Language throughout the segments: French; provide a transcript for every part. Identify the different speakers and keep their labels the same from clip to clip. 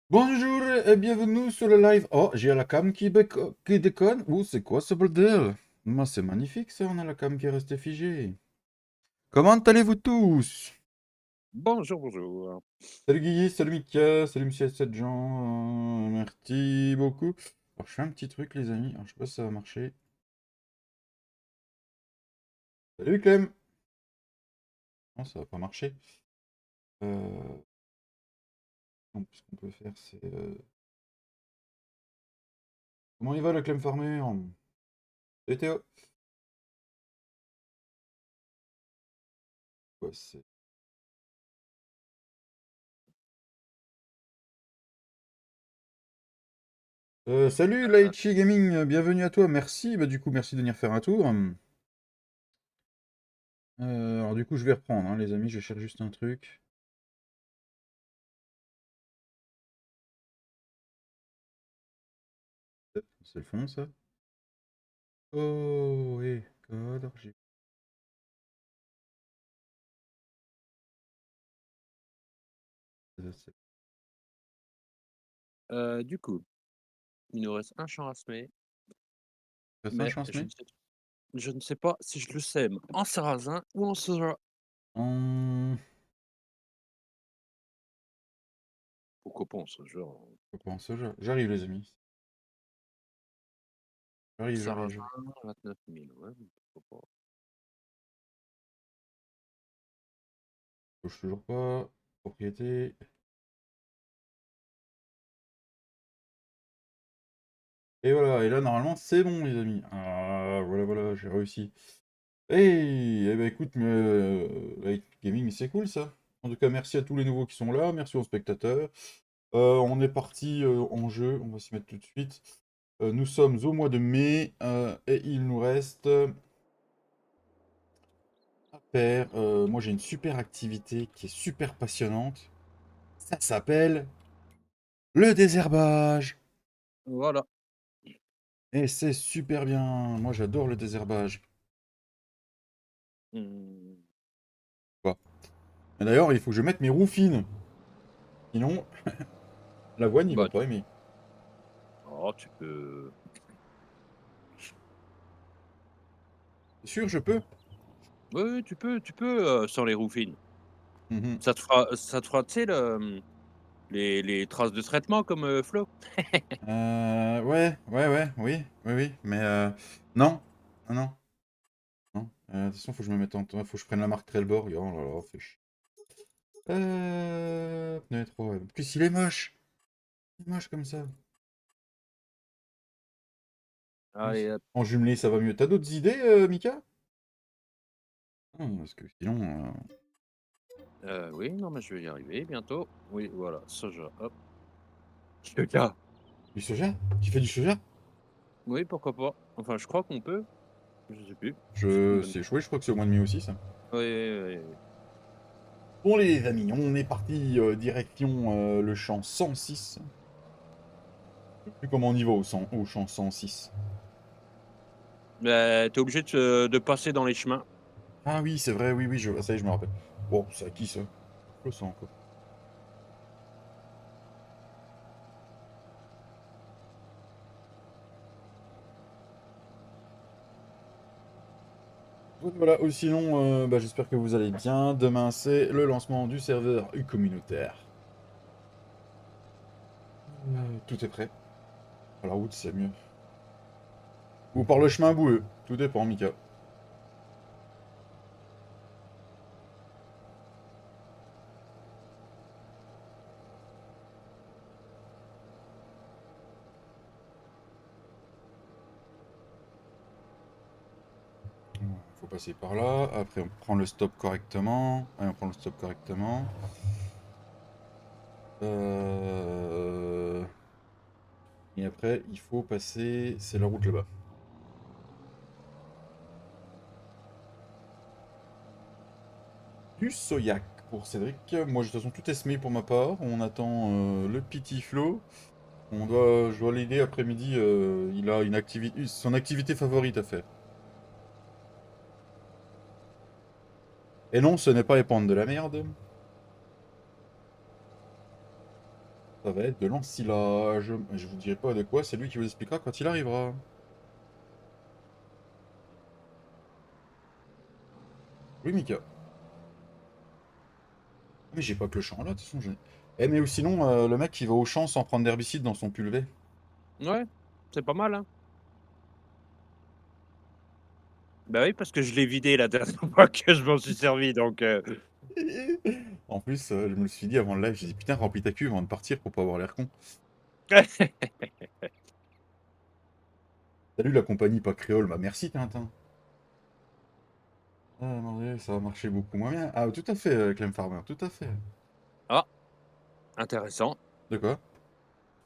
Speaker 1: Bonjour et bienvenue sur le live. Oh, j'ai la cam qui déconne. Ouh, c'est quoi ce bordel? Moi, c'est magnifique ça, on a la cam qui est restée figée. Comment allez-vous tous?
Speaker 2: Bonjour, bonjour.
Speaker 1: Salut Guigui, salut Mika, salut Monsieur 7 gens. Merci beaucoup. Alors, je fais un petit truc, les amis. Alors, je sais pas si ça va marcher. Salut Clem. Non, ça va pas marcher. Euh... Donc, ce qu'on peut faire, c'est. Comment il va le Clem Farmer? Salut Théo. Ouais, c'est. Salut Laichi Gaming, bienvenue à toi, merci. Bah, du coup, merci de venir faire un tour. Alors du coup, je vais reprendre, hein, les amis, je cherche juste un truc. C'est le fond, ça. Oh, et code, j'ai...
Speaker 2: Du coup, il nous reste un champ à semer,
Speaker 1: Reste un
Speaker 2: mais
Speaker 1: chance, mais
Speaker 2: je ne sais pas si je le sème en sarrasin ou en soja.
Speaker 1: en...
Speaker 2: Pourquoi pas en soja?
Speaker 1: Pourquoi en soja? J'arrive, les amis. J'arrive, j'arrive,
Speaker 2: Sarrasin,
Speaker 1: j'arrive.
Speaker 2: 29 000, ouais, pourquoi pas.
Speaker 1: Touche toujours pas. Propriété. Et voilà, et là, normalement, c'est bon, les amis. Ah, voilà, voilà, j'ai réussi. Hey, eh ben écoute, Light Gaming, c'est cool, ça. En tout cas, merci à tous les nouveaux qui sont là, merci aux spectateurs. On est parti en jeu, on va s'y mettre tout de suite. Nous sommes au mois de mai et il nous reste à faire. Moi j'ai une super activité qui est super passionnante. Ça s'appelle le désherbage.
Speaker 2: Voilà.
Speaker 1: Et c'est super bien. Moi j'adore le désherbage.
Speaker 2: Hmm.
Speaker 1: Quoi. Et d'ailleurs, il faut que je mette mes roues fines. Sinon, l'avoine il va
Speaker 2: Bah,
Speaker 1: pas aimer.
Speaker 2: tu peux.
Speaker 1: C'est sûr, je peux.
Speaker 2: Oui, oui, tu peux sans les roufines.
Speaker 1: Mhm.
Speaker 2: Ça te fera, tu sais, les traces de traitement comme Flo.
Speaker 1: Ouais, ouais, ouais, oui, oui, oui. Mais non, non, non. Non. De toute façon, faut que je me mette en temps. Faut que je prenne la marque Trelleborg. Oh là là, fait chier. Pneu 3. En plus, il est moche. Il est moche comme ça.
Speaker 2: Allez, hop.
Speaker 1: En jumelé, ça va mieux. T'as d'autres idées, Mika? Parce que sinon.
Speaker 2: Oui, non, mais je vais y arriver bientôt. Oui, voilà, soja, hop. Soja.
Speaker 1: Du soja? Tu fais du soja?
Speaker 2: Oui, pourquoi pas. Enfin, je crois qu'on peut. Je sais plus. C'est une
Speaker 1: Je
Speaker 2: bonne.
Speaker 1: sais, oui, je crois que c'est au mois de mai aussi, ça.
Speaker 2: Oui, oui, oui.
Speaker 1: Bon, les amis, on est parti direction le champ 106. Je sais plus comment on y va au champ 106.
Speaker 2: Bah, tu obligé de passer dans les chemins.
Speaker 1: Ah oui, c'est vrai, oui, oui, ça y est, je me rappelle. Bon, c'est à qui ça? Je le sens encore. Donc voilà, ou sinon, bah, j'espère que vous allez bien. Demain, c'est le lancement du serveur communautaire. Tout est prêt. À la route, c'est mieux. Ou par le chemin boueux. Tout dépend, Mika. Faut passer par là. Après, on prend le stop correctement. Ouais, on prend le stop correctement. Euh, Et après, il faut passer. C'est la route là-bas. Du Soyac pour Cédric. Moi, de toute façon, tout est semé pour ma part. On attend le petit Flo. Je dois l'aider après-midi. Il a une activité, son activité favorite à faire. Et non, ce n'est pas épandre de la merde. Ça va être de l'ensilage. Je vous dirai pas de quoi, c'est lui qui vous expliquera quand il arrivera. Oui, Mika. Mais j'ai pas que le champ là, de toute façon. Eh, mais ou sinon, le mec qui va au champ sans prendre d'herbicide dans son pulvé.
Speaker 2: Ouais, c'est pas mal, hein. Bah oui, parce que je l'ai vidé la dernière fois que je m'en suis servi, donc
Speaker 1: En plus, je me le suis dit avant le live, j'ai dit putain, remplis ta cuve avant de partir pour pas avoir l'air con. Salut la compagnie pas créole, bah merci Tintin. Ah mon Dieu, ça va marcher beaucoup moins bien. Ah tout à fait, Clem Farmer, tout à fait.
Speaker 2: Ah, intéressant.
Speaker 1: De quoi?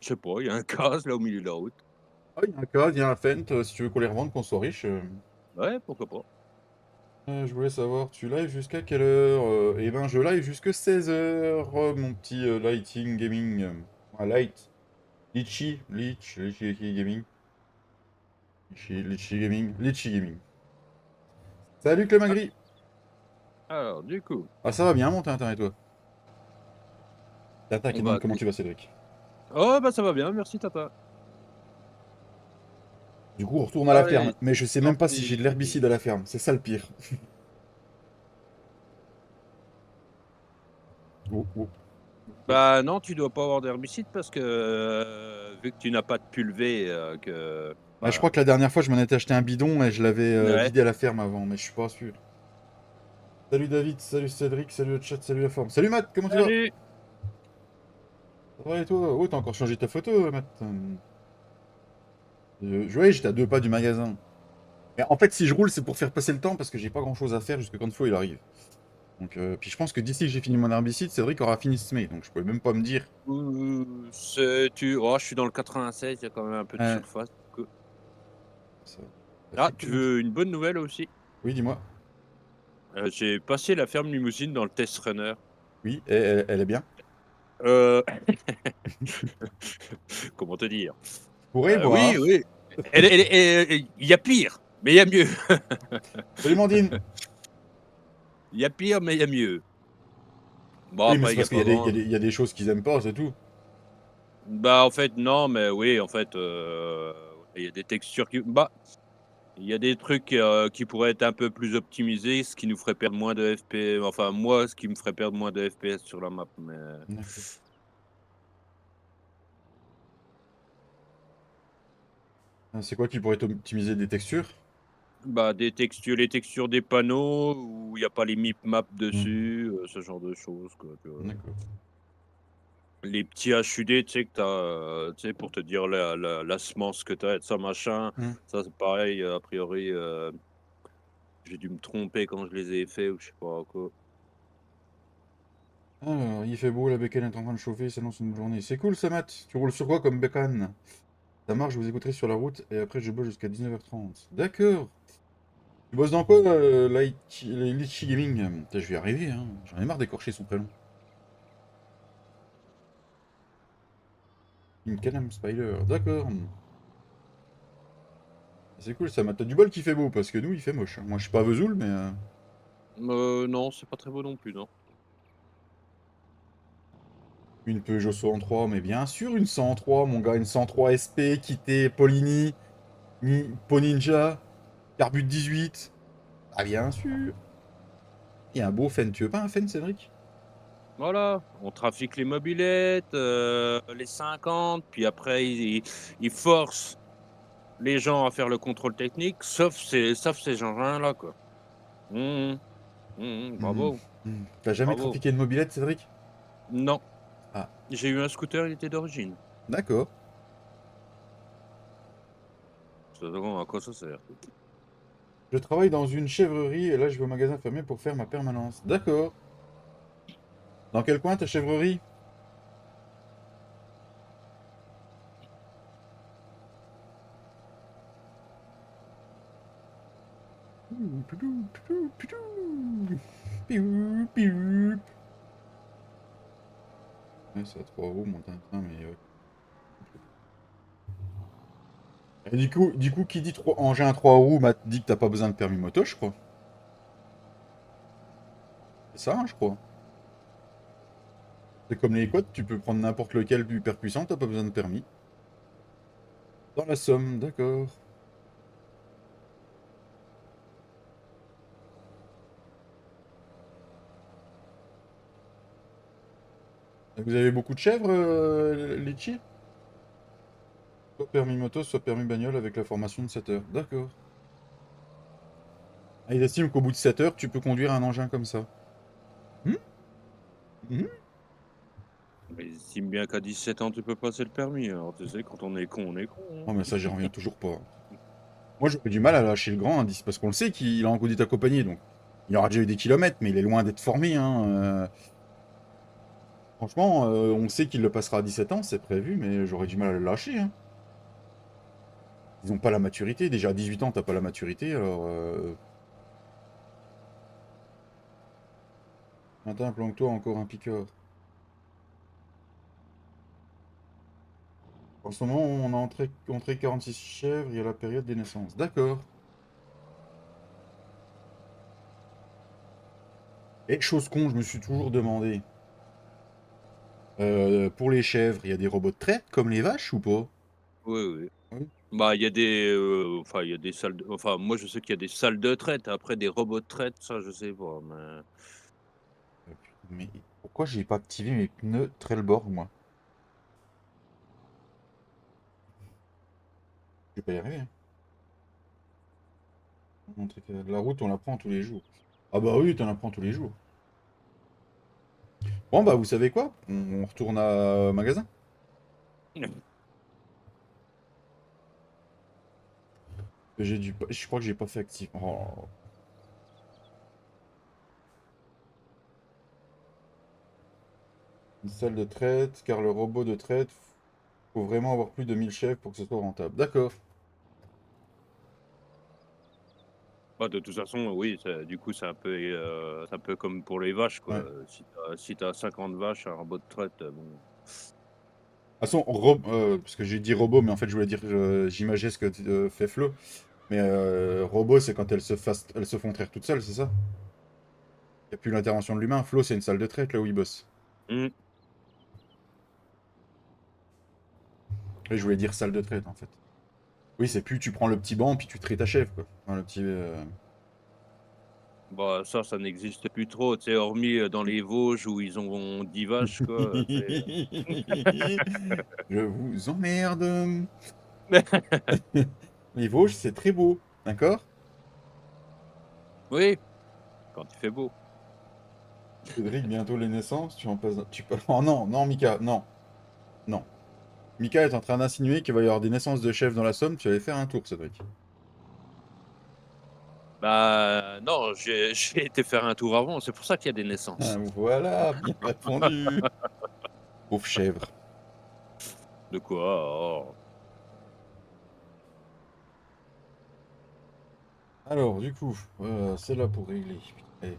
Speaker 2: Je sais pas, il y a un gaz là au milieu de la route.
Speaker 1: Ah, il y a un code, il y a un Fent, si tu veux qu'on les revende, qu'on soit riche.
Speaker 2: Ouais, pourquoi pas.
Speaker 1: Je voulais savoir, tu live jusqu'à quelle heure? Eh ben, je live jusque 16 h, mon petit lighting gaming. Light. Litchi gaming. Litchi gaming. Litchi gaming. Salut
Speaker 2: Ah,
Speaker 1: Clémagri.
Speaker 2: alors du coup,
Speaker 1: Ah, ça va bien, mon Tintin, et toi? Tintin qui
Speaker 2: on
Speaker 1: demande
Speaker 2: va
Speaker 1: comment tu vas, Cédric.
Speaker 2: oh bah ça va bien, merci tata.
Speaker 1: Du coup, on retourne à la ferme,
Speaker 2: Allez,
Speaker 1: mais je sais même pas si j'ai de
Speaker 2: sorti.
Speaker 1: l'herbicide à la ferme, c'est ça le pire. Oh, oh.
Speaker 2: Bah non, tu dois pas avoir d'herbicide parce que vu que tu n'as pas de pulvé, que
Speaker 1: Ah, je
Speaker 2: bah
Speaker 1: crois que la dernière fois, je m'en étais acheté un bidon et je l'avais
Speaker 2: ouais.
Speaker 1: vidé à la ferme avant, mais je suis pas sûr. Salut David, salut Cédric, salut le chat, salut la forme. Salut Matt, comment tu vas?
Speaker 2: Salut.
Speaker 1: Ça va et toi? Oh, t'as encore changé ta photo, Matt. Ouais, j'étais à 2 pas du magasin. Mais en fait, si je roule, c'est pour faire passer le temps parce que j'ai pas grand chose à faire jusque quand il faut, il arrive. Donc, puis je pense que d'ici que j'ai fini mon herbicide, Cédric aura fini ce mai, donc je pouvais même pas me dire.
Speaker 2: C'est tu oh, je suis dans le 96, il y a quand même un peu de
Speaker 1: Ouais,
Speaker 2: surface.
Speaker 1: ça, ça
Speaker 2: Ah,
Speaker 1: fait
Speaker 2: tu
Speaker 1: commencer.
Speaker 2: veux une bonne nouvelle aussi?
Speaker 1: Oui, dis-moi.
Speaker 2: J'ai passé la ferme Limousine dans le test runner.
Speaker 1: Oui, elle est bien.
Speaker 2: Heu, comment te dire?
Speaker 1: Pourrais
Speaker 2: Oui,
Speaker 1: voir.
Speaker 2: oui, il y a pire, mais il y a mieux.
Speaker 1: Salut Mandine.
Speaker 2: Il y a pire, mais il y a mieux. Bon,
Speaker 1: Oui, mais c'est
Speaker 2: après, il y a
Speaker 1: parce qu'il y
Speaker 2: pas
Speaker 1: a
Speaker 2: grand
Speaker 1: il y a des choses qu'ils aiment pas, c'est tout.
Speaker 2: bah, en fait, non, mais oui, en fait, il y a des textures qui bah, il y a des trucs, qui pourraient être un peu plus optimisés, ce qui nous ferait perdre moins de FP enfin, moi, ce qui me ferait perdre moins de FPS sur la map, mais
Speaker 1: D'accord. C'est quoi qui pourrait optimiser des textures?
Speaker 2: bah, des textures les textures des panneaux où il y a pas les mip-maps
Speaker 1: Hmm,
Speaker 2: dessus, ce genre de choses, quoi, tu vois?
Speaker 1: d'accord.
Speaker 2: Les petits HUD, tu sais, que tu as, tu sais, pour te dire la semence que tu as et tout ça, machin.
Speaker 1: Hmm.
Speaker 2: Ça, c'est pareil, a priori, j'ai dû me tromper quand je les ai faits ou je sais pas quoi.
Speaker 1: Alors, il fait beau, la bécane est en train de chauffer, ça lance une journée. C'est cool ça, Matt. Tu roules sur quoi comme bécane? Ça marche, je vous écouterai sur la route et après je bosse jusqu'à 19h30. D'accord. Tu bosses dans quoi, Litchi Gaming? Putain, je vais y arriver, hein. J'en ai marre d'écorcher son prénom. Incanam Spider, d'accord. C'est cool ça, Matt. T'as du bol qui fait beau parce que nous, il fait moche, hein. Moi, je suis pas Vesoul, mais.
Speaker 2: Non, c'est pas très beau non plus, non.
Speaker 1: Une Peugeot 103, mais bien sûr, une 103, mon gars, une 103 SP, quittée Polini, Ninja, Carbut 18. Ah, bien sûr. Il y a un beau Fen. Tu veux pas un Fen, Cédric?
Speaker 2: Voilà, on trafique les mobylettes, les 50, puis après ils forcent les gens à faire le contrôle technique, sauf ces engins-là, quoi. Mmh
Speaker 1: Mhm.
Speaker 2: bravo,
Speaker 1: Mhm. T'as jamais
Speaker 2: bravo.
Speaker 1: trafiqué de mobilette, Cédric?
Speaker 2: Non,
Speaker 1: Ah,
Speaker 2: j'ai eu un scooter, il était d'origine.
Speaker 1: d'accord.
Speaker 2: Ça à quoi ça sert?
Speaker 1: Je travaille dans une chèvrerie et là, je vais au magasin fermé pour faire ma permanence. D'accord. Dans quel coin ta chèvrerie? Ouais, c'est à 3 roues, mon Tintin, mais. Et du coup, qui dit engin à 3 roues, m'a dit que t'as pas besoin de permis moto, je crois. C'est ça, hein, je crois. C'est comme les quads, tu peux prendre n'importe lequel hyper puissant, t'as pas besoin de permis. Dans la Somme, d'accord. Vous avez beaucoup de chèvres, Litchi? Soit permis moto, soit permis bagnole avec la formation de 7 heures. D'accord. Ah, ils estiment qu'au bout de 7 heures, tu peux conduire un engin comme ça. Hmm. Hmm.
Speaker 2: Mais ils estiment bien qu'à 17 ans, tu peux passer le permis. Alors, tu sais, quand on est con, on est con,
Speaker 1: Oh,
Speaker 2: hein.
Speaker 1: mais ça, j'y reviens toujours pas. Moi, j'aurais du mal à lâcher le grand, hein, parce qu'on le sait qu'il a un conduite accompagné, donc il aura déjà eu des kilomètres, mais il est loin d'être formé, hein. Franchement, on sait qu'il le passera à 17 ans, c'est prévu, mais j'aurais du mal à le lâcher, hein. Ils ont pas la maturité. Déjà, à 18 ans, t'as pas la maturité, alors... Attends, planque-toi, encore un piqueur. En ce moment, on a entré 46 chèvres, il y a la période des naissances. D'accord. Et chose con, je me suis toujours demandé. Pour les chèvres, il y a des robots de traite comme les vaches ou pas?
Speaker 2: Oui, oui.
Speaker 1: Oui.
Speaker 2: Bah, il y a des, enfin, il y a des salles de enfin, moi, je sais qu'il y a des salles de traite. Après, des robots de traite, ça, je sais pas, mais
Speaker 1: Putain, mais pourquoi j'ai pas activé mes pneus Trelleborg, moi? Je vais pas y arriver, hein. La route, on la prend tous les jours. Ah bah oui, t'en apprends tous les jours. Bon bah, vous savez quoi? On retourne au magasin. Je crois que j'ai pas fait actif. Oh. Une salle de traite, car le robot de traite, faut vraiment avoir plus de 1000 chèvres pour que ce soit rentable. D'accord.
Speaker 2: bah, de toute façon, oui, du coup, c'est un peu comme pour les vaches, quoi.
Speaker 1: Ouais.
Speaker 2: Si tu as 50 vaches, un robot de traite, bon.
Speaker 1: De toute façon, parce que j'ai dit robot, mais en fait, je voulais dire, j'imaginais ce que fait Flo. Mais robot, c'est quand elles se font traire toutes seules, c'est ça? Il n'y a plus l'intervention de l'humain. Flo, c'est une salle de traite, là où il bosse.
Speaker 2: Mmh.
Speaker 1: Oui, je voulais dire salle de traite, en fait. Oui, c'est plus tu prends le petit banc, puis tu traites ta chèvre, quoi. Enfin, le petit...
Speaker 2: Bah, ça n'existe plus trop, tu sais, hormis, dans les Vosges où ils ont 10 vaches, quoi, tu sais.
Speaker 1: Je vous emmerde. Les Vosges, c'est très beau, d'accord?
Speaker 2: Oui, quand il fait beau.
Speaker 1: Cédric, bientôt les naissances, tu en passes... Oh non, non, Mika, non, non. Mika est en train d'insinuer qu'il va y avoir des naissances de chefs dans la Somme, tu vas aller faire un tour, Cédric.
Speaker 2: Bah, non, j'ai été faire un tour avant, c'est pour ça qu'il y a des
Speaker 1: Ah,
Speaker 2: naissances.
Speaker 1: voilà, bien répondu. Pauvre chèvre.
Speaker 2: De quoi? Oh.
Speaker 1: Alors, du coup, c'est là pour régler. Putain,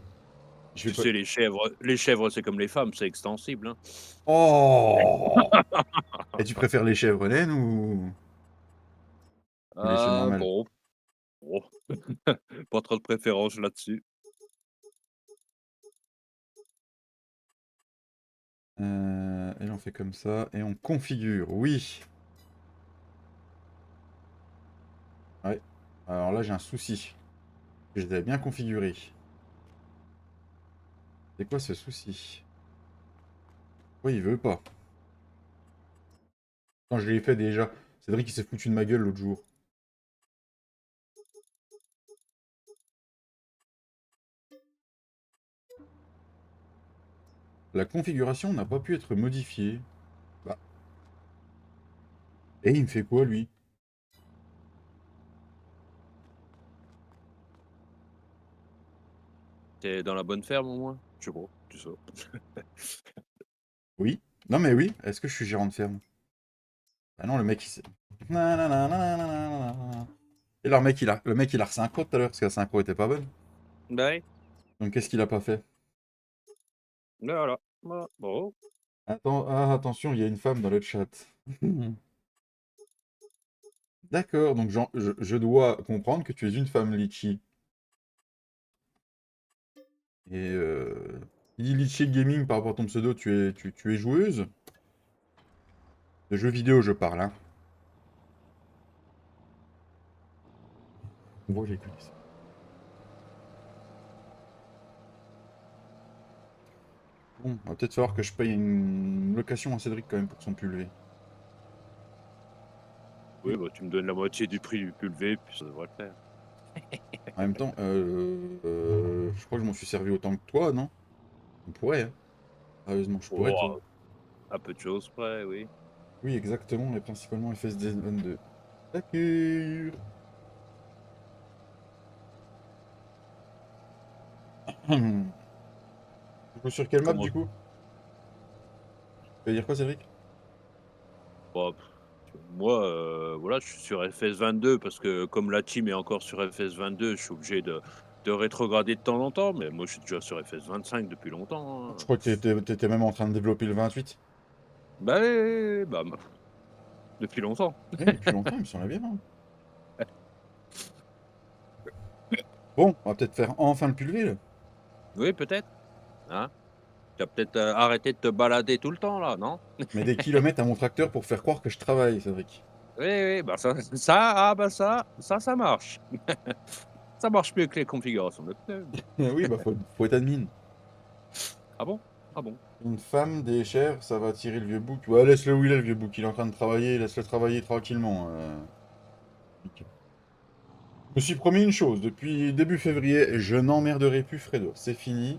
Speaker 1: je vais
Speaker 2: Tu
Speaker 1: pas...
Speaker 2: sais, les chèvres, c'est comme les femmes, c'est extensible, hein.
Speaker 1: Oh! Et tu préfères les chèvres naines ou les chèvres
Speaker 2: Ah
Speaker 1: normales?
Speaker 2: bon, bon, pas trop de préférence là-dessus.
Speaker 1: Et on fait comme ça, et on configure, oui. Ouais. Alors là, j'ai un souci. Je les avais bien configurés. C'est quoi ce souci? Oui, il veut pas. Quand je l'ai fait déjà. Cédric, il s'est foutu de ma gueule l'autre jour. La configuration n'a pas pu être modifiée. Bah. Et il me fait quoi, lui?
Speaker 2: Tu dans la bonne ferme au moins? Je sais pas, tu sais.
Speaker 1: Oui. Non, mais oui. Est-ce que je suis gérant de ferme? Ah non, le mec, il s'est... Nanananananana. Et là, le mec, il a re-synchro tout à l'heure, parce que la synchro était pas bonne.
Speaker 2: Bah oui,
Speaker 1: Donc, qu'est-ce qu'il a pas fait?
Speaker 2: voilà, voilà, bon.
Speaker 1: Attends, ah, attention, il y a une femme dans le chat. D'accord, donc je dois comprendre que tu es une femme litchi. Et Il dit Litchi Gaming par rapport à ton pseudo, tu es joueuse? De jeux vidéo, je parle, hein. On voit que je les connais. Bon, va peut-être falloir que je paye une location à Cédric quand même pour son pulvé.
Speaker 2: Oui, bah, tu me donnes la moitié du prix du pulvé, puis ça devrait le faire.
Speaker 1: En même temps, je crois que je m'en suis servi autant que toi, non? On pourrait, hein. Sérieusement, je pourrais, toi.
Speaker 2: Oh, à peu de choses près, oui.
Speaker 1: Oui, exactement, mais principalement FSD 22. D'accord. Tu joues sur quelle map
Speaker 2: Comment?
Speaker 1: du coup? Tu veux dire quoi, Cédric?
Speaker 2: Bah, moi, voilà, je suis sur FS 22 parce que comme la team est encore sur FS 22, je suis obligé de rétrograder de temps en temps, mais moi, je suis déjà sur FS 25 depuis longtemps,
Speaker 1: Je
Speaker 2: hein.
Speaker 1: crois que t'étais même en train de développer le 28.
Speaker 2: Bah, oui, oui, oui, bah, depuis longtemps.
Speaker 1: Oui, depuis longtemps, il me semblait bien, hein. Bon, on va peut-être faire enfin le pulvé, là.
Speaker 2: Oui, peut-être, hein? Tu as peut-être, arrêté de te balader tout le temps là, non?
Speaker 1: Mais des kilomètres à mon tracteur pour faire croire que je travaille, Cédric.
Speaker 2: Oui, oui, bah, bah, ça marche. Ça marche mieux que les configurations de pneus.
Speaker 1: Oui, bah faut être admin.
Speaker 2: Ah bon? Ah bon?
Speaker 1: Une femme, des chèvres, ça va tirer le vieux bouc. Ouais, laisse-le où il est, le vieux bouc. Il est en train de travailler, laisse-le travailler tranquillement. Nickel. Je me suis promis une chose, depuis début février, je n'emmerderai plus Fredo. C'est fini.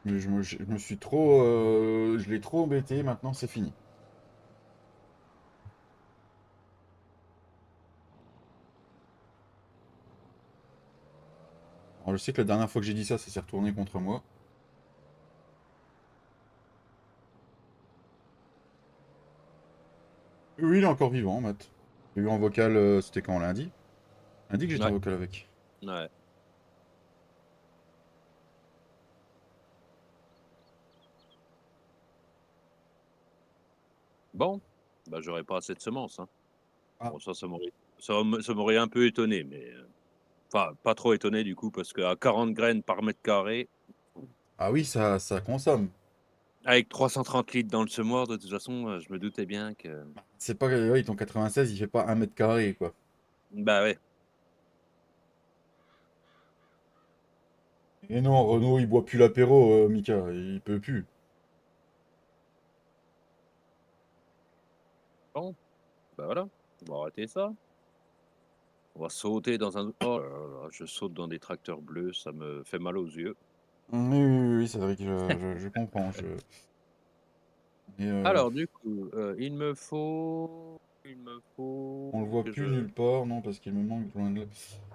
Speaker 1: Je me suis trop. Je l'ai trop embêté, maintenant c'est fini. Alors je sais que la dernière fois que j'ai dit ça, ça s'est retourné contre moi. Oui, il est encore vivant, Matt. J'ai eu en vocal, c'était quand, lundi? Lundi que j'étais en
Speaker 2: Ouais,
Speaker 1: vocal avec.
Speaker 2: ouais. Bon, bah, j'aurais pas assez de semences, hein.
Speaker 1: Ah,
Speaker 2: Bon, ça m'aurait un peu étonné, mais enfin, pas trop étonné du coup, parce qu'à 40 graines par mètre carré,
Speaker 1: ah oui, ça consomme.
Speaker 2: avec 330 litres dans le semoir, de toute façon, je me doutais bien que
Speaker 1: C'est pas, ouais, ton 96, il fait pas 1 mètre carré, quoi.
Speaker 2: bah, ouais.
Speaker 1: Et non, Renault, il boit plus l'apéro, Mika, il peut plus.
Speaker 2: Bon, bah, voilà, on va arrêter ça. On va sauter dans un oh là là, je saute dans des tracteurs bleus, ça me fait mal aux yeux.
Speaker 1: Oui, oui, oui, oui, c'est vrai que je comprends. Et,
Speaker 2: Alors du coup, il me faut
Speaker 1: on le voit
Speaker 2: que
Speaker 1: plus
Speaker 2: je
Speaker 1: nulle part, non, parce qu'il me manque loin de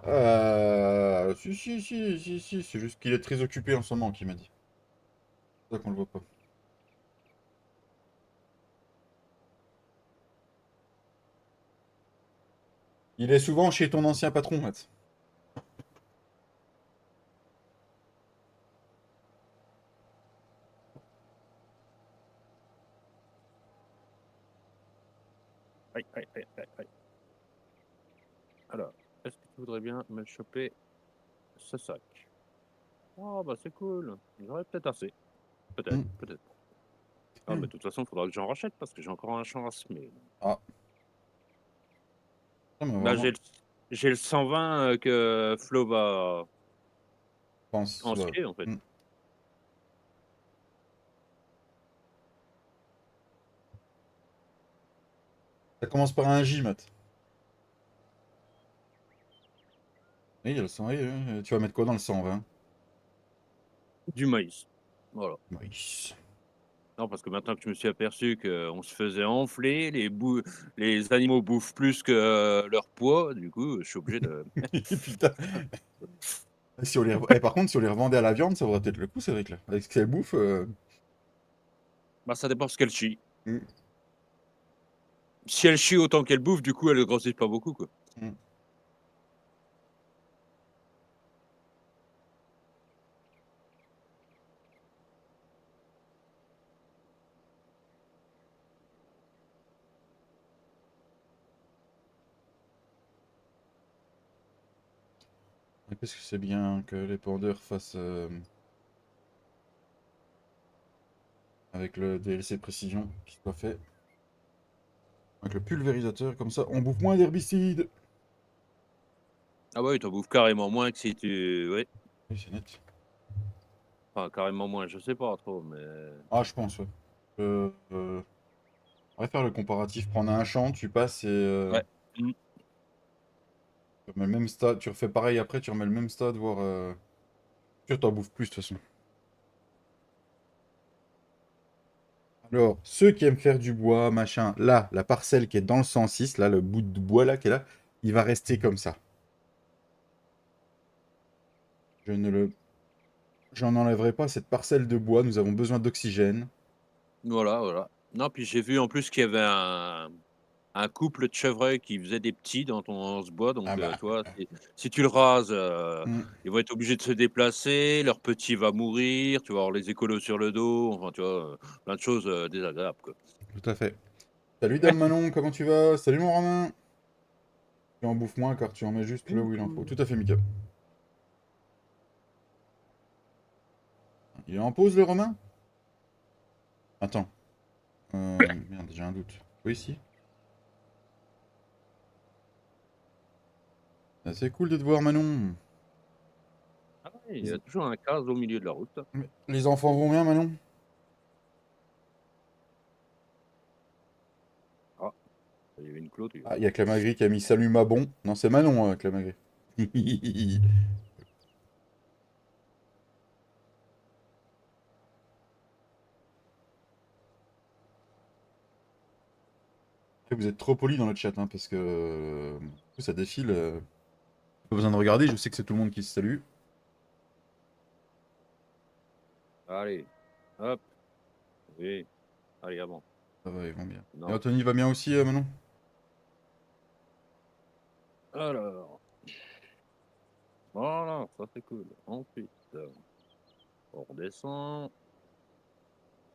Speaker 1: là. Si, si, si, si, si, c'est juste qu'il est très occupé en ce moment, qu'il m'a dit. C'est pour ça qu'on le voit pas. Il est souvent chez ton ancien patron, Matt.
Speaker 2: aïe, aïe, aïe, aïe, aïe. Alors, est-ce que tu voudrais bien me choper ce sac? Oh bah, c'est cool, j'aurais peut-être assez. Peut-être,
Speaker 1: Hmm.
Speaker 2: peut-être pas. Ah mais de toute façon, il faudra que j'en rachète parce que j'ai encore un champ à semer.
Speaker 1: Ah, ça mais
Speaker 2: Bah,
Speaker 1: vraiment,
Speaker 2: j'ai le 120, que Flo va
Speaker 1: je pense.
Speaker 2: en scier, en fait.
Speaker 1: Hmm. Ça commence par un J, Matt. Oui, il y a le 100, oui, oui, tu vas mettre quoi dans le 120?
Speaker 2: Du maïs. Voilà.
Speaker 1: Oui.
Speaker 2: Non, parce que maintenant que je me suis aperçu qu'on se faisait enfler, les animaux bouffent plus que leur poids, du coup, je suis obligé de.
Speaker 1: Putain. Si on les par contre, si on les revendait à la viande, ça vaudrait peut-être le coup, c'est vrai que là. Avec ce qu'elle bouffe.
Speaker 2: Bah, ça dépend ce qu'elle chie.
Speaker 1: Hmm,
Speaker 2: Si elle chie autant qu'elle bouffe, du coup, elle ne grossit pas beaucoup, quoi.
Speaker 1: hmm. Qu'est-ce que c'est bien que l'épandeur fasse avec le DLC précision qui soit fait. Avec le pulvérisateur, comme ça, on bouffe moins d'herbicides.
Speaker 2: Ah ouais, t'en bouffes carrément moins que si tu ouais,
Speaker 1: Oui, c'est net.
Speaker 2: enfin carrément moins, je sais pas trop, mais
Speaker 1: Ah, je pense, ouais. On va faire le comparatif. Prendre un champ, tu passes et
Speaker 2: ouais. Mmh.
Speaker 1: tu remets le même stade. Tu refais pareil après, tu remets le même stade, voire. Tu t'en bouffes plus de toute façon. Alors, ceux qui aiment faire du bois, machin, là, la parcelle qui est dans le 106, là, le bout de bois là qui est là, il va rester comme ça. Je ne le. J'en enlèverai pas cette parcelle de bois. Nous avons besoin d'oxygène.
Speaker 2: Voilà, voilà. Non, puis j'ai vu en plus qu'il y avait un couple de chevreuils qui faisait des petits dans ce bois,
Speaker 1: Ah
Speaker 2: donc
Speaker 1: bah.
Speaker 2: tu vois, si tu le rases,
Speaker 1: Hmm,
Speaker 2: ils vont être obligés de se déplacer, leur petit va mourir, tu vas avoir les écolos sur le dos, enfin, tu vois, plein de choses, désagréables, quoi.
Speaker 1: tout à fait. Salut Dame Manon, comment tu vas? Salut mon Romain. Tu en bouffes moins car tu en mets juste là où il en faut. Tout à fait, Mika. Il est en pause le Romain? Attends. Merde, j'ai un doute. Oui, si. Ah, c'est cool de te voir, Manon.
Speaker 2: Ah ouais, il y a toujours un cadre au milieu de la route.
Speaker 1: Les enfants vont bien, Manon?
Speaker 2: Ah, il y avait une clôture.
Speaker 1: Ah, il y a Clamagri qui a mis salut ma bon. Non, c'est Manon, Clamagri. Vous êtes trop poli dans le chat, hein, parce que du coup, ça défile. Pas besoin de regarder, je sais que c'est tout le monde qui se salue.
Speaker 2: Allez, hop, oui, allez, avant.
Speaker 1: Ça va, ils vont bien. Et
Speaker 2: Non.
Speaker 1: Anthony va bien aussi, Manon?
Speaker 2: Alors, voilà, ça c'est cool. Ensuite, on redescend.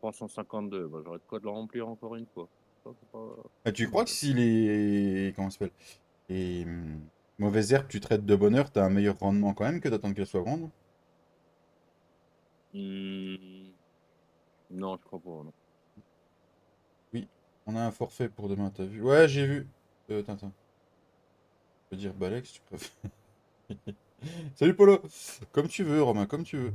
Speaker 2: 352, bah, j'aurais de quoi de le remplir encore une fois. Ça, c'est
Speaker 1: Ah, tu
Speaker 2: pas
Speaker 1: crois que
Speaker 2: mal.
Speaker 1: si les. Comment ça s'appelle? Les mauvaises herbes, tu traites de bonne heure, t'as un meilleur rendement quand même que d'attendre qu'elles soient grandes?
Speaker 2: Mmh, non, je crois pas, non.
Speaker 1: Oui, on a un forfait pour demain, t'as vu? Ouais, j'ai vu. Tintin. Je peux dire Balex, tu préfères. Salut Polo! Comme tu veux, Romain, comme tu veux.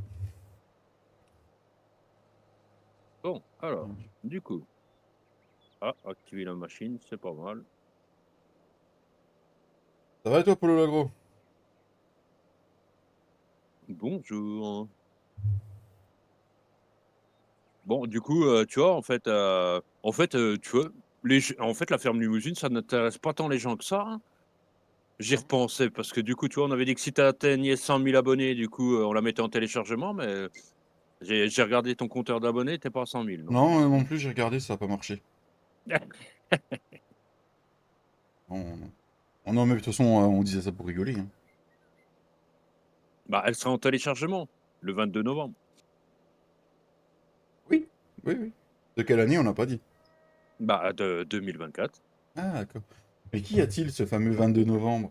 Speaker 2: Bon, alors, du coup, activer la machine, c'est pas mal.
Speaker 1: Ça va et toi, Polo Lagro?
Speaker 2: Bonjour. Bon, du coup, tu vois, tu vois, en fait, la ferme Limousine, ça n'intéresse pas tant les gens que ça, hein. J'y repensais parce que du coup, tu vois, on avait dit que si tu atteignais 100 000 abonnés, du coup, on la mettait en téléchargement, mais j'ai regardé ton compteur d'abonnés, tu pas à 100 000, donc
Speaker 1: Non, non plus, j'ai regardé, ça n'a pas marché. Non, non, mais de toute façon, on disait ça pour rigoler, hein.
Speaker 2: bah, elle sera en téléchargement le 22 novembre.
Speaker 1: Oui, oui, oui. De quelle année, on n'a pas dit.
Speaker 2: Bah, de 2024.
Speaker 1: Ah, d'accord. Mais qu'y a-t-il, ce fameux 22 novembre?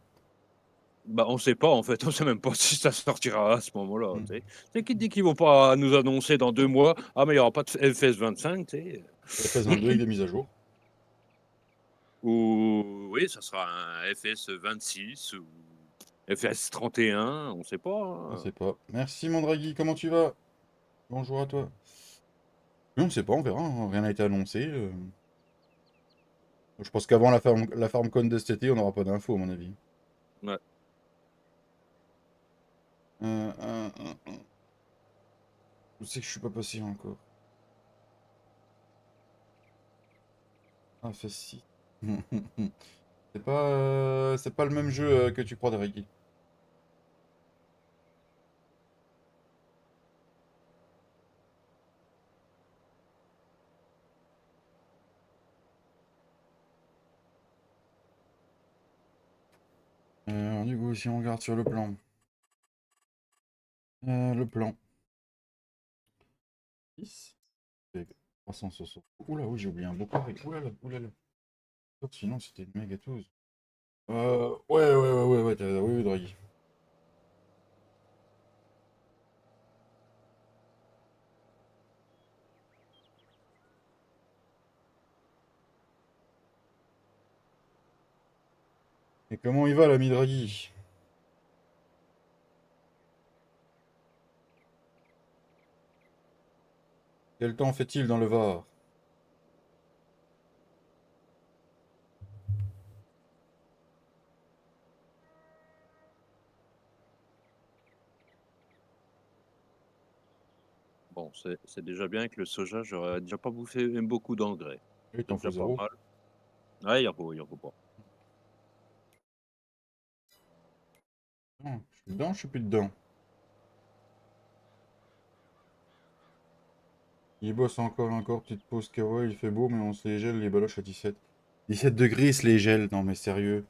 Speaker 2: Bah, on sait pas, en fait, on sait même pas si ça sortira à ce moment-là,
Speaker 1: Hmm.
Speaker 2: tu sais. C'est qui te dit qu'ils vont pas nous annoncer dans 2 mois: «Ah, mais il y aura pas de FS 25», tu sais?
Speaker 1: FS22 avec des mises à jour.
Speaker 2: Ou oui, ça sera un FS 26 ou FS 31, on sait pas,
Speaker 1: On
Speaker 2: hein.
Speaker 1: sait pas. Merci, mon Draghi, comment tu vas? Bonjour à toi. Oui, on sait pas, on verra, hein, rien n'a été annoncé. Je pense qu'avant la FarmCon de cet été, on n'aura pas d'infos, à mon avis.
Speaker 2: Ouais.
Speaker 1: Euh, euh, euh, euh. Je sais que je suis pas passé encore. Ah, facile. C'est pas le même jeu que tu crois, Draghi. Du coup, si on regarde sur le plan. Le plan. 10. 360. Oula, oui, j'ai oublié un beau carré. Oulala, oulala. Sinon, c'était une méga touze. Ouais, ouais, ouais, ouais, ouais, oui, oui, Draghi. Et comment il va l'ami Draghi? Quel temps fait-il dans le Var?
Speaker 2: Bon, c'est déjà bien que le soja, j'aurais déjà pas bouffé beaucoup d'engrais.
Speaker 1: Oui,
Speaker 2: C'est
Speaker 1: t'en faut
Speaker 2: déjà pas
Speaker 1: zéro.
Speaker 2: mal. Ouais, il en faut pas.
Speaker 1: Non, je suis dedans, je suis plus dedans. Il bosse encore, petite pause kawa, il fait beau, mais on se les gèle les baloches à 17. 17 degrés, il se les gèle, non mais sérieux.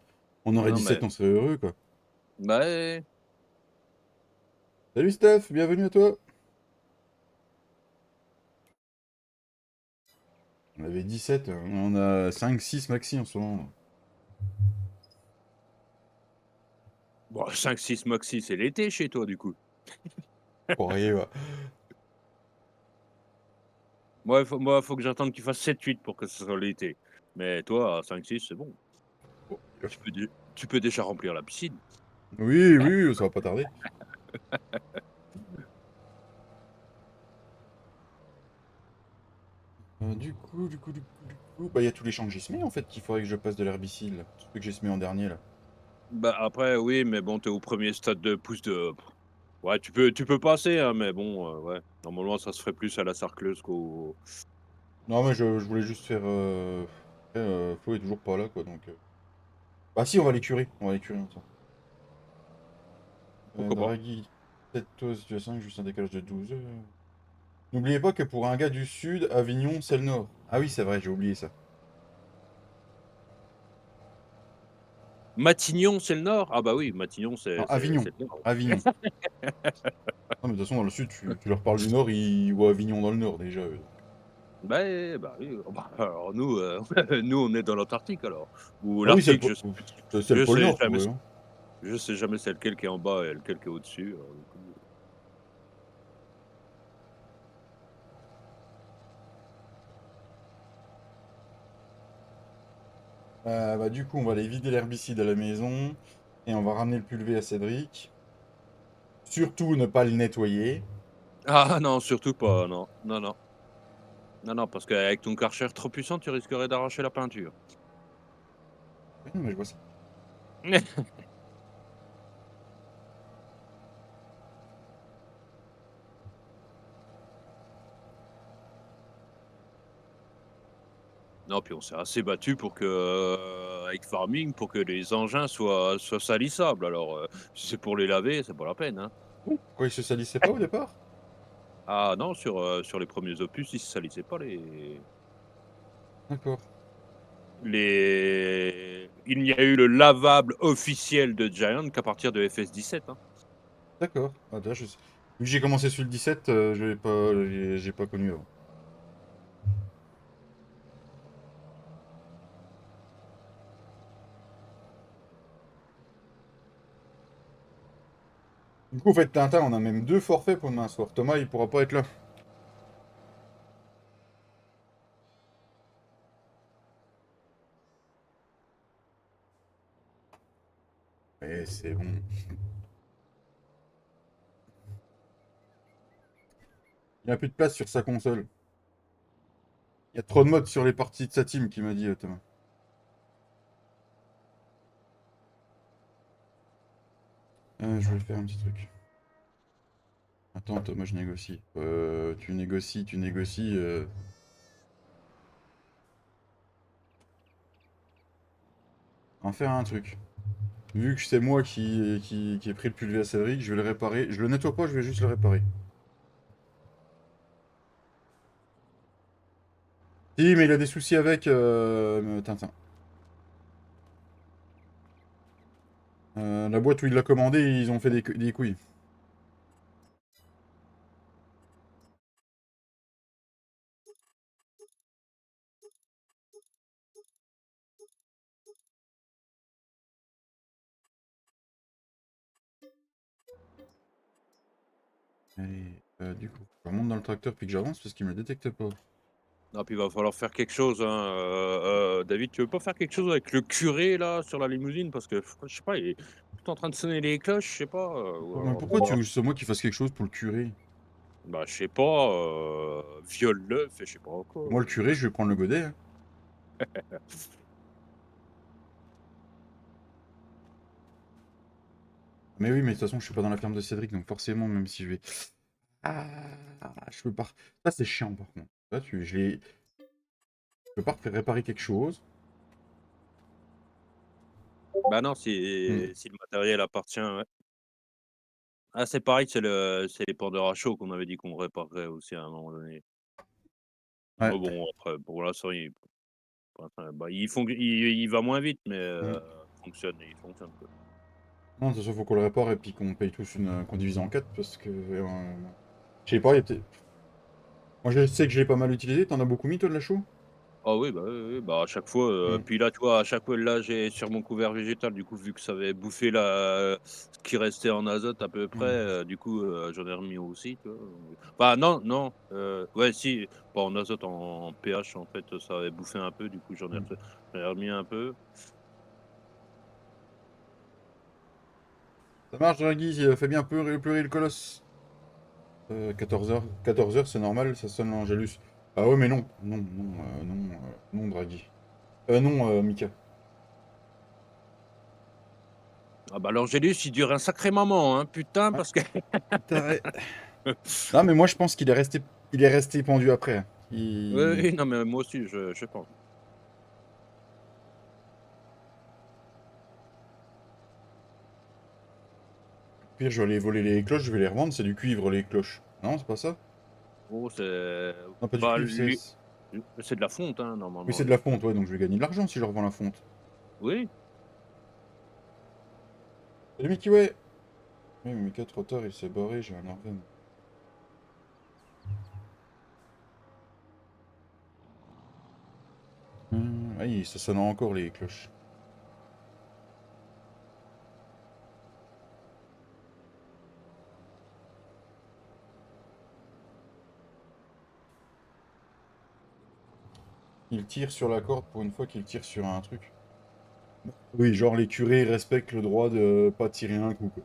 Speaker 1: On aurait
Speaker 2: Non, mais
Speaker 1: 17, on serait heureux quoi.
Speaker 2: bah, ouais.
Speaker 1: Salut Steph, bienvenue à toi. On avait 17, on a 5-6 maxi en ce moment.
Speaker 2: Bon, 5-6 maxi, c'est l'été chez toi, du coup.
Speaker 1: Poirier, va.
Speaker 2: Moi, faut que j'attende qu'il fasse 7-8 pour que ce soit l'été. Mais toi, à 5-6, c'est bon. Tu peux déjà remplir la piscine.
Speaker 1: Oui, oui, ça va pas tarder. Du coup, bah il y a tous les champs que j'ai semés en fait qu'il faudrait que je passe de l'herbicide, là. Tous ceux que j'ai semés en dernier là.
Speaker 2: Bah, après, oui, mais bon, t'es au premier stade de pousse de. Ouais, tu peux passer, hein, mais bon, ouais. Normalement, ça se ferait plus à la sarcleuse qu'au.
Speaker 1: Non mais je voulais juste faire... Flo est toujours pas là quoi donc... Bah si, on va les curer, attends.
Speaker 2: Pourquoi pas?
Speaker 1: Draghi, 7 toasts, tu as 5, juste un décalage de 12. N'oubliez pas que pour un gars du sud, Avignon, c'est le nord. Ah oui, c'est vrai, j'ai oublié ça.
Speaker 2: Matignon, c'est le nord? Ah bah oui, Matignon,
Speaker 1: Non,
Speaker 2: c'est
Speaker 1: Avignon.
Speaker 2: le nord.
Speaker 1: Avignon. Non, mais de toute façon, dans le sud, tu leur parles du nord, ils voient Avignon dans le nord déjà, eux.
Speaker 2: Bah oui, bah, alors nous, nous, on est dans l'Antarctique alors. Ou
Speaker 1: Ah oui,
Speaker 2: l'Arctique, je sais
Speaker 1: c'est le pôle Nord
Speaker 2: jamais
Speaker 1: pour eux, hein.
Speaker 2: je sais jamais c'est lequel qui est en bas et lequel qui est au-dessus, alors du coup.
Speaker 1: Bah, du coup, on va aller vider l'herbicide à la maison. Et on va ramener le pulvé à Cédric. Surtout ne pas le nettoyer.
Speaker 2: Ah non, surtout pas, non. Non, non. Non, non, parce qu'avec ton Karcher trop puissant, tu risquerais d'arracher la peinture.
Speaker 1: Oui, non, mais je vois ça.
Speaker 2: Non, puis on s'est assez battu pour que, avec Farming, pour que les engins soient salissables. Alors, si c'est pour les laver, c'est pas la peine, hein.
Speaker 1: Bon, pourquoi ils se salissaient pas au départ?
Speaker 2: Ah non, sur les premiers opus, ils se salissaient pas
Speaker 1: D'accord.
Speaker 2: Il n'y a eu le lavable officiel de Giant qu'à partir de FS17, hein.
Speaker 1: D'accord. Ah, déjà, vu que j'ai commencé sur le 17, je l'ai pas... j'ai pas connu avant. Du coup, en fait, Tintin, on a même deux forfaits pour demain soir. Thomas, il pourra pas être là. Eh, c'est bon. Il n'y a plus de place sur sa console. Il y a trop de modes sur les parties de sa team, qui m'a dit Thomas. Je voulais faire un petit truc. Attends, Thomas, je négocie. Tu négocies, tu négocies. On va faire un truc. Vu que c'est moi qui ai pris le pulvé à Cédric, je vais le réparer. Je le nettoie pas, je vais juste le réparer. Si, mais il a des soucis avec Tintin. La boîte où il l'a commandé, ils ont fait des couilles. Et du coup, je remonte dans le tracteur puis que j'avance parce qu'il me le détecte pas.
Speaker 2: Non, puis il va falloir faire quelque chose, hein, David, tu veux pas faire quelque chose avec le curé là, sur la limousine? Parce que je sais pas, il est tout le temps en train de sonner les cloches, je sais pas, ou
Speaker 1: Mais
Speaker 2: alors
Speaker 1: pourquoi tu veux que c'est moi qui fasse quelque chose pour le curé?
Speaker 2: bah, je sais pas, viole-le, fais je sais pas quoi,
Speaker 1: Moi, le curé, je vais prendre le godet, hein. Mais oui, mais de toute façon, je suis pas dans la ferme de Cédric, donc forcément, même si je vais... Ah, je peux pas... Ça, c'est chiant, par contre. Là, je peux pas réparer quelque chose.
Speaker 2: Bah, non,
Speaker 1: Hmm.
Speaker 2: si le matériel appartient, ouais. Ah, c'est pareil, c'est les ports de rachot qu'on avait dit qu'on réparerait aussi à un moment donné.
Speaker 1: Ouais.
Speaker 2: Mais bon, après, pour l'instant, bah, il va moins vite, mais
Speaker 1: Hmm.
Speaker 2: il fonctionne, quoi.
Speaker 1: Non, de toute façon, faut qu'on le répare et puis qu'on paye tous qu'on divise en 4 parce que... je sais pas, il y a peut-être... Moi, je sais que je l'ai pas mal utilisé. T'en as beaucoup mis, toi, de la chaux?
Speaker 2: Ah oui, bah, oui, oui, bah, à chaque fois,
Speaker 1: Hmm.
Speaker 2: puis là, tu vois, à chaque fois, là, j'ai sur mon couvert végétal, du coup, vu que ça avait bouffé la ce qui restait en azote à peu près,
Speaker 1: Hmm.
Speaker 2: du coup, j'en ai remis aussi, tu vois? Bah, non, non, ouais, si, pas en azote, en pH, en fait, ça avait bouffé un peu, du coup,
Speaker 1: Hmm.
Speaker 2: j'en ai remis un peu.
Speaker 1: Ça marche, Draghi, fais bien pleurer le colosse. 14h, 14h, c'est normal, ça sonne l'Angélus. Ah ouais, mais non, non, non, non, non, Draghi. Non, Mika.
Speaker 2: Ah bah, l'Angélus, il dure un sacré moment, hein, putain,
Speaker 1: Ouais,
Speaker 2: parce que
Speaker 1: t'as- Non, mais moi, je pense il est resté pendu après, hein.
Speaker 2: oui,
Speaker 1: Il...
Speaker 2: oui, non, mais moi aussi, je pense.
Speaker 1: Pire, je vais aller voler les cloches, je vais les revendre, c'est du cuivre, les cloches. Non, c'est pas ça?
Speaker 2: Oh, c'est
Speaker 1: Non, pas du
Speaker 2: bah,
Speaker 1: cuivre,
Speaker 2: lui c'est de la fonte, hein,
Speaker 1: Oui,
Speaker 2: normalement,
Speaker 1: c'est de la
Speaker 2: les
Speaker 1: fonte, ouais, donc je vais gagner de l'argent si je revends la fonte.
Speaker 2: oui?
Speaker 1: Salut, Mickey, ouais! Oui, mais Mika, trop tard, il s'est barré, j'ai un Arven. Ah, ça sonne encore, les cloches. Il tire sur la corde pour une fois qu'il tire sur un truc. Oui, genre les curés respectent le droit de pas tirer un coup, quoi.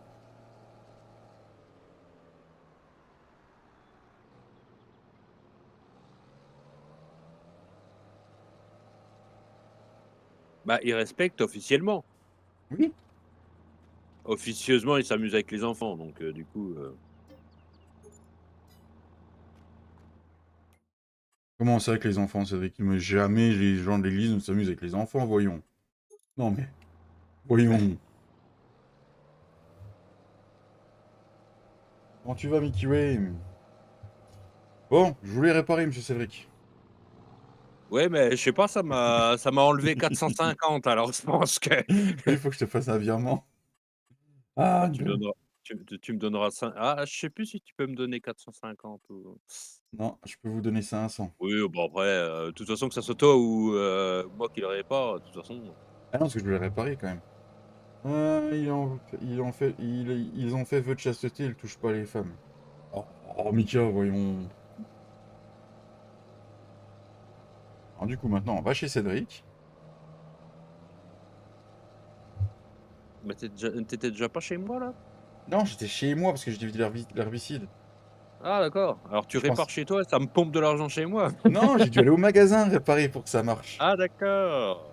Speaker 2: Bah, il respecte officiellement.
Speaker 1: Oui.
Speaker 2: Officieusement, il s'amuse avec les enfants, donc du coup,
Speaker 1: Comment ça avec les enfants, Cédric? Mais jamais les gens de l'église ne s'amusent avec les enfants, voyons. Non mais, voyons. Comment tu vas, Mickey Way? Bon, je voulais réparer, monsieur Cédric.
Speaker 2: ouais, mais je sais pas, ça m'a enlevé 450 alors je pense que
Speaker 1: Il faut que je te fasse un virement. Ah,
Speaker 2: bah, tu me
Speaker 1: gueule.
Speaker 2: donneras tu me donneras 5 je sais plus si tu peux me donner 450 ou
Speaker 1: Non, je peux vous donner 500.
Speaker 2: oui, bon après, de toute façon que ça soit toi ou moi qui le répare, de toute façon,
Speaker 1: Ah non, parce que je voulais réparer quand même. Ils ont fait vœu de chasteté, ils touchent pas les femmes. Oh, oh, Mika, voyons. Alors du coup, maintenant, on va chez Cédric.
Speaker 2: mais tu déjà pas chez moi là?
Speaker 1: Non, j'étais chez moi parce que j'ai vidé l'herbicide.
Speaker 2: Ah d'accord, alors tu
Speaker 1: Je pense...
Speaker 2: répares chez toi, ça me pompe de l'argent chez moi?
Speaker 1: Non, j'ai dû aller au magasin réparer pour que ça marche.
Speaker 2: Ah d'accord.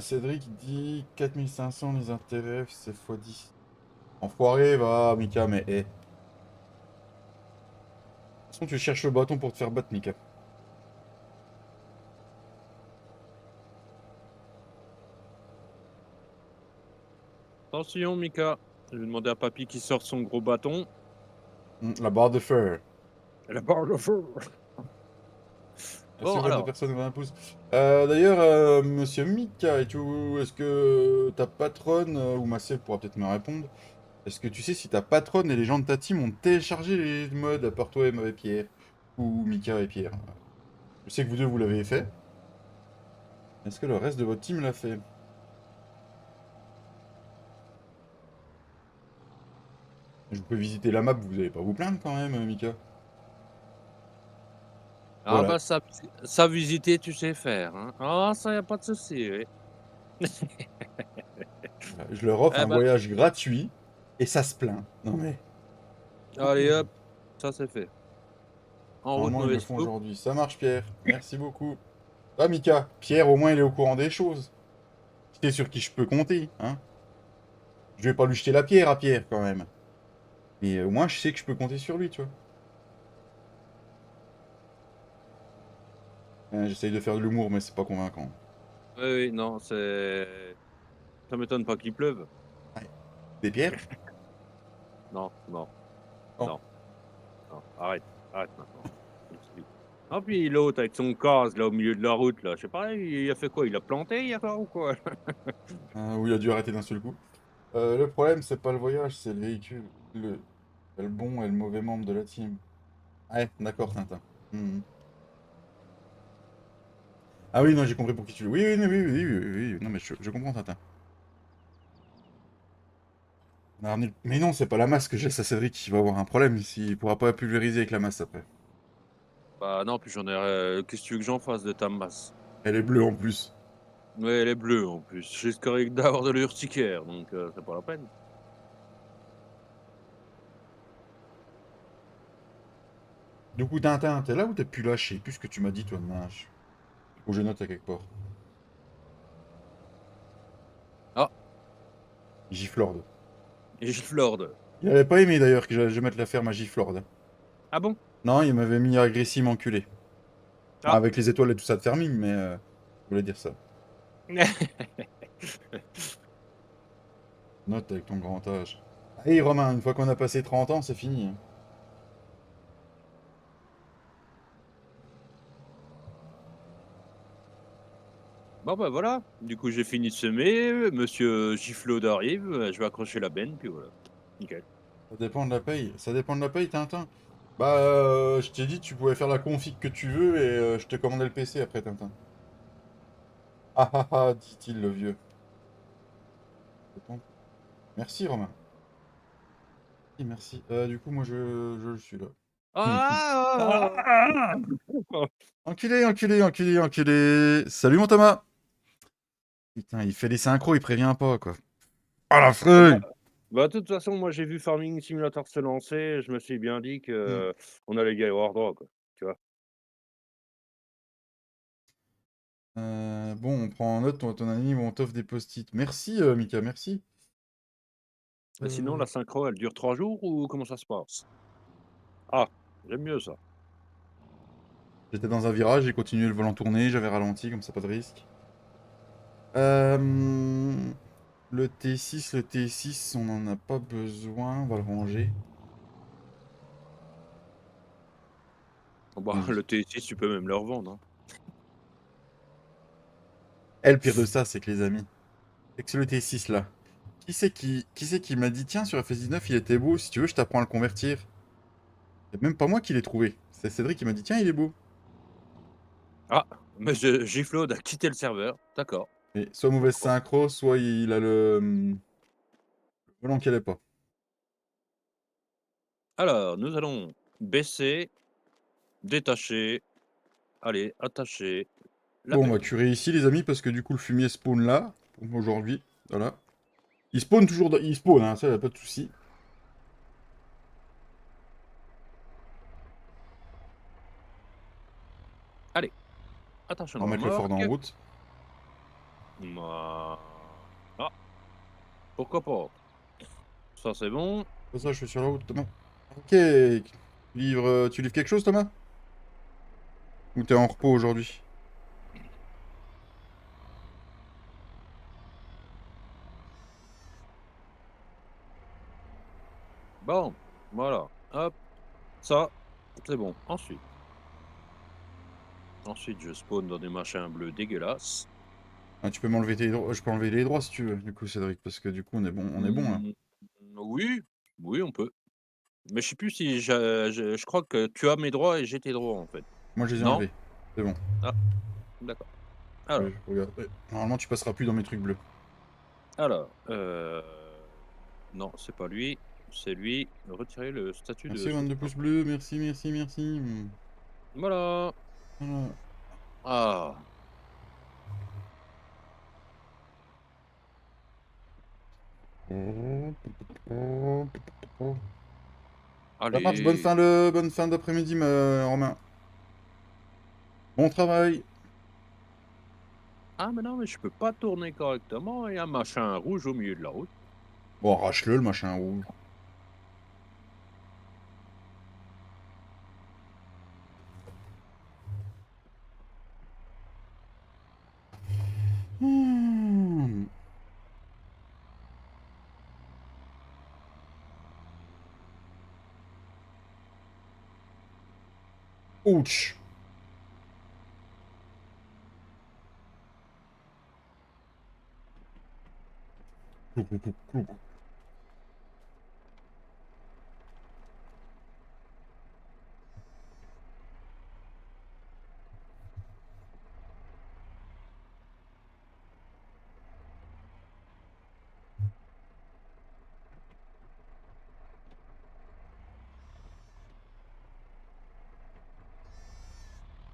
Speaker 1: Cédric dit 4500 les intérêts, c'est x10. Enfoiré, va, Mika, mais hé. De toute façon, tu cherches le bâton pour te faire battre, Mika.
Speaker 2: Attention Mika, je vais demander à papy qui sorte son gros bâton.
Speaker 1: La barre de fer.
Speaker 2: La barre de feu.
Speaker 1: Merci
Speaker 2: Bon
Speaker 1: aux 22
Speaker 2: alors,
Speaker 1: personnes, 20 pouces. D'ailleurs, monsieur Mika, est-ce que ta patronne, ou Massé pourra peut-être me répondre, est-ce que tu sais si ta patronne et les gens de ta team ont téléchargé les mods, à part toi et Pierre, ou Mika et Pierre? Je sais que vous deux, vous l'avez fait. Est-ce que le reste de votre team l'a fait? Je peux visiter la map, vous allez pas vous plaindre quand même, Mika.
Speaker 2: Ah
Speaker 1: Voilà.
Speaker 2: bah ça visiter, tu sais faire, hein. Ah ça, y a pas de souci, oui.
Speaker 1: Voilà. Je leur offre
Speaker 2: Eh
Speaker 1: un
Speaker 2: bah,
Speaker 1: voyage gratuit et ça se plaint. Non mais,
Speaker 2: allez hop, ça c'est fait. En route,
Speaker 1: normalement, ils le
Speaker 2: mauvaise
Speaker 1: font
Speaker 2: soupe.
Speaker 1: aujourd'hui. Ça marche, Pierre. Merci beaucoup. Ah, Mika, Pierre, au moins, il est au courant des choses. Tu sais sur qui je peux compter, hein. Je vais pas lui jeter la pierre à Pierre, quand même. Mais au moins, je sais que je peux compter sur lui, tu vois. J'essaye de faire de l'humour, mais c'est pas convaincant.
Speaker 2: Oui, oui, non, ça m'étonne pas qu'il pleuve.
Speaker 1: Ouais. Des pierres?
Speaker 2: Non, non,
Speaker 1: Oh.
Speaker 2: non, non, arrête, arrête maintenant. Ah puis l'autre avec son casque là au milieu de la route là, je sais pas, il a fait quoi? Il a planté hier soir ou quoi?
Speaker 1: Oui, il a dû arrêter d'un seul coup. Le problème, c'est pas le voyage, c'est le véhicule. Le bon et le mauvais membre de la team. Ouais, d'accord, Tintin. Mhm. Ah oui, non, j'ai compris pour qui tu le... Oui, oui, oui, oui, oui, oui, oui, oui. Non, mais je comprends, Tintin. On a ramené mais non, c'est pas la masse que j'ai, ça, Cédric. Il va avoir un problème ici. Il pourra pas pulvériser avec la masse après.
Speaker 2: Bah non, puis j'en ai qu'est-ce que tu veux que j'en fasse de ta masse?
Speaker 1: Elle est bleue en plus.
Speaker 2: Ouais, elle est bleue en plus. Je risquerais d'avoir de l'urticaire, donc c'est pas la peine.
Speaker 1: Du coup, Tintin, t'es là ou t'es plus là? Je sais plus ce que tu m'as dit, toi, de nage. Ou je note à quelque part.
Speaker 2: Ah,
Speaker 1: Giflord.
Speaker 2: Giflord.
Speaker 1: Il avait pas aimé d'ailleurs que je mette la ferme à Giflord.
Speaker 2: Ah bon?
Speaker 1: Non, il m'avait mis agressivement enculé. Enfin,
Speaker 2: Ah.
Speaker 1: avec les étoiles et tout ça de fermine, mais je voulais dire ça. Note avec ton grand âge. Hey Romain, une fois qu'on a passé 30 ans, c'est fini, hein.
Speaker 2: Bon bah voilà, du coup j'ai fini de semer, monsieur Giflod arrive, je vais accrocher la benne, puis voilà. Nickel.
Speaker 1: Ça dépend de la paye. Ça dépend de la paye, Tintin. Bah, je t'ai dit, tu pouvais faire la config que tu veux et je te commandais le PC après, Tintin. Ah ah ah, dit-il le vieux. Merci Romain. Oui, merci. Du coup, moi, je suis là.
Speaker 2: Ah!
Speaker 1: Ah, enculé, enculé, enculé, enculé. Salut mon Thomas. Putain, il fait des synchros, il prévient pas, quoi. Ah la
Speaker 2: Bah
Speaker 1: feuille.
Speaker 2: bah, de toute façon, moi j'ai vu Farming Simulator se lancer, je me suis bien dit
Speaker 1: Hmm.
Speaker 2: que on allait y avoir droit, quoi, tu vois?
Speaker 1: Bon, on prend en note ton ami, on t'offre des post-it. Merci, Mika, merci.
Speaker 2: Mais sinon la synchro, elle dure 3 jours ou comment ça se passe? Ah, j'aime mieux ça.
Speaker 1: J'étais dans un virage, j'ai continué le volant tourné, j'avais ralenti, comme ça, pas de risque. Le T6, on n'en a pas besoin, on va le ranger.
Speaker 2: Bah,
Speaker 1: Vas-y.
Speaker 2: le T6, tu peux même le revendre, hein.
Speaker 1: Et le pire de ça, c'est que les amis, c'est que c'est le T6 là. Qui c'est qui m'a dit, tiens, sur FS19, il était beau, si tu veux, je t'apprends à le convertir. C'est même pas moi qui l'ai trouvé. C'est Cédric qui m'a dit, tiens, il est beau.
Speaker 2: Ah, monsieur Giflod a quitté le serveur, d'accord.
Speaker 1: Mais soit mauvaise synchro, soit il a le volant qui allait pas.
Speaker 2: Alors, nous allons baisser, détacher, allez, attacher la
Speaker 1: Bon, on va
Speaker 2: benne.
Speaker 1: curer ici, les amis, parce que du coup, le fumier spawn là, pour aujourd'hui. Voilà. Il spawn toujours, il spawn, hein, ça, y a pas de souci.
Speaker 2: Allez, attention
Speaker 1: On
Speaker 2: de
Speaker 1: va mettre le Ford en
Speaker 2: remorque.
Speaker 1: route.
Speaker 2: Voilà. Ah, pourquoi pas? Ça, c'est bon.
Speaker 1: C'est ça, je suis sur la route, Thomas. Ok. Tu livres quelque chose, Thomas? Ou t'es en repos aujourd'hui?
Speaker 2: Bon, voilà. Hop, ça, c'est bon. Ensuite, je spawn dans des machins bleus dégueulasses.
Speaker 1: Ah, tu peux m'enlever tes droits. Je peux enlever les droits si tu veux, du coup, Cédric, parce que du coup, on est bon là.
Speaker 2: Mmh, oui, oui, on peut. Mais je sais plus si je crois que tu as mes droits et j'ai tes droits, en fait.
Speaker 1: Moi, je les ai
Speaker 2: Non?
Speaker 1: enlevés. C'est bon.
Speaker 2: Ah, d'accord. Alors
Speaker 1: Regarde. Ouais. Normalement, tu passeras plus dans mes trucs bleus.
Speaker 2: alors, non, c'est pas lui, c'est lui. Retirer le statut de
Speaker 1: Merci, 22
Speaker 2: sauvegarde.
Speaker 1: pouces bleus. Merci, merci, merci.
Speaker 2: Voilà.
Speaker 1: Voilà.
Speaker 2: Ah,
Speaker 1: Ça marche,
Speaker 2: allez.
Speaker 1: bonne fin d'après-midi, Romain. Bon travail.
Speaker 2: Ah, mais non, mais je peux pas tourner correctement. Il y a un machin rouge au milieu de la route.
Speaker 1: Bon, arrache-le, le machin rouge. Hmm. Ouch. Clou, clou, clou, clou.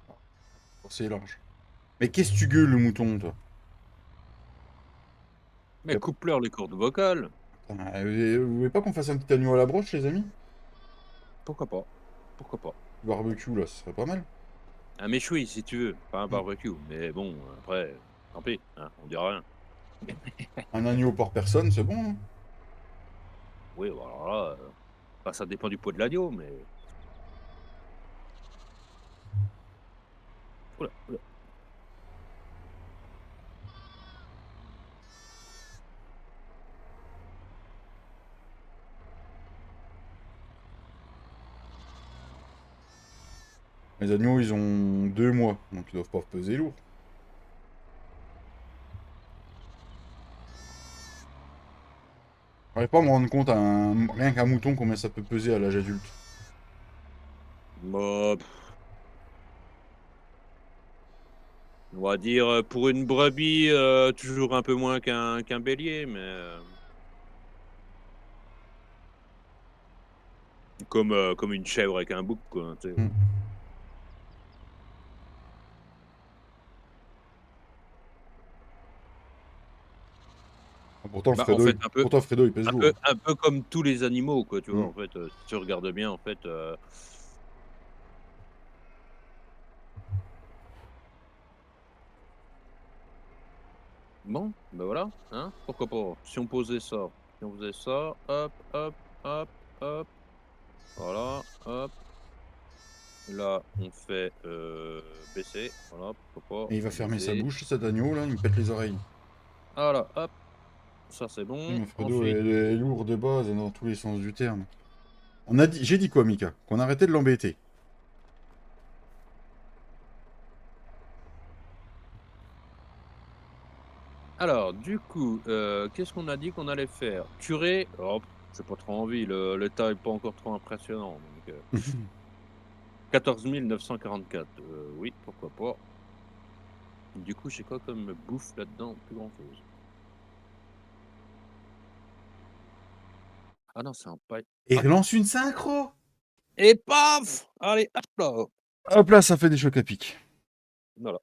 Speaker 1: Oh, c'est large. Mais qu'est-ce que tu gueules, le mouton, toi?
Speaker 2: Mais coupe-leur les cordes vocales.
Speaker 1: Vous voulez pas qu'on fasse un petit agneau à la broche, les amis?
Speaker 2: Pourquoi pas? Pourquoi pas?
Speaker 1: Barbecue, là, ce serait pas mal.
Speaker 2: Un méchoui, si tu veux. Pas un
Speaker 1: Hmm.
Speaker 2: barbecue. Mais bon, après, tant pis. Hein, on dira rien.
Speaker 1: Un agneau par personne, c'est bon, hein.
Speaker 2: Oui, bah, alors là, bah, ça dépend du poids de l'agneau, mais. Oula, oula.
Speaker 1: Les agneaux, ils ont 2 mois, donc ils doivent pas peser lourd. J'arrive pas à me rendre compte, rien qu'un mouton, combien ça peut peser à l'âge adulte.
Speaker 2: Bah, on va dire pour une brebis, toujours un peu moins qu'un bélier, mais comme une chèvre avec un bouc, quoi. Tu sais.
Speaker 1: Hmm. Pourtant,
Speaker 2: Bah, en fait,
Speaker 1: Fredo, il pèse lourd, hein.
Speaker 2: un peu comme tous les animaux, quoi, tu vois.
Speaker 1: Hmm.
Speaker 2: En fait, si tu regardes bien, en fait. Bon, ben voilà, hein, pourquoi pas. Si on posait ça, si on faisait ça, hop, hop, hop, hop, voilà, hop. Là, on fait baisser, voilà, pourquoi pas,
Speaker 1: Et il va fermer sa
Speaker 2: baisser.
Speaker 1: bouche, cet agneau, là, il me pète les oreilles.
Speaker 2: Voilà, hop, ça c'est
Speaker 1: Oui,
Speaker 2: bon.
Speaker 1: mais Fredo
Speaker 2: Ensuite,
Speaker 1: est lourd de base et dans tous les sens du terme. J'ai dit quoi, Mika? Qu'on arrêtait de l'embêter.
Speaker 2: alors, du coup, qu'est-ce qu'on a dit qu'on allait faire? Curé, hop, j'ai pas trop envie, le tas est pas encore trop impressionnant. Donc, 14 944, oui, pourquoi pas. Du coup, j'ai quoi comme bouffe là-dedans? Plus grand-chose. Ah non, c'est un paille.
Speaker 1: Et
Speaker 2: Ah,
Speaker 1: relance une synchro!
Speaker 2: et paf! Allez, hop là!
Speaker 1: Hop là, ça fait des chocs à pic.
Speaker 2: Voilà.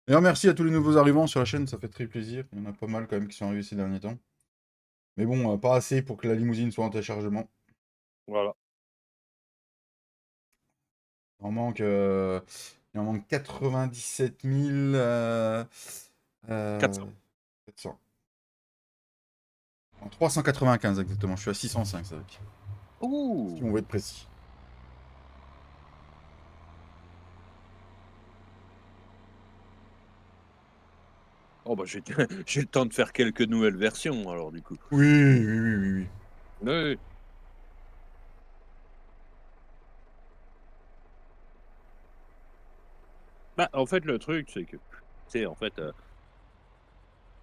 Speaker 1: D'ailleurs, merci à tous les nouveaux arrivants sur la chaîne, ça fait très plaisir. Il y en a pas mal quand même qui sont arrivés ces derniers temps. Mais bon, pas assez pour que la limousine soit en téléchargement.
Speaker 2: Voilà.
Speaker 1: Il en manque 97 000,
Speaker 2: 400.
Speaker 1: 700. Non, 395 exactement, je suis à 605, ça veut dire. Si
Speaker 2: Ouh!
Speaker 1: on veut être précis.
Speaker 2: Oh bah, j'ai j'ai le temps de faire quelques nouvelles versions alors du coup.
Speaker 1: Oui, oui, oui, oui, oui.
Speaker 2: Oui, oui. Bah, en fait, le truc, c'est que, tu sais, en fait,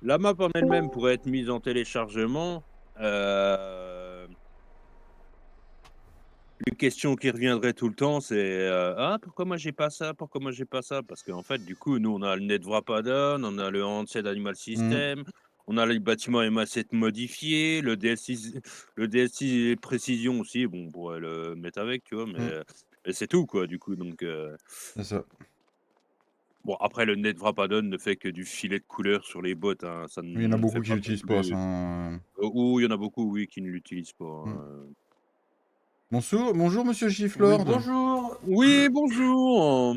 Speaker 2: la map en elle-même pourrait être mise en téléchargement. Une question qui reviendrait tout le temps, c'est, «Ah, pourquoi moi j'ai pas ça? Pourquoi moi j'ai pas ça?» Parce qu'en fait, du coup, nous, on a le Netwrapadon, on a le Handset Animal
Speaker 1: Mm.
Speaker 2: System, on a les bâtiments MA7 modifiés, le DLC Précision aussi, bon, on pourrait le mettre avec, tu vois? Mais,
Speaker 1: Mm.
Speaker 2: Et c'est tout, quoi, du coup, donc
Speaker 1: C'est ça.
Speaker 2: bon, après, le Net Wrapadon ne fait que du filet de couleur sur les bottes, hein, ça
Speaker 1: Il y en a
Speaker 2: ne fait
Speaker 1: beaucoup qui
Speaker 2: pas non
Speaker 1: l'utilisent pas, ça,
Speaker 2: plus
Speaker 1: hein.
Speaker 2: ou il y en a beaucoup, oui, qui ne l'utilisent pas,
Speaker 1: Mmh.
Speaker 2: hein.
Speaker 1: Bonjour monsieur
Speaker 3: Oui,
Speaker 1: Giflord.
Speaker 3: bonjour.
Speaker 2: Oui, bonjour!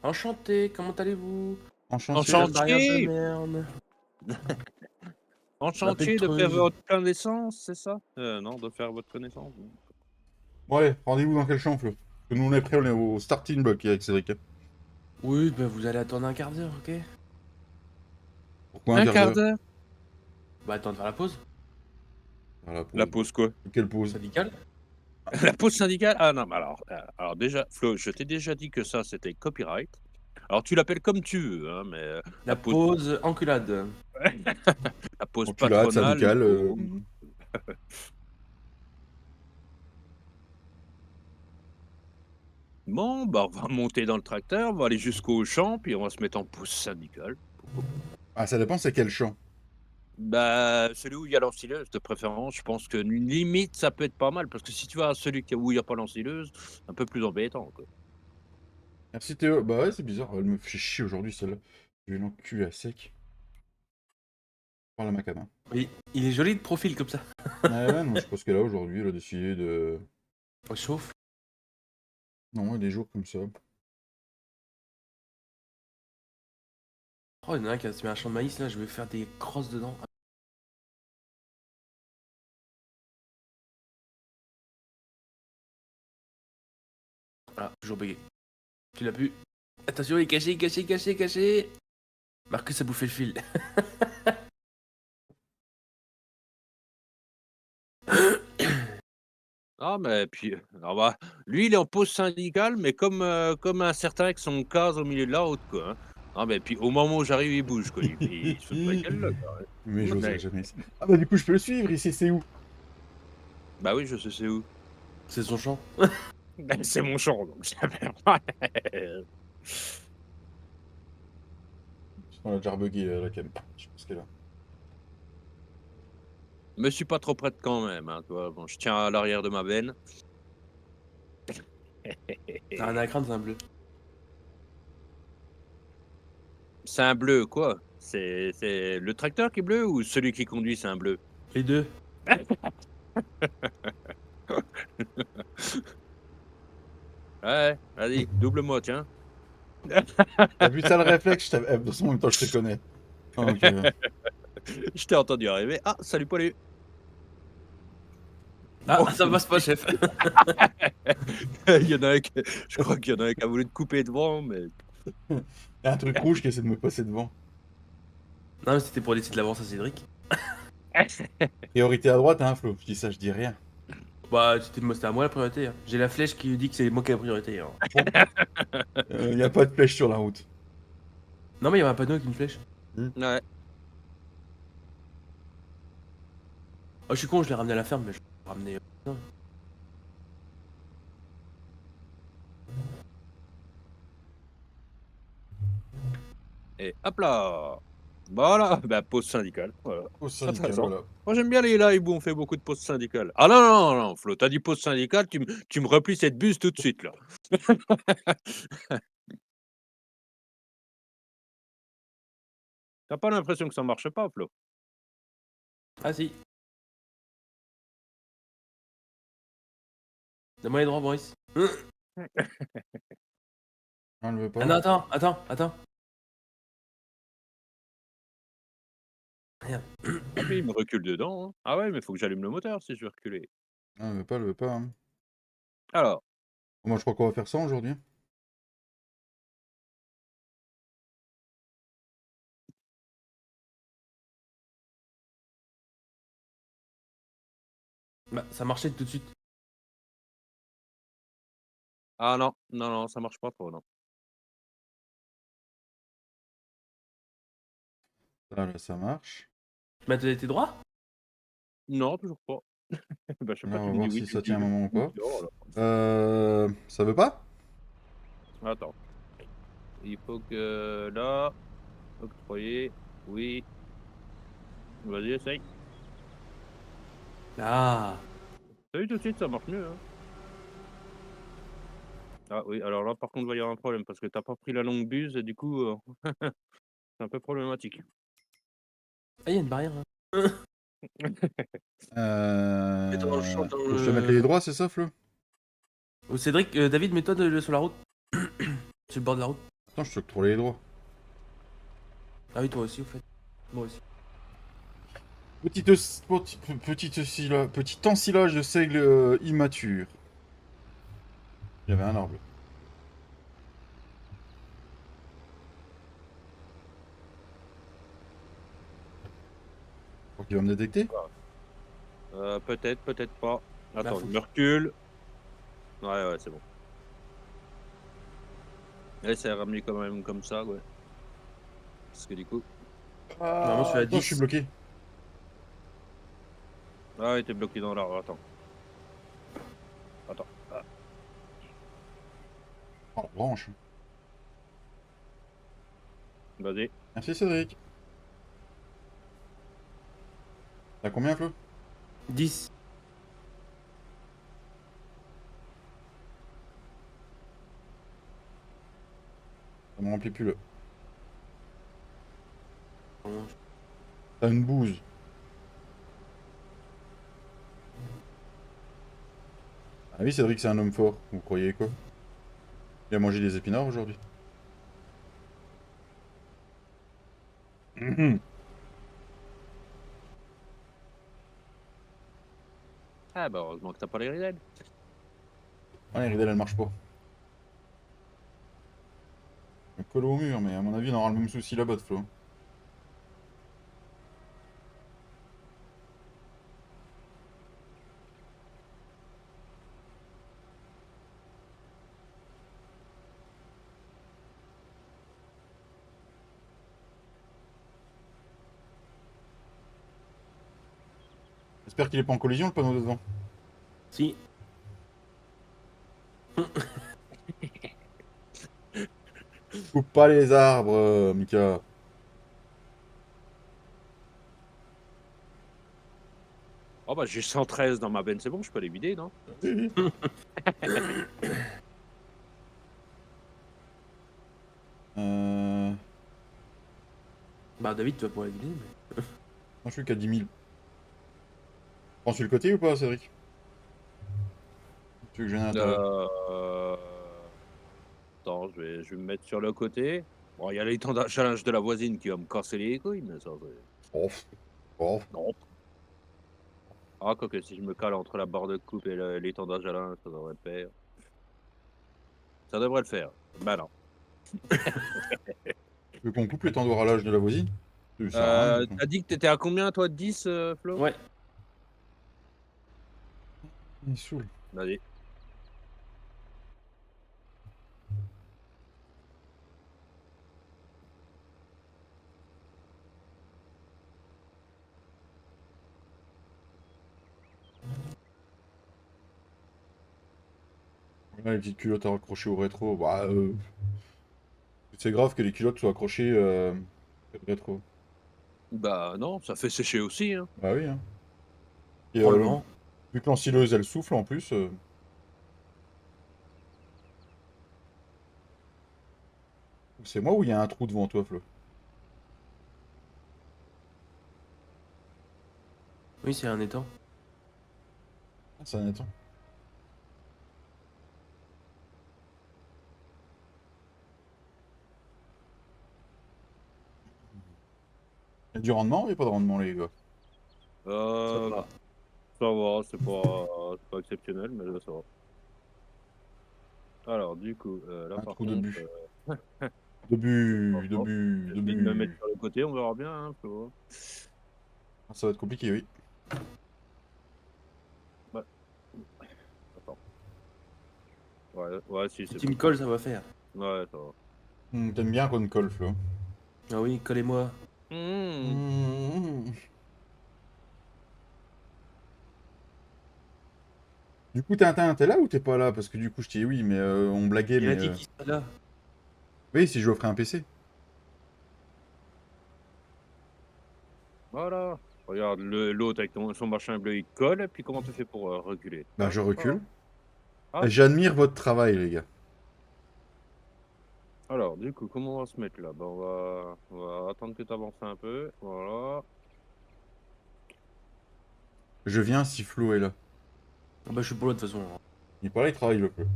Speaker 3: Enchanté, comment allez-vous?
Speaker 1: Enchanté.
Speaker 3: Putain de barrière de
Speaker 2: Enchanté!
Speaker 3: merde. Je m'appelle
Speaker 2: Enchanté de faire
Speaker 3: Trunz.
Speaker 2: votre connaissance, c'est ça? Non, de faire votre connaissance.
Speaker 1: Bon allez, rendez-vous dans quel champ, Flo? Parce que nous on est prêts, on est au starting block avec Cédric.
Speaker 3: Oui, bah vous allez attendre un quart d'heure, ok?
Speaker 1: Pourquoi un
Speaker 2: Un
Speaker 1: quart
Speaker 2: quart
Speaker 1: d'heure?
Speaker 2: d'heure?
Speaker 3: Bah attends de faire la pause.
Speaker 1: Ah, la
Speaker 2: La
Speaker 1: pause.
Speaker 2: pause quoi?
Speaker 1: Quelle pause?
Speaker 3: Syndicale?
Speaker 2: La pause syndicale? Ah non, mais alors déjà, Flo, je t'ai déjà dit que ça, c'était copyright. Alors tu l'appelles comme tu veux, hein, mais
Speaker 3: La pause enculade.
Speaker 2: la pause
Speaker 1: Enculade,
Speaker 2: patronale,
Speaker 1: syndicale.
Speaker 2: non. Bon, bah, on va monter dans le tracteur, on va aller jusqu'au champ, puis on va se mettre en pause syndicale.
Speaker 1: Ah, ça dépend c'est quel champ.
Speaker 2: Bah, celui où il y a l'ensileuse, de préférence, je pense que limite, ça peut être pas mal, parce que si tu vas à celui où il y a pas l'ensileuse, un peu plus embêtant, quoi.
Speaker 1: Merci Théo. Bah ouais, c'est bizarre, elle me fait chier aujourd'hui celle-là. Je vais l'enculer à sec. Par la macana.
Speaker 3: Oui, il est joli de profil comme ça.
Speaker 1: Ouais, non, je sais pas ce qu'elle a aujourd'hui, elle a décidé de...
Speaker 3: On chauffe.
Speaker 1: Non, des jours comme ça.
Speaker 3: Oh, il y en a un qui a semé un champ de maïs là, je vais faire des crosses dedans. Ah, toujours bugué. Tu l'as pu. Attention, il est caché, caché, caché, caché. Marcus a bouffé le fil.
Speaker 2: Ah, mais puis, alors bah, lui, il est en pause syndicale, mais comme un certain avec son case au milieu de la route, quoi, hein. Ah, mais puis au moment où j'arrive, il bouge, quoi. Il se fout de ma gueule, là, quoi.
Speaker 1: Mais j'oserais
Speaker 2: Ouais.
Speaker 1: jamais. Ah bah du coup je peux le suivre, ici c'est où?
Speaker 2: Bah oui, je sais c'est où.
Speaker 3: C'est son champ.
Speaker 2: Bah, c'est mon champ, donc ça fait
Speaker 1: On a déjà rebugué la cam. Je sais pas ce qu'elle a.
Speaker 2: Me suis pas trop prête quand même, hein, tu vois? Bon, je tiens à l'arrière de ma benne.
Speaker 3: T'as un écran, c'est un bleu.
Speaker 2: C'est un bleu, quoi? C'est le tracteur qui est bleu ou celui qui conduit, c'est un bleu?
Speaker 3: Les deux.
Speaker 2: Ouais, vas-y, double-moi, tiens.
Speaker 1: T'as vu ça le réflexe? De toute façon en même temps je te connais. Donc,
Speaker 2: Je t'ai entendu arriver. Ah, salut Paulu!
Speaker 3: Ah,
Speaker 2: Oh.
Speaker 3: ça passe pas, chef.
Speaker 2: Il y en a un qui je crois qu'il y en a un qui a voulu te couper devant, mais
Speaker 1: il y a un truc rouge qui essaie de me passer devant.
Speaker 3: Non, mais c'était pour laisser de l'avance à Cédric.
Speaker 1: Priorité à droite, hein, Flo. Je dis ça, je dis rien.
Speaker 3: Bah, c'était à moi la priorité. Hein. J'ai la flèche qui dit que c'est moi qui ai la priorité. Hein.
Speaker 1: Il n'y a pas de flèche sur la route.
Speaker 3: Non, mais il y avait un panneau avec une flèche.
Speaker 2: ouais.
Speaker 3: Oh, je suis con, je l'ai ramené à la ferme, mais je l'ai ramené. Non.
Speaker 2: Et hop là! Voilà, bah, pause syndicale, voilà.
Speaker 1: Au
Speaker 2: C'est
Speaker 1: syndical,
Speaker 2: intéressant.
Speaker 1: voilà.
Speaker 2: Moi, j'aime bien les lives où on fait beaucoup de pauses syndicales. Ah non, non, non, Flo, tu dit pause syndicale, tu me replies cette buse tout de suite, là. Tu pas l'impression que ça marche pas, Flo?
Speaker 3: Ah, si. Donne-moi les droits, Boris.
Speaker 1: Non, elle veut
Speaker 3: Ah non,
Speaker 1: pas.
Speaker 3: attends. Merde.
Speaker 2: Ah, puis il me recule dedans, hein. Ah ouais, mais faut que j'allume le moteur si je veux reculer.
Speaker 1: Non, elle veut pas, hein.
Speaker 2: Alors,
Speaker 1: Moi je crois qu'on va faire ça aujourd'hui.
Speaker 3: Bah, ça marchait tout de suite.
Speaker 2: ah non, non, non, ça marche pas trop, non.
Speaker 1: Ça, là, ça marche.
Speaker 3: Tu m'as donné tes droits?
Speaker 2: Non, toujours pas. Bah, je sais
Speaker 1: Là,
Speaker 2: pas,
Speaker 1: on
Speaker 2: tu
Speaker 1: va
Speaker 2: me dis
Speaker 1: voir
Speaker 2: oui,
Speaker 1: si
Speaker 2: tu me
Speaker 1: ça
Speaker 2: dis
Speaker 1: tient un moment ou pas.
Speaker 2: non, alors.
Speaker 1: Ça veut pas?
Speaker 2: Attends. Il faut que là, octroyer, oui. Vas-y, essaye.
Speaker 3: Ah.
Speaker 2: T'as vu tout de suite, ça marche mieux, hein. Ah oui, alors là, par contre, il va y avoir un problème parce que t'as pas pris la longue buse et du coup, c'est un peu problématique.
Speaker 3: Ah, il y a une barrière là. Mets-toi dans le champ, dans
Speaker 1: Faut que je te mette les
Speaker 3: le.
Speaker 1: droits, c'est ça, Flo?
Speaker 3: Oh, Cédric, David, mets-toi sur la route. Sur le bord de la route.
Speaker 1: Attends, je te octroie les droits.
Speaker 3: Ah oui, toi aussi, au fait. Moi aussi.
Speaker 1: Petit ensilage de seigle immature. Il y avait un arbre. Faut qu'il va me détecter?
Speaker 2: Peut-être, peut-être pas.
Speaker 3: Bah,
Speaker 2: Attends,
Speaker 3: faut
Speaker 2: je
Speaker 3: que-
Speaker 2: me recule. Ouais, c'est bon. Ouais, ça ira mieux quand même comme ça, ouais. Parce que du coup.
Speaker 3: Normalement, je suis à
Speaker 1: Attends, je suis
Speaker 3: 10.
Speaker 1: bloqué.
Speaker 2: Ah ouais, t'es bloqué dans l'arbre, attends. Attends. Ah,
Speaker 1: Oh, branche.
Speaker 2: vas-y.
Speaker 1: Merci, Cédric. T'as combien, Flo?
Speaker 3: 10.
Speaker 1: Ça me remplit plus le.
Speaker 3: Normalement,
Speaker 1: T'as une bouse. Ah oui, Cédric, c'est un homme fort. Vous croyez quoi? Il a mangé des épinards aujourd'hui. Mhm.
Speaker 2: Ah bah heureusement que t'as pas les ridelles.
Speaker 1: Ouais, Ridel, elle marche pas. Elle colle au mur, mais à mon avis, on aura le même souci là-bas de Flo. J'espère qu'il est pas en collision, le panneau de devant.
Speaker 3: si.
Speaker 1: Coupe pas les arbres, Mika.
Speaker 2: Oh bah j'ai 113 dans ma benne, c'est bon, je peux les vider, non?
Speaker 1: Oui. Euh...
Speaker 3: Bah, David, tu vas pouvoir la vider. Mais...
Speaker 1: Moi, je suis qu'à 10 000. Prends sur le côté ou pas, Cédric? Tu veux que je vienne à l'intérieur?
Speaker 2: Euh... Attends, je vais me mettre sur le côté. Bon, il y a l'étendage de la voisine qui va me casser les couilles, mais ça, c'est...
Speaker 1: Oh, oh.
Speaker 2: Non. Ah, quoique si je me cale entre la barre de coupe et l'étendage à linge, ça devrait le faire. Ça devrait le faire. Bah non.
Speaker 1: Tu veux qu'on coupe les temps d'oralage de la voisine? Ça sert à rien,
Speaker 2: T'as dit que t'étais à combien, toi, de 10, Flo?
Speaker 3: Ouais.
Speaker 1: il me saoule.
Speaker 2: Vas-y.
Speaker 1: Là, les petites culottes accrochées au rétro. Bah, c'est grave que les culottes soient accrochées au rétro.
Speaker 2: Bah non, ça fait sécher aussi, hein.
Speaker 1: Bah oui, hein. Et
Speaker 3: Prends le vent.
Speaker 1: vu que l'ensileuse, elle souffle en plus. C'est moi ou il y a un trou devant toi, Flo?
Speaker 3: Oui, c'est un étang.
Speaker 1: Ah, c'est un étang. Il y a du rendement ou il n'y a pas de rendement, les gars?
Speaker 3: Ça
Speaker 2: Euh,
Speaker 3: va.
Speaker 2: Ça va, c'est pas exceptionnel, mais ça va. Alors, du coup, là,
Speaker 1: Un
Speaker 2: par
Speaker 1: trou de
Speaker 2: contre,
Speaker 1: but.
Speaker 2: euh,
Speaker 1: De
Speaker 2: hop,
Speaker 1: but, de
Speaker 2: hop,
Speaker 1: but, de
Speaker 2: j'essaie de me mettre
Speaker 1: but.
Speaker 2: sur le côté, on verra bien, hein, Flo.
Speaker 1: Ah, ça va être compliqué, oui.
Speaker 2: Ouais, attends. Ouais, si,
Speaker 3: Si
Speaker 2: c'est
Speaker 3: tu
Speaker 2: bon.
Speaker 3: me colles, ça va faire.
Speaker 2: Ouais, ça va.
Speaker 1: T'aimes bien qu'on te colle, Flo.
Speaker 3: Ah oui, collez-moi.
Speaker 2: Mmh.
Speaker 1: Mmh. Du coup, Tintin, t'es là ou t'es pas là? Parce que du coup, je t'ai dit oui, mais on blaguait,
Speaker 3: Il a
Speaker 1: mais...
Speaker 3: dit qu'il serait là.
Speaker 1: Oui, si je lui offrais un PC.
Speaker 2: Voilà. Regarde, l'autre avec son machin bleu, il colle, et puis comment tu fais pour reculer?
Speaker 1: Bah,
Speaker 2: Hein?
Speaker 1: je
Speaker 2: Voilà.
Speaker 1: recule.
Speaker 2: Ah,
Speaker 1: J'admire votre travail, les gars.
Speaker 2: Alors, du coup, comment on va se mettre là? Bah, on va attendre que tu avances un peu. Voilà.
Speaker 1: Je viens si Flo est là.
Speaker 3: Ah bah, je suis pour là de toute façon.
Speaker 1: Il paraît, il travaille le peu.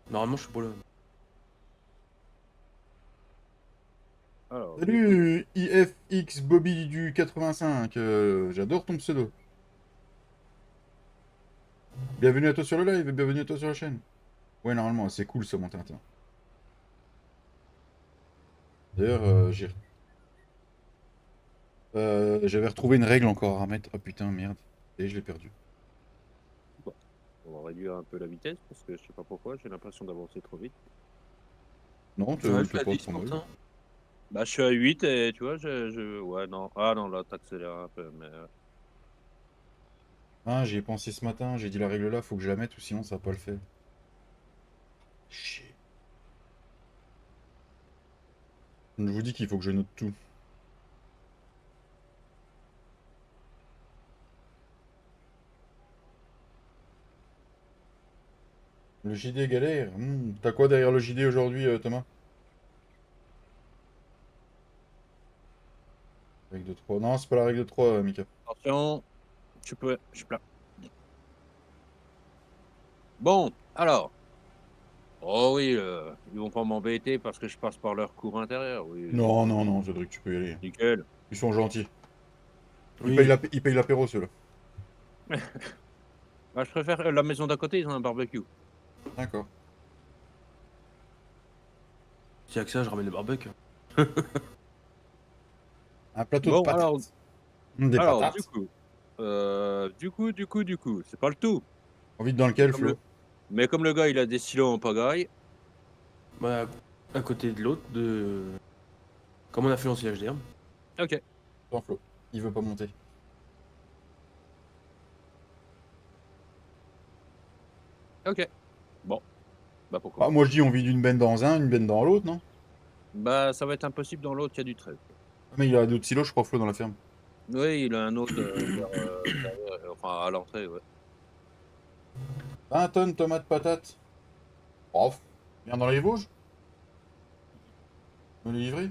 Speaker 3: Normalement, je suis pour là.
Speaker 2: Alors, du coup,
Speaker 1: Salut IFX Bobby du 85, j'adore ton pseudo. Bienvenue à toi sur le live et bienvenue à toi sur la chaîne. Ouais, normalement, c'est cool ça, mon Tintin. D'ailleurs, j'avais retrouvé une règle encore à remettre. Oh putain, merde. Et je l'ai perdu.
Speaker 2: bon, on va réduire un peu la vitesse parce que je sais pas pourquoi, j'ai l'impression d'avancer trop vite.
Speaker 1: Non,
Speaker 3: Ouais, je suis
Speaker 1: t'es
Speaker 3: à
Speaker 1: pas
Speaker 3: 10
Speaker 1: trop
Speaker 3: pour
Speaker 1: mal.
Speaker 3: ça.
Speaker 2: Bah, je suis à 8 et tu vois, ouais, non. Ah non, là, t'accélères un peu, mais.
Speaker 1: Ah, j'y ai pensé ce matin, j'ai dit la règle là, faut que je la mette ou sinon ça va pas le faire. Chier. Je vous dis qu'il faut que je note tout. Le JD galère. T'as quoi derrière le JD aujourd'hui, Thomas? Règle de 3. Non, c'est pas la règle de 3, Mika.
Speaker 2: Attention, je suis plat. Bon, alors. Oh oui, ils vont pas m'embêter parce que je passe par leur cour intérieur. Oui,
Speaker 1: Non, non, non, Cédric, tu peux y aller.
Speaker 2: nickel.
Speaker 1: Ils sont gentils.
Speaker 3: Oui.
Speaker 1: Ils payent l'apéro, ceux-là.
Speaker 2: Bah, je préfère la maison d'à côté, ils ont un barbecue.
Speaker 1: D'accord.
Speaker 3: S'il y a que ça, je ramène le barbecue.
Speaker 1: Un plateau de
Speaker 2: Bon, alors,
Speaker 1: patates. Des
Speaker 2: alors, du
Speaker 1: patates.
Speaker 2: coup, c'est pas le tout.
Speaker 1: On vit dans
Speaker 2: Mais
Speaker 1: lequel,
Speaker 2: comme
Speaker 1: Flo?
Speaker 2: le gars, il a des silos en pagaille.
Speaker 3: Bah, à côté de l'autre, comme on a fait l'ancien HDR.
Speaker 2: Ok,
Speaker 1: Attends, Flo. Il veut pas monter.
Speaker 2: ok. Bon, bah pourquoi
Speaker 1: Ah,
Speaker 2: pas.
Speaker 1: moi je dis on vit d'une benne dans un, une benne dans l'autre, non?
Speaker 2: Bah, ça va être impossible dans l'autre, il y a du trait.
Speaker 1: Ah, mais il a d'autres silos, je crois, Flo, dans la ferme.
Speaker 2: Oui, il a un autre enfin, à l'entrée, ouais.
Speaker 1: 20 tonnes tomates patates. Oh, viens dans les Vosges. Me les livrer?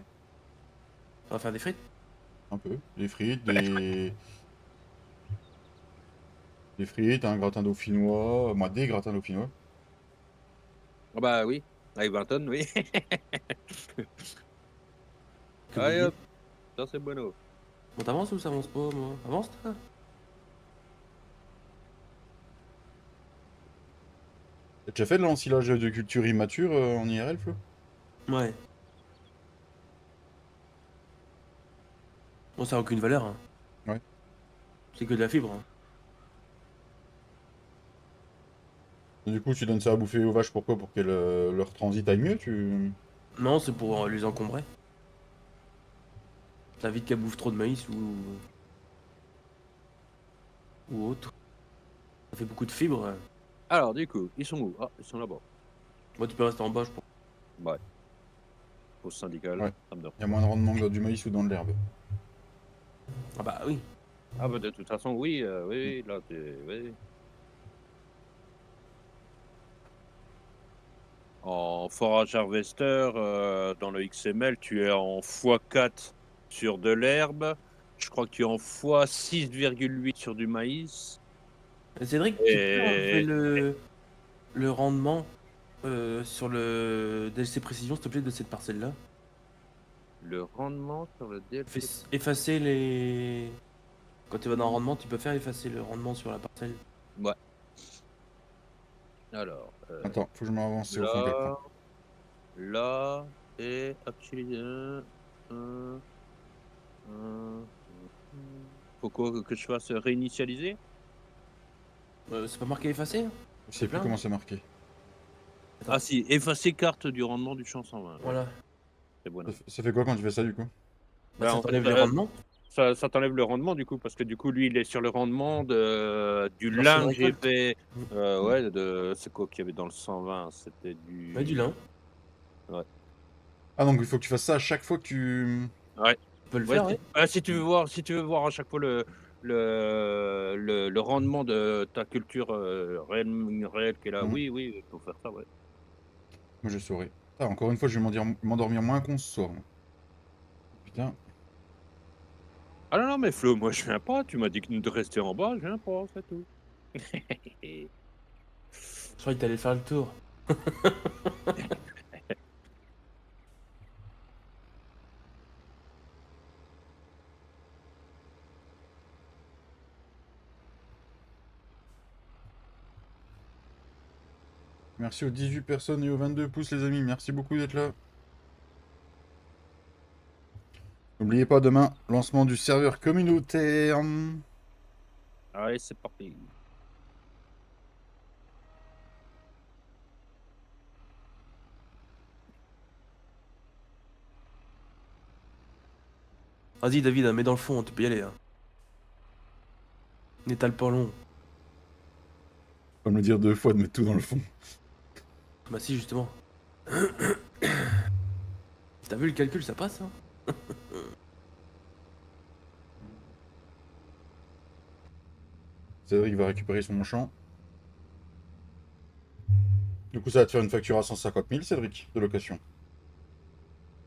Speaker 3: On va faire des frites.
Speaker 1: Un peu. Des frites, des frites, un gratin dauphinois. Moi, des gratins dauphinois.
Speaker 2: Ah bah oui, avec 20 tonnes, oui.
Speaker 3: Que vous
Speaker 2: Allez
Speaker 3: vouliez.
Speaker 2: hop, ça c'est bueno.
Speaker 3: Bon, t'avances ou ça avance pas, moi? Avance, toi?
Speaker 1: T'as déjà fait de l'ensilage de culture immature en IRL, Flo?
Speaker 3: Ouais. Bon, ça a aucune valeur, hein.
Speaker 1: Ouais.
Speaker 3: C'est que de la fibre, hein.
Speaker 1: Et du coup, tu donnes ça à bouffer aux vaches, pourquoi? Pour qu'elles leur transit aille mieux, tu...
Speaker 3: Non, c'est pour les encombrer. Ça vite qu'elle bouffe trop de maïs ou autre. Ça fait beaucoup de fibres.
Speaker 2: Alors, du coup, ils sont où? Ah, ils sont là-bas.
Speaker 3: Moi, tu peux rester en bas, je pense.
Speaker 2: Ouais, pause syndicale,
Speaker 1: Ouais.
Speaker 2: ça me dérange
Speaker 1: Il y a
Speaker 2: pas.
Speaker 1: moins de rendement que dans du maïs ou dans de l'herbe.
Speaker 3: Ah bah oui.
Speaker 2: Ah bah de toute façon, oui, oui, là, oui. En forage harvester, dans le XML, tu es en x4 sur de l'herbe. Je crois que tu es en x6,8 sur du maïs.
Speaker 3: Cédric, tu peux enlever
Speaker 2: Et
Speaker 3: le rendement sur le DLC précision, s'il te plaît, de cette parcelle-là?
Speaker 2: le rendement sur le DLC.
Speaker 3: Effacer les... Quand tu vas dans rendement, tu peux faire effacer le rendement sur la parcelle.
Speaker 2: Ouais. Alors,
Speaker 1: Attends, faut que je m'avance, c'est au fond qu'elle prend.
Speaker 2: là, là, et actualiser. Un, un, faut que je fasse réinitialiser?
Speaker 3: C'est pas marqué effacer, hein?
Speaker 1: Je
Speaker 3: C'est
Speaker 1: sais plus
Speaker 3: plein.
Speaker 1: comment c'est marqué.
Speaker 3: Attends.
Speaker 2: Ah si, effacer carte du rendement du champ 120. Ouais,
Speaker 3: Voilà.
Speaker 2: c'est bon.
Speaker 1: Ça fait quoi quand tu fais ça, du coup?
Speaker 3: Bah,
Speaker 2: Bah,
Speaker 3: ça
Speaker 2: en fait,
Speaker 3: t'enlève les rendements.
Speaker 2: ça t'enlève le rendement du coup, parce que du coup, lui, il est sur le rendement du
Speaker 3: L'ancienne
Speaker 2: lin que j'ai
Speaker 3: récolte.
Speaker 2: fait.
Speaker 1: Mm.
Speaker 2: Ouais, c'est quoi qu'il y avait dans le 120? C'était
Speaker 3: Ouais, du
Speaker 2: du.
Speaker 3: lin.
Speaker 2: Ouais.
Speaker 1: Ah, donc il faut que tu fasses ça à chaque fois que tu...
Speaker 3: Tu peux le
Speaker 2: Ouais,
Speaker 3: faire, ouais.
Speaker 2: si tu veux voir à chaque fois le rendement de ta culture réelle qui est là.
Speaker 1: Mhm.
Speaker 2: Oui, oui, il faut faire ça, ouais.
Speaker 1: Moi, je saurais. Ah, encore une fois, je vais m'endormir moins con ce soir. Moi. Putain.
Speaker 2: Ah non, non, mais Flo, moi je viens pas. Tu m'as dit de rester en bas, je viens pas, c'est tout.
Speaker 3: Je croyais que t'allais faire le tour.
Speaker 1: Merci aux 18 personnes et aux 22 pouces, les amis. Merci beaucoup d'être là. N'oubliez pas, demain, lancement du serveur communautaire.
Speaker 2: Allez, c'est parti.
Speaker 3: Vas-y, David, hein, mets dans le fond, tu peux y aller. Hein. N'étale pas long.
Speaker 1: Pas me le dire 2 fois de mettre tout dans le fond.
Speaker 3: Bah si, justement. T'as vu le calcul, ça passe, hein?
Speaker 1: Cédric va récupérer son champ. Du coup, ça va te faire une facture à 150 000, Cédric, de location.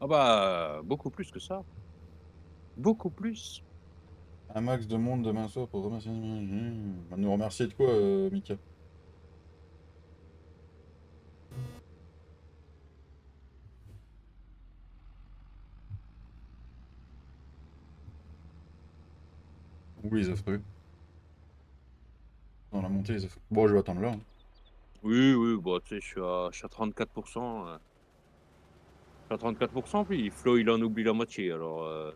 Speaker 2: Ah bah, beaucoup plus que ça. Beaucoup plus.
Speaker 1: Un max de monde demain soir pour remercier. Va nous remercier de quoi, Mika? Oui, les affreux. Dans la montée, les affreux. Bon, je vais attendre là. Hein.
Speaker 2: Oui, oui, bon, tu sais, je suis à 34%. Je suis à 34%, puis Flo, il en oublie la moitié, alors...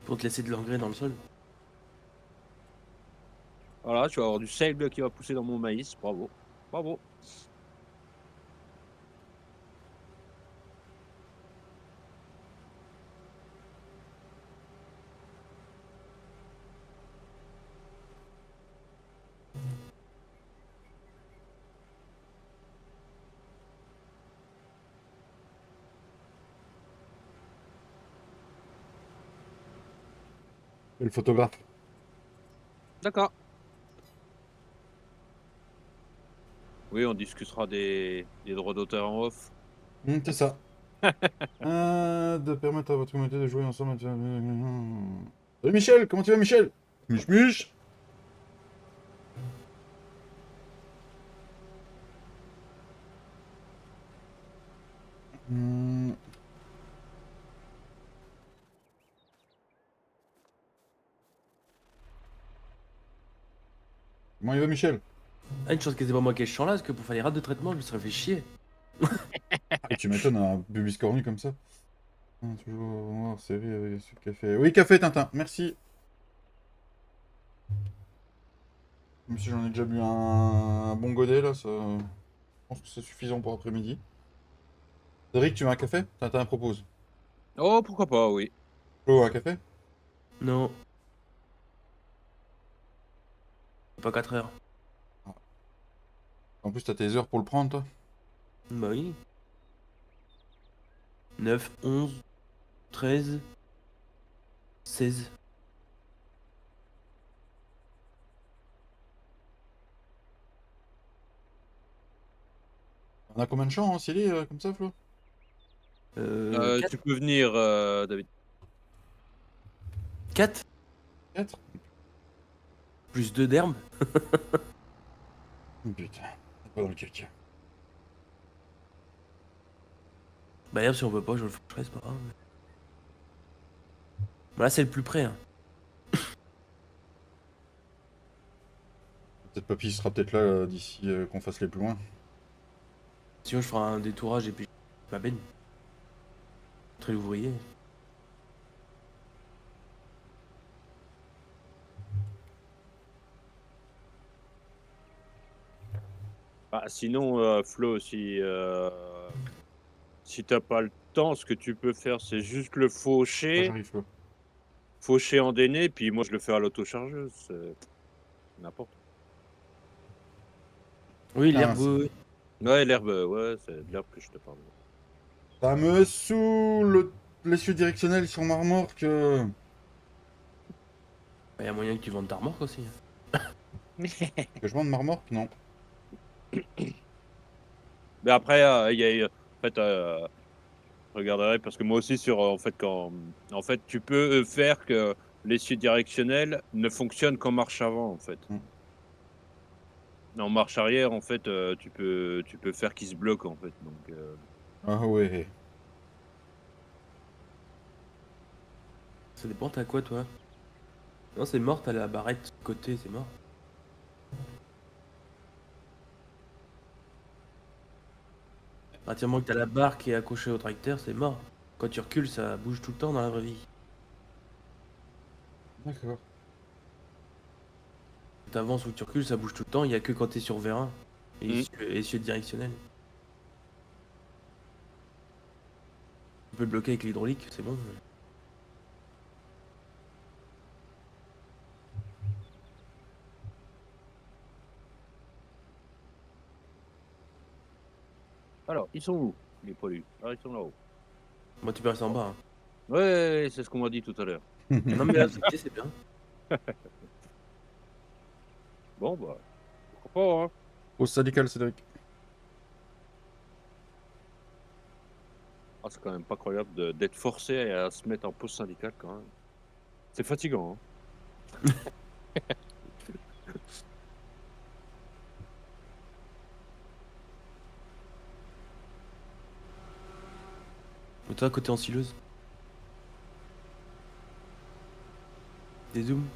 Speaker 3: Pour te laisser de l'engrais dans le sol.
Speaker 2: Voilà, tu vas avoir du seigle qui va pousser dans mon maïs. Bravo. Bravo.
Speaker 1: Et le photographe.
Speaker 2: D'accord. Oui, on discutera des droits d'auteur en off.
Speaker 1: C'est ça. De permettre à votre communauté de jouer ensemble. Salut Michel, comment tu vas Michel? Mich. Hmm. Comment il va Michel?
Speaker 3: Ah, une chose que c'est pas moi qui ai ce champ là, parce que pour faire les rats de traitement, je me serais fait chier.
Speaker 1: Et tu m'étonnes, un bébé cornu comme ça. Toujours noir, série avec ce café. Oui, café Tintin, merci. Même si j'en ai déjà bu un bon godet là, ça... je pense que c'est suffisant pour après-midi. Cédric, tu veux un café? Tintin propose.
Speaker 2: Oh, pourquoi pas, oui.
Speaker 1: Flo, un café?
Speaker 3: Non. Pas 4 heures.
Speaker 1: En plus, t'as tes heures pour le prendre, toi.
Speaker 3: Bah oui. 9, 11, 13, 16.
Speaker 1: On a combien de champs, hein, scellés, comme ça, Flo?
Speaker 3: 4.
Speaker 2: Tu peux venir, David.
Speaker 3: 4
Speaker 1: 4?
Speaker 3: plus 2 d'herbe.
Speaker 1: Putain, c'est pas dans le caca.
Speaker 3: Bah herbe, si on veut pas, je le ferai, c'est pas grave. Bah là, c'est le plus près. Hein.
Speaker 1: Peut-être Papy sera peut-être là d'ici qu'on fasse les plus loin.
Speaker 3: Sinon, je ferai un détourage et puis ma benne. Très l'ouvrier.
Speaker 2: Ah, sinon, Flo, si t'as pas le temps, ce que tu peux faire, c'est juste le
Speaker 1: Ah,
Speaker 2: faucher.
Speaker 1: j'arrive, Flo.
Speaker 2: Faucher en déné, puis moi, je le fais à l'autochargeuse. C'est n'importe.
Speaker 3: Oui,
Speaker 1: Putain,
Speaker 3: l'herbe, oui, oui.
Speaker 2: Ouais, l'herbe, ouais, c'est de l'herbe que je te parle.
Speaker 1: ça me saoule, l'essieu directionnel sur ma remorque.
Speaker 3: Il y a moyen que tu vendes ta remorque aussi.
Speaker 1: Que je vende ma remorque? Non.
Speaker 2: Mais après, il y a, en fait, je regarderai parce que moi aussi sur, en fait, quand, en fait, tu peux faire que l'essieu directionnel ne fonctionne qu'en marche avant, en fait.
Speaker 1: Mm.
Speaker 2: En marche arrière, en fait, tu peux faire qu'il se bloque, en fait. Donc,
Speaker 1: Ah ouais.
Speaker 3: Ça dépend, t'as quoi toi? Non, c'est mort, t'as la barrette côté, c'est mort. À partir du moment que t'as la barre qui est accrochée au tracteur, c'est mort. Quand tu recules, ça bouge tout le temps dans la vraie vie.
Speaker 1: D'accord.
Speaker 3: Tu avances ou que tu recules, ça bouge tout le temps, il y a que quand t'es sur vérin. Et
Speaker 2: Mm.
Speaker 3: essieu directionnel. Tu peux le bloquer avec l'hydraulique, c'est bon.
Speaker 2: alors, ils sont où, les poilus? Ah, ils sont là-haut.
Speaker 3: Moi, tu peux rester en bas. Hein.
Speaker 2: Ouais, c'est ce qu'on m'a dit tout à l'heure.
Speaker 3: Non, mais là, c'est bien.
Speaker 2: Bon, bah, pourquoi pas, hein.
Speaker 1: Au syndical, Cédric.
Speaker 2: Ah, c'est quand même pas croyable d'être forcé à se mettre en pause syndicale, quand même. C'est fatigant, hein.
Speaker 3: Mais toi, côté ensileuse. Des zooms.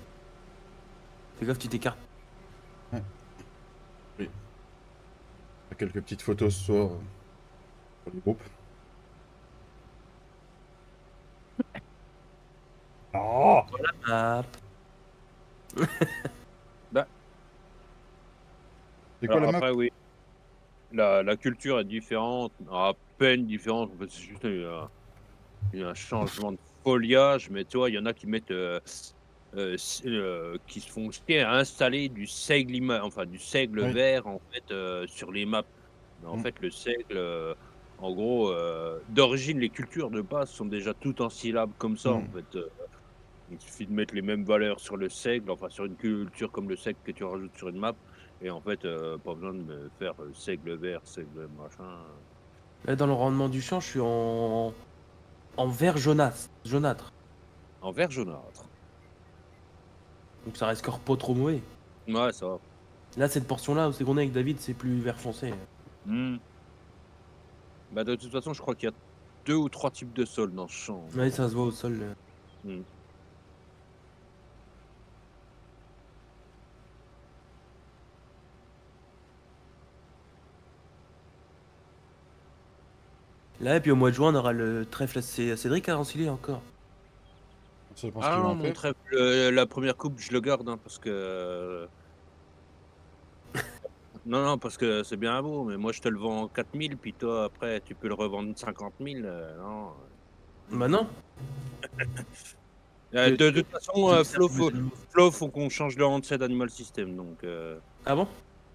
Speaker 3: Fais gaffe, tu t'écartes.
Speaker 1: Quelques petites photos ce soir pour le groupe. Oh
Speaker 3: Ah,
Speaker 2: Bah,
Speaker 1: c'est quoi
Speaker 2: alors
Speaker 1: la map?
Speaker 2: après, oui, la culture est différente, à peine différente. En fait, c'est juste il y a un changement de foliage, mais tu vois, il y en a qui mettent, qui se font chier à installer du seigle, enfin du seigle
Speaker 1: Oui.
Speaker 2: vert en fait sur les maps. Mais en
Speaker 1: Mm.
Speaker 2: fait, le seigle, en gros, d'origine, les cultures de base sont déjà toutes en syllabes comme ça. En
Speaker 1: Mm.
Speaker 2: fait, il suffit de mettre les mêmes valeurs sur le seigle, enfin sur une culture comme le seigle que tu rajoutes sur une map. Et en fait, pas besoin de me faire seigle vert, seigle machin.
Speaker 3: là, dans le rendement du champ, je suis en vert jaunâtre.
Speaker 2: En vert jaunâtre.
Speaker 3: Donc ça reste encore pas trop mauvais.
Speaker 2: Ouais, ça va.
Speaker 3: Là, cette portion-là, c'est qu'on est avec David, c'est plus vert foncé.
Speaker 2: Hmm. Bah, de toute façon, je crois qu'il y a 2 ou 3 types de sol dans ce champ.
Speaker 3: Ouais, ça se voit au sol.
Speaker 2: Hmm.
Speaker 3: Là, et puis au mois de juin, on aura le trèfle à Cédric à Rancilly encore.
Speaker 1: Ça dépend ce
Speaker 2: Ah
Speaker 1: qu'il va
Speaker 2: non,
Speaker 1: en
Speaker 2: mon
Speaker 1: faire.
Speaker 2: trèfle, la première coupe, je le garde, hein, parce que non, non, parce que c'est bien beau, mais moi, je te le vends 4000, puis toi, après, tu peux le revendre 50 000, non.
Speaker 3: Bah non.
Speaker 2: De toute façon,
Speaker 3: Animaux.
Speaker 2: Flo, faut qu'on change le handset d'Animal System, donc
Speaker 3: Ah bon?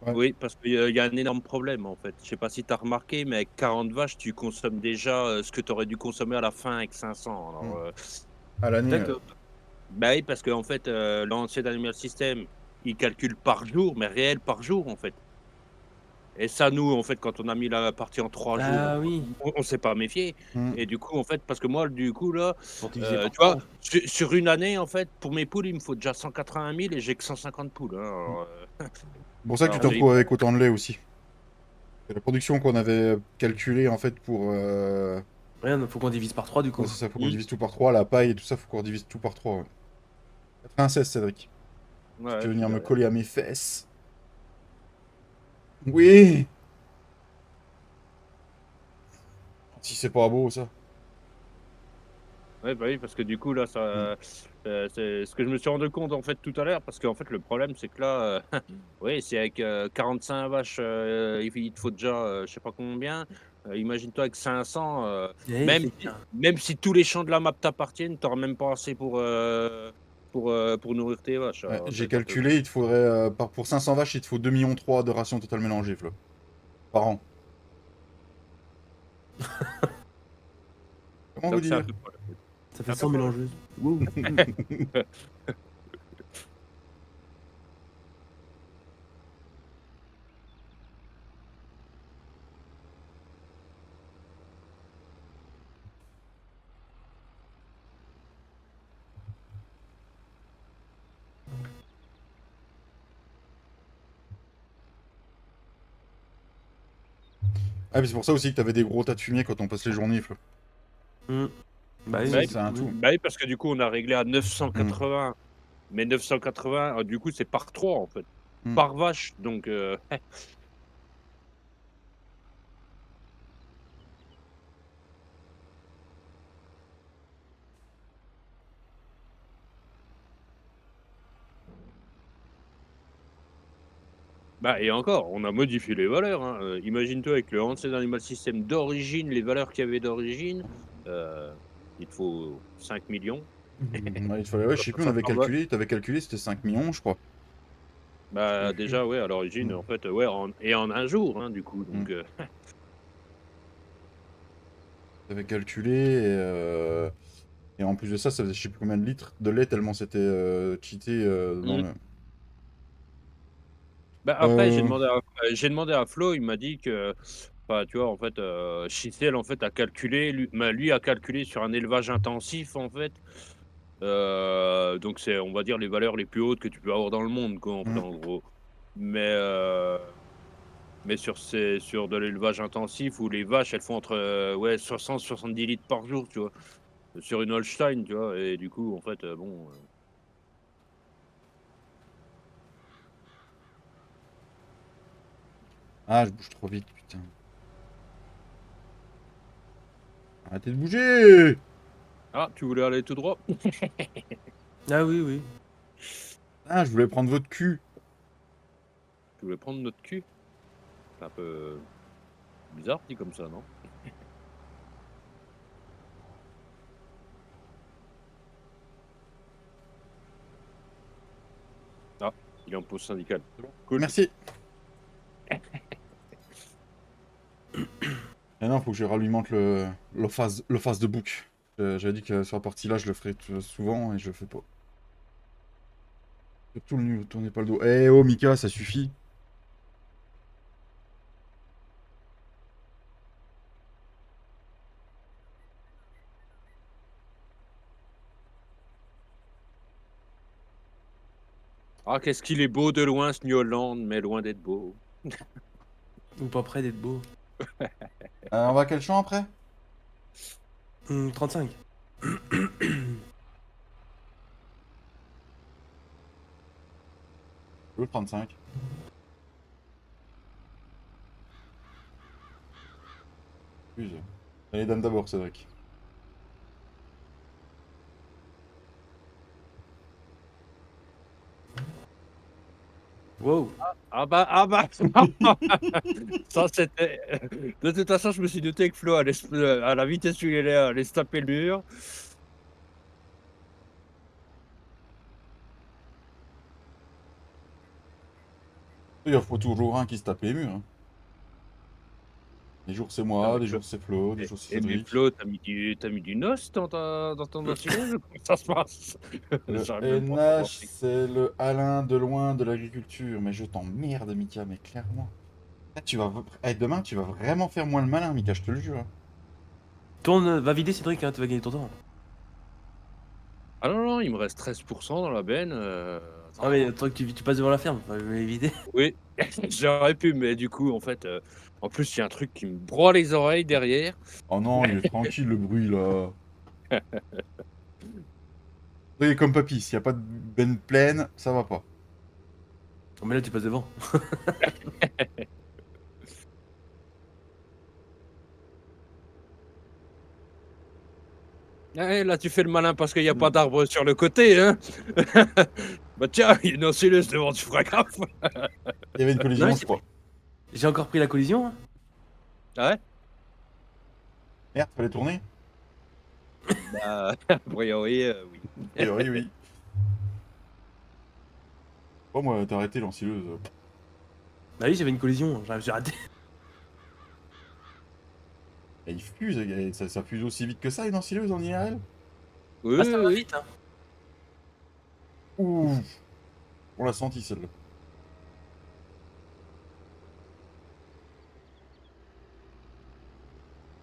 Speaker 1: Ouais.
Speaker 2: oui, parce qu'il y a un énorme problème, en fait. Je sais pas si tu as remarqué, mais avec 40 vaches, tu consommes déjà, ce que tu aurais dû consommer à la fin avec 500. Alors,
Speaker 1: À l'année.
Speaker 3: D'accord.
Speaker 2: bah oui, parce qu'en fait, le handset d'Animal System, il calcule par jour, mais réel par jour, en fait. Et ça, nous, en fait, quand on a mis la partie en 3 jours,
Speaker 3: Ah oui.
Speaker 2: on s'est pas méfié.
Speaker 1: Mm.
Speaker 2: Et du coup, en fait, parce que moi, du coup, là,
Speaker 3: Pour diviser par
Speaker 2: tu vois,
Speaker 3: 3.
Speaker 2: sur une année, en fait, pour mes poules, il me faut déjà 180 000 et j'ai que 150 poules, hein. Alors,
Speaker 1: C'est pour ça que tu
Speaker 2: alors,
Speaker 1: te retrouves avec autant de lait aussi. Et la production qu'on avait calculée en fait pour.
Speaker 3: Rien, faut qu'on divise par 3 du
Speaker 1: Ouais,
Speaker 3: coup.
Speaker 1: c'est ça, faut qu'on divise tout par 3, la paille et tout ça, faut qu'on divise tout par 3. Ouais. 96, Cédric. Tu
Speaker 2: ouais,
Speaker 1: peux
Speaker 2: je suis
Speaker 1: venir me
Speaker 2: derrière.
Speaker 1: coller à mes fesses. Oui. Si c'est pas beau, ça.
Speaker 2: Ouais, bah oui, parce que du coup, là,
Speaker 1: Mm.
Speaker 2: c'est ce que je me suis rendu compte, en fait, tout à l'heure, parce qu'en fait, le problème, c'est que là, oui, c'est avec 45 vaches, il te faut déjà, je sais pas combien. Imagine-toi avec 500,
Speaker 3: Eh,
Speaker 2: même,
Speaker 3: c'est bien.
Speaker 2: même si tous les champs de la map t'appartiennent, tu n'auras même pas assez pour nourrir tes vaches.
Speaker 1: Ouais,
Speaker 2: Alors, ça va
Speaker 1: j'ai
Speaker 2: être un peu...
Speaker 1: calculé, il te faudrait. Pour 500 vaches, il te faut 2,3 millions de rations totales mélangées, Flo. Par an. Comment vous
Speaker 2: Donc, c'est un
Speaker 1: dire?
Speaker 2: peu...
Speaker 3: Ça fait
Speaker 2: un peu
Speaker 3: 100
Speaker 2: pas.
Speaker 3: mélangeuses. Wouh.
Speaker 1: Ah, mais c'est pour ça aussi que t'avais des gros tas de fumier quand on passe les journées.
Speaker 3: Hmm. Bah
Speaker 1: Ça,
Speaker 3: oui,
Speaker 1: c'est un tout.
Speaker 2: Bah oui, parce que du coup, on a réglé à
Speaker 1: Mm.
Speaker 2: 980. Mais 980, du coup, c'est par 3 en fait.
Speaker 1: Mm.
Speaker 2: Par vache. Donc, bah, et encore, on a modifié les valeurs. Hein. Imagine-toi avec le Ancient Animal System d'origine, les valeurs qu'il y avait d'origine, euh, il te faut 5 millions.
Speaker 1: Ouais, il fallait, ouais, je
Speaker 2: Quand
Speaker 1: sais
Speaker 2: on
Speaker 1: plus, on avait
Speaker 2: s'entend,
Speaker 1: calculé, t'avais calculé, c'était 5 millions, je crois.
Speaker 2: bah, déjà, ouais, à l'origine,
Speaker 1: Mm.
Speaker 2: en fait, ouais, et en un jour, hein, du coup.
Speaker 1: Mm.
Speaker 2: Donc,
Speaker 1: T'avais calculé, et en plus de ça, ça faisait je sais plus combien de litres de lait tellement c'était cheaté dans
Speaker 2: mm.
Speaker 1: le.
Speaker 2: Bah, après,
Speaker 1: Euh,
Speaker 2: j'ai demandé à Flo, il m'a dit que, bah, tu vois, en fait, Chissel, en fait, a calculé, lui a calculé sur un élevage intensif, en fait. Donc, c'est, on va dire, les valeurs les plus hautes que tu peux avoir dans le monde, quoi, en fait,
Speaker 1: mm.
Speaker 2: en gros. Mais, mais sur de l'élevage intensif où les vaches, elles font entre ouais, 60-70 litres par jour, tu vois, sur une Holstein, tu vois. Et du coup, en fait, bon.
Speaker 1: Ah, je bouge trop vite, putain. Arrêtez de bouger!
Speaker 2: Ah, tu voulais aller tout droit?
Speaker 3: Ah oui, oui.
Speaker 1: Ah, je voulais prendre votre cul.
Speaker 2: Tu voulais prendre notre cul? C'est un peu bizarre, dit comme ça, non? Ah, il est en pause syndicale. C'est bon, cool.
Speaker 1: Merci. Et non, faut que je ralimente le phase de book. J'avais dit que sur la partie là, je le ferais souvent et je le fais pas. Surtout le nu, tournez pas le dos. Eh oh, Mika, ça suffit.
Speaker 2: Ah, qu'est-ce qu'il est beau de loin, ce New Holland, mais loin d'être beau.
Speaker 3: Ou pas près d'être beau.
Speaker 1: On va à quel champ après?
Speaker 3: 35.
Speaker 1: Le 35. Excuse. Allez, dames d'abord, Cédric.
Speaker 3: Wow.
Speaker 2: Ah bah, ça c'était. De toute façon, je me suis douté que Flo allait à la vitesse où il allait se taper le mur.
Speaker 1: Il en faut toujours un qui se tape les murs. Hein. Des jours c'est
Speaker 2: Non,
Speaker 1: moi,
Speaker 2: mais
Speaker 1: des
Speaker 2: Flo,
Speaker 1: jours c'est Flo, des jours c'est
Speaker 2: mais
Speaker 1: Cédric.
Speaker 2: Flo, t'as mis du NOS dans ton assiette? Comment ça se passe?
Speaker 1: Le
Speaker 2: J'arrive même pas à savoir.
Speaker 1: NH, c'est le Alain de loin de l'agriculture. Mais je t'emmerde, Mika, mais clairement. Ah, demain, tu vas vraiment faire moins le malin, Mika, je te le jure. Hein.
Speaker 3: Tourne, va vider Cédric, hein, tu vas gagner ton temps.
Speaker 2: Ah non, non, il me reste 13% dans la benne.
Speaker 3: Ah mais
Speaker 2: Attends.
Speaker 3: toi que tu passes devant la ferme, va vider.
Speaker 2: Oui, j'aurais pu, mais du coup, en fait, en plus, il y a un truc qui me broie les oreilles derrière.
Speaker 1: Oh non, il est tranquille le bruit là. Il est comme papy, s'il n'y a pas de benne pleine, ça va pas.
Speaker 3: Oh, mais là tu passes devant.
Speaker 2: Ah, là, tu fais le malin parce qu'il n'y a pas d'arbre sur le côté, hein. Bah tiens, il y a une oscilleuse devant, tu feras gaffe.
Speaker 1: Il y avait une
Speaker 3: Non
Speaker 1: collision,
Speaker 3: mais
Speaker 1: je crois.
Speaker 3: j'ai encore pris la collision. Hein.
Speaker 2: Ah ouais?
Speaker 1: Merde, fallait tourner?
Speaker 2: Bah, a priori, oui.
Speaker 1: A priori, oui. Oh, moi, t'as arrêté l'ensileuse.
Speaker 3: Bah oui j'avais une collision, j'ai raté.
Speaker 1: Et il fuse, ça fuse aussi vite que ça, une ensileuse en IRL?
Speaker 2: Oui,
Speaker 3: Ah
Speaker 2: oui,
Speaker 3: ça va
Speaker 2: oui.
Speaker 3: vite hein.
Speaker 1: Ouh, on l'a senti celle-là.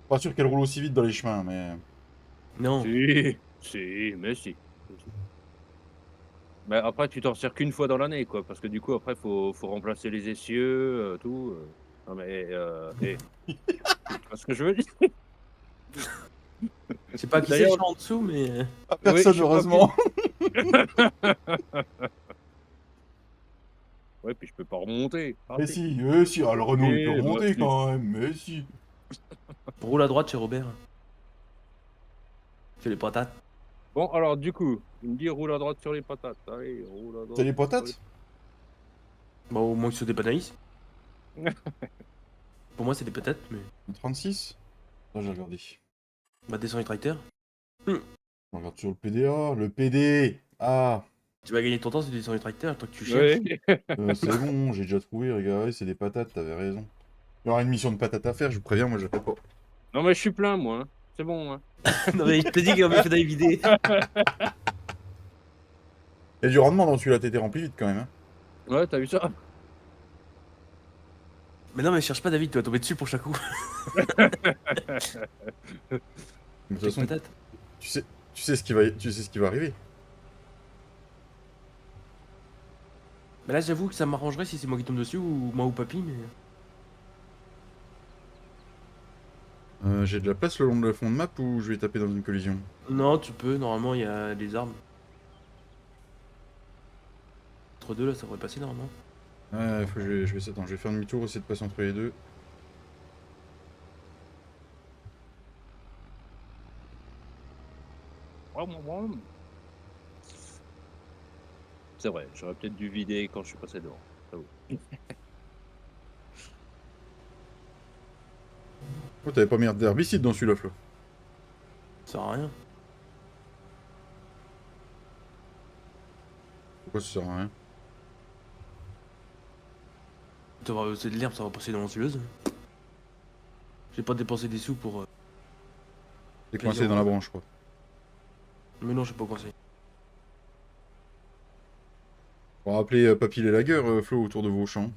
Speaker 1: Pas sûr qu'elle roule aussi vite dans les chemins, mais.
Speaker 3: Non.
Speaker 2: Si, si, mais si. Mais après, tu t'en sers qu'une fois dans l'année, quoi. Parce que du coup, après, faut remplacer les essieux, tout. Non mais, tu vois ce que je veux dire?
Speaker 3: Je sais pas qui c'est le
Speaker 2: D'ailleurs
Speaker 3: champ en dessous, mais.
Speaker 1: Ah,
Speaker 2: oui,
Speaker 1: personne,
Speaker 2: je sais pas
Speaker 1: heureusement.
Speaker 2: Ouais, puis je peux pas remonter. Ah
Speaker 1: Mais
Speaker 2: si.
Speaker 1: si, si, ah, le Renault, il peut
Speaker 2: Oui, bah
Speaker 1: remonter
Speaker 2: si.
Speaker 1: quand même, mais si.
Speaker 3: Roule à droite chez Robert. Fais les patates.
Speaker 2: Bon alors du coup, il me dit: «Roule à droite sur les patates». Allez, roule à
Speaker 1: T'as
Speaker 2: droite
Speaker 1: les
Speaker 2: sur les
Speaker 1: patates?
Speaker 3: Bon, au moins que c'est des panaïs. Pour moi, c'est des patates, mais.
Speaker 1: 36? Là, j'ai regardé.
Speaker 3: Bah, descends les tracteurs.
Speaker 1: On regarde sur le PDA, le PD. Ah,
Speaker 3: Tu vas gagner ton temps si tu descends les tracteurs, tant que tu cherches.
Speaker 2: Oui.
Speaker 1: c'est bon, j'ai déjà trouvé, regardez, c'est des patates, t'avais raison. Il y aura une mission de patates à faire, je vous préviens, moi je fais pas.
Speaker 2: Non mais je suis plein moi, hein. C'est bon, hein.
Speaker 3: Non, mais je te dis qu'il avait fait d'aller vider.
Speaker 1: Il y a du rendement dans celui-là, t'étais rempli vite quand même. Hein.
Speaker 2: Ouais, tu vu ça?
Speaker 3: Mais non, mais cherche pas David, tu vas tomber dessus pour chaque coup.
Speaker 1: De toute
Speaker 3: Avec
Speaker 1: façon,
Speaker 3: patate.
Speaker 1: tu sais ce qui va arriver.
Speaker 3: Mais là, j'avoue que ça m'arrangerait si c'est moi qui tombe dessus ou moi ou papy, mais.
Speaker 1: J'ai de la place le long de la fond de map ou je vais taper dans une collision?
Speaker 3: Non, tu peux, normalement, il y a des arbres. Entre deux, là, ça devrait passer normalement.
Speaker 1: Ouais, attends, je vais faire demi-tour, essayer de passer entre les deux.
Speaker 2: C'est vrai, j'aurais peut-être dû vider quand je suis passé devant. J'avoue.
Speaker 1: Oh, t'avais pas mis d'herbicide dans celui-là, Flo.
Speaker 3: Ça sert à rien.
Speaker 1: Pourquoi ça sert à rien?
Speaker 3: C'est de l'herbe, ça va passer dans l'ontuleuse. J'ai pas dépensé des sous pour.
Speaker 1: T'es coincé dans la branche, quoi.
Speaker 3: Mais non, je sais pas quoi c'est.
Speaker 1: On va appeler Papy les lagueurs, Flo, autour de vos champs.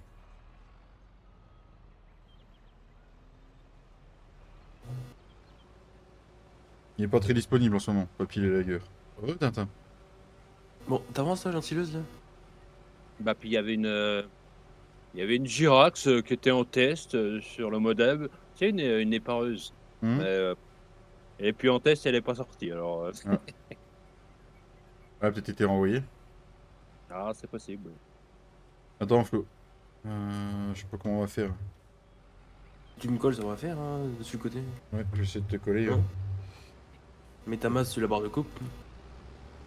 Speaker 1: Il est pas très disponible en ce moment, Papy les lagueurs. Oh, Tintin.
Speaker 3: Bon, t'avances là, gentilleuse là.
Speaker 2: Bah puis il y avait une Girax qui était en test sur le modem. Tu sais, une épareuse.
Speaker 1: Hum.
Speaker 2: Et puis en test, elle est pas sortie. Alors,
Speaker 1: Ah. Elle a peut-être été renvoyée.
Speaker 2: ah, c'est possible.
Speaker 1: Attends, Flo. Je sais pas comment on va faire.
Speaker 3: Tu me colles, ça va faire, hein, dessus le côté.
Speaker 1: Ouais, je vais essayer de te coller.
Speaker 3: Ouais.
Speaker 1: hein.
Speaker 3: Mets ta masse sur la barre de coupe.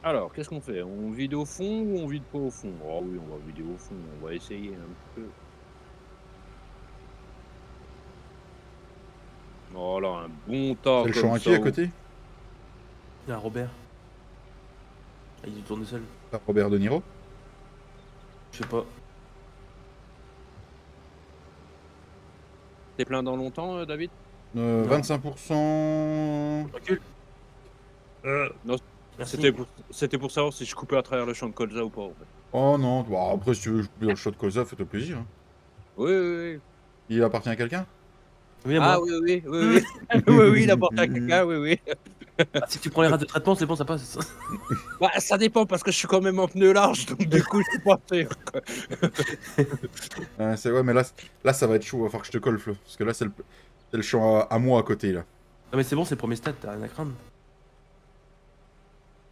Speaker 2: Alors, qu'est-ce qu'on fait? On vide au fond ou on vide pas au fond? Oh oui, on va vider au fond. On va essayer un petit peu. Voilà, un bon tas
Speaker 1: C'est le
Speaker 2: comme
Speaker 1: champ à
Speaker 2: ça.
Speaker 1: qui à côté?
Speaker 3: Il y a Robert. Ah, il tourne seul.
Speaker 1: Ah, Robert De Niro.
Speaker 3: Je sais pas.
Speaker 2: T'es plein dans longtemps, David?
Speaker 1: 25%.
Speaker 3: Recule.
Speaker 2: Non,
Speaker 3: Merci.
Speaker 2: c'était pour savoir si je coupais à travers le champ de colza ou pas. En fait.
Speaker 1: Oh non, bah, après si tu veux couper dans le shot colza, fais-toi plaisir. Hein.
Speaker 2: Oui, oui, oui.
Speaker 1: Il appartient à quelqu'un?
Speaker 3: Oui, à
Speaker 2: Ah
Speaker 3: moi.
Speaker 2: oui, oui, oui, oui. Oui, oui, il apporte à quelqu'un, oui, oui.
Speaker 3: Ah, si tu prends les rats de traitement, c'est bon, ça passe.
Speaker 2: Bah, ça dépend parce que je suis quand même en pneu large, donc du coup, je suis pas sûr.
Speaker 1: Ouais, mais là, ça va être chaud. Il va falloir que je te colle, Flo. Parce que là, c'est le champ à moi à côté, là.
Speaker 3: Non, mais c'est bon, c'est le premier stade, t'as rien à craindre.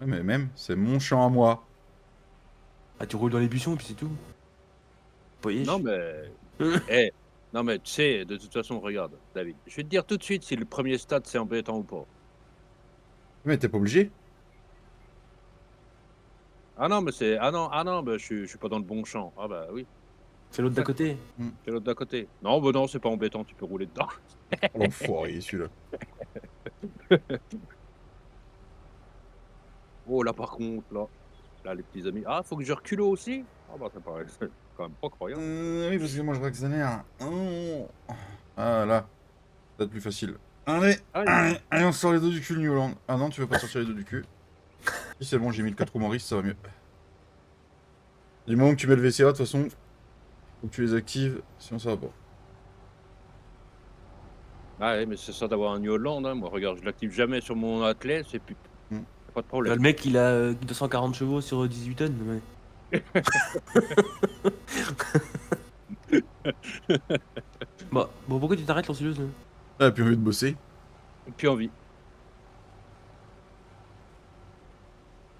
Speaker 1: Ouais, mais même, c'est mon champ à moi.
Speaker 3: Ah, tu roules dans les buissons et puis c'est tout. Voyez.
Speaker 2: Non, mais. Eh, non, mais tu sais, de toute façon, regarde, David. Je vais te dire tout de suite si le premier stade c'est embêtant ou pas.
Speaker 1: Mais t'es pas obligé.
Speaker 2: Ah non, mais c'est. Ah non, bah, je suis pas dans le bon champ. Ah bah oui,
Speaker 3: Fais l'autre d'à côté.
Speaker 2: c'est l'autre d'à côté. Non, bah non, c'est pas embêtant, tu peux rouler dedans.
Speaker 1: Oh, l'enfoiré, celui-là.
Speaker 2: Oh là, par contre, là, les petits amis. Ah, faut que je recule aussi? Ah bah, ça paraît c'est quand même pas croyant.
Speaker 1: Oui, parce que moi, je accélère. Oh. Ah, là. Ça va être plus facile. Allez,
Speaker 2: Allez.
Speaker 1: allez, on sort les dos du cul, New Holland. Ah non, tu veux pas sortir les dos du cul. Si c'est bon, j'ai mis le 4 roues Maurice, ça va mieux. Du moment que tu mets le VCA, de toute façon, faut que tu les actives, sinon ça va pas.
Speaker 2: Ah ouais, mais c'est ça d'avoir un New Holland, hein. Moi, regarde, je l'active jamais sur mon attelé, c'est plus.
Speaker 1: Mm.
Speaker 2: Y a pas de
Speaker 3: Là,
Speaker 2: problème.
Speaker 3: le mec, il a 240 chevaux sur 18 tonnes. Ouais. Bah, bon, pourquoi tu t'arrêtes, Lancileuse?
Speaker 1: Ah, puis envie de bosser.
Speaker 2: Puis envie.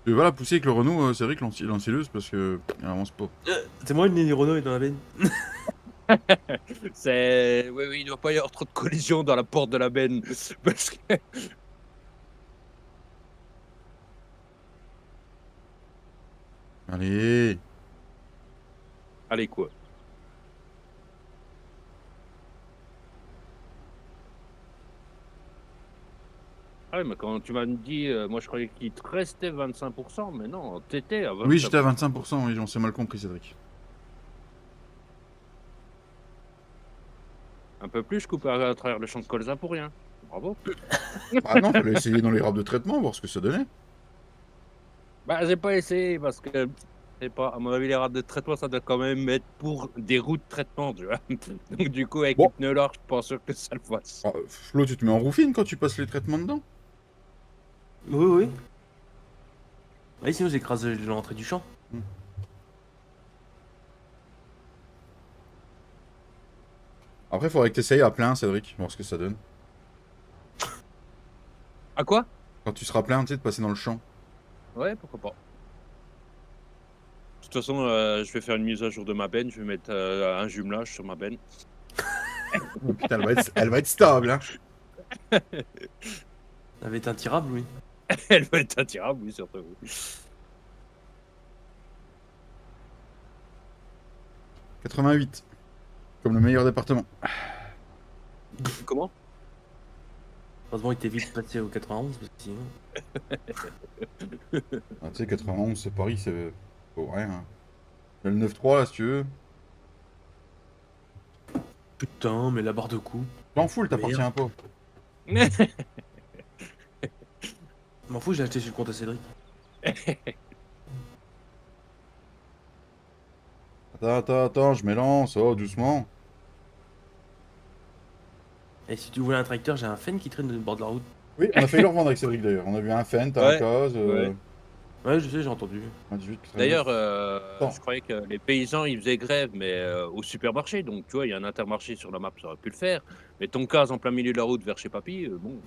Speaker 1: Tu vas la pousser avec le Renault, c'est vrai que l'ancileuse, parce que il avance pas.
Speaker 3: C'est moi, le Renault est dans la benne.
Speaker 2: C'est. Oui, oui, il ne doit pas y avoir trop de collisions dans la porte de la benne. Parce que.
Speaker 1: Allez.
Speaker 2: Allez, quoi. Ah ouais, mais quand tu m'as dit, moi je croyais qu'il te restait 25%, mais non, t'étais à
Speaker 1: Oui, j'étais à
Speaker 2: 25%.
Speaker 1: 25%, oui, j'en sais mal compris, Cédric.
Speaker 2: Un peu plus, je coupe à travers le champ de colza pour rien. Bravo.
Speaker 1: Ah non, fallait essayer dans les rampes de traitement, voir ce que ça donnait.
Speaker 2: Bah, j'ai pas essayé parce que, je sais pas, à mon avis, les rates de traitement, ça doit quand même être pour des routes de traitement, tu vois. Donc, du coup, avec
Speaker 1: Bon,
Speaker 2: une pneu large, je suis pas sûr que ça le fasse.
Speaker 1: ah, Flo, tu te mets en roufine quand tu passes les traitements dedans?
Speaker 3: Oui, oui. Ouais, sinon j'écrase l'entrée du champ.
Speaker 1: Hmm. Après, faudrait que t'essayes à plein, Cédric, voir ce que ça donne.
Speaker 2: À quoi?
Speaker 1: Quand tu seras plein, tu sais, de passer dans le champ.
Speaker 2: Ouais, pourquoi pas. De toute façon, je vais faire une mise à jour de ma benne, je vais mettre un jumelage sur ma benne.
Speaker 1: Oh, putain, elle va être stable, hein.
Speaker 3: Ça va être intirable, oui.
Speaker 2: Elle va être attirable, oui, surtout.
Speaker 1: 88, comme le meilleur département.
Speaker 2: Comment?
Speaker 3: Heureusement, il était vite passé au 91, parce que sinon.
Speaker 1: Ah, tu sais, 91, c'est Paris, c'est pour rien, hein. Il y a le 9-3, là, si tu veux.
Speaker 3: Putain, mais la barre de coups.
Speaker 1: T'en fous, elle t'appartient
Speaker 3: Merde.
Speaker 1: pas.
Speaker 3: Je m'en fous, j'ai acheté sur le compte à Cédric.
Speaker 1: Attends, je m'élance, oh, doucement.
Speaker 3: Et si tu voulais un tracteur, j'ai un Fen qui traîne dans le bord de la route.
Speaker 1: Oui, on a failli le revendre avec Cédric, d'ailleurs. On a vu un Fent, un
Speaker 2: Ouais,
Speaker 1: Cause,
Speaker 2: ouais.
Speaker 3: Ouais, je sais, j'ai entendu.
Speaker 1: un 18 qui traînait.
Speaker 2: D'ailleurs,
Speaker 1: Attends.
Speaker 2: je croyais que les paysans, ils faisaient grève, mais au supermarché. Donc, tu vois, il y a un intermarché sur la map, ça aurait pu le faire. Mais ton cas en plein milieu de la route vers chez Papy, bon.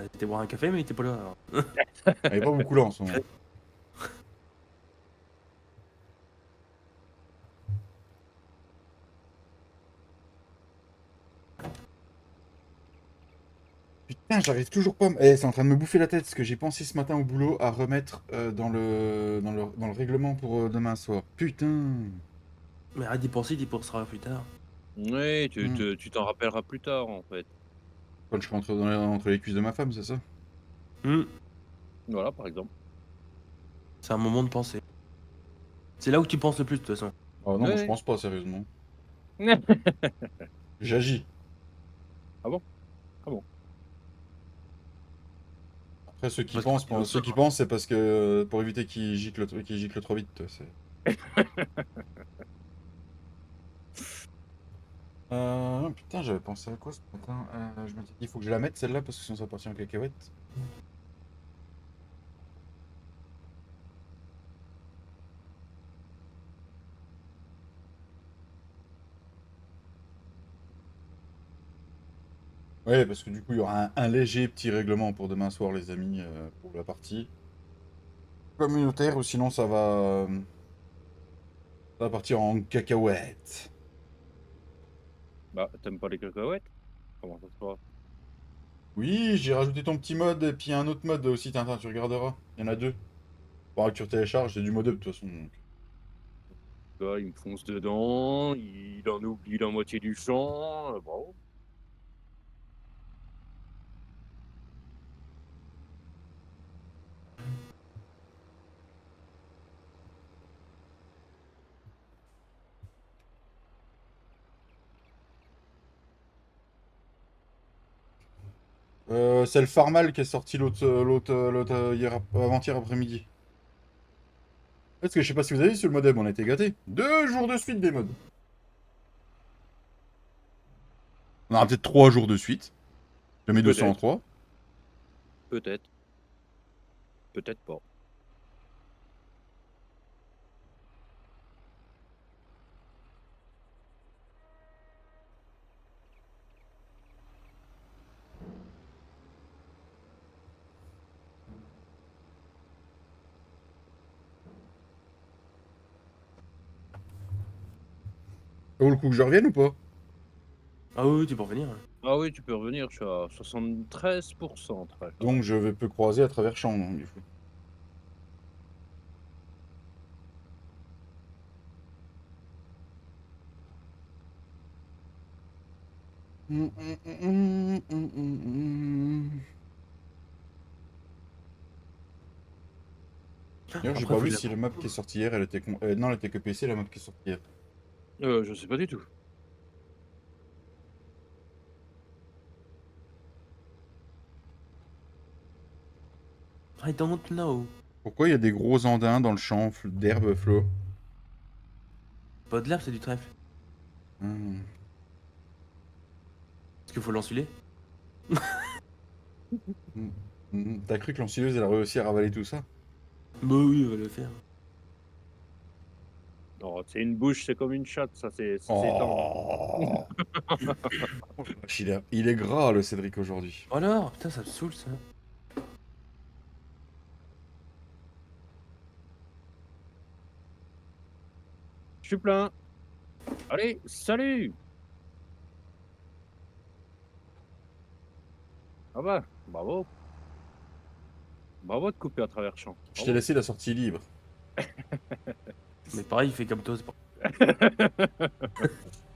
Speaker 3: J'étais boire un café, mais il était pas là. Alors.
Speaker 1: Il n'y avait pas beaucoup là en ce moment. Putain, j'arrive toujours pas. C'est en train de me bouffer la tête ce que j'ai pensé ce matin au boulot à remettre dans le règlement pour demain soir. Putain.
Speaker 3: Mais arrête d'y penser, il y pensera plus tard.
Speaker 2: Oui,
Speaker 1: Hmm.
Speaker 2: tu t'en rappelleras plus tard, en fait.
Speaker 1: Quand je serai entre les cuisses de ma femme, c'est ça?
Speaker 3: Hmm,
Speaker 2: Voilà, par exemple.
Speaker 3: C'est un moment de penser. C'est là où tu penses le plus, de toute façon.
Speaker 1: Oh non, moi je
Speaker 2: Ouais.
Speaker 1: pense pas, sérieusement.
Speaker 2: Ouais.
Speaker 1: J'agis.
Speaker 2: Ah bon? Ah bon?
Speaker 1: Après, ceux qui
Speaker 3: Parce que
Speaker 1: pensent,
Speaker 3: tu veux
Speaker 1: ceux
Speaker 3: pas.
Speaker 1: qui pensent, c'est parce que pour éviter qu'ils giclent trop vite. Putain, j'avais pensé à quoi ce matin? Je m'étais dit, il faut que je la mette celle-là parce que sinon ça partit en cacahuète. Ouais, parce que du coup, il y aura un léger petit règlement pour demain soir, les amis, pour la partie communautaire, ou sinon ça va partir en cacahuète.
Speaker 2: Bah, t'aimes pas les cacahuètes? Comment ça se passe?
Speaker 1: Oui, j'ai rajouté ton petit mode et puis un autre mode aussi, Tintin, tu regarderas. Il y en a deux. Faudra que tu télécharges, c'est du mode up de toute façon.
Speaker 2: Là, il me fonce dedans, il en oublie la moitié du champ. Bon.
Speaker 1: C'est le Farmal qui est sorti avant-hier après-midi. Parce que je sais pas si vous avez vu sur le modem, on a été gâtés. 2 jours de suite des modes. On aura peut-être 3 jours de suite. Je mets 200 en
Speaker 2: Peut-être,
Speaker 1: 3.
Speaker 2: peut-être, peut-être pas.
Speaker 1: Ça vaut le coup que je revienne ou pas?
Speaker 3: Ah oui, tu peux revenir.
Speaker 2: Ah oui, tu peux revenir, je suis à 73%, très ça va.
Speaker 1: Donc je peux croiser à travers champs, donc, du coup. D'ailleurs, j'ai
Speaker 3: Après,
Speaker 1: pas
Speaker 3: faut
Speaker 1: vu
Speaker 3: que je
Speaker 1: si
Speaker 3: la...
Speaker 1: la map qui est sortie hier, elle était non, elle était que PC, la map qui est sortie hier.
Speaker 2: Je sais pas du tout.
Speaker 3: I don't know.
Speaker 1: Pourquoi il y a des gros andins dans le champ d'herbe, Flo?
Speaker 3: Pas de l'herbe, c'est du trèfle.
Speaker 1: Hmm.
Speaker 3: Parce qu'il faut l'ensuler.
Speaker 1: T'as cru que l'ensileuse, elle a réussi à ravaler tout ça?
Speaker 3: Bah oui, on va le faire.
Speaker 2: Non, c'est une bouche, c'est comme une chatte, ça s'étend.
Speaker 1: Oh. Oh la vache, il est gras, le Cédric, aujourd'hui.
Speaker 3: Oh alors, putain, ça me saoule ça.
Speaker 2: Je suis plein. Allez, salut! Ah bah, bravo. Bravo de couper à travers champ.
Speaker 1: Je t'ai laissé la sortie libre.
Speaker 3: Mais pareil, il fait comme toi.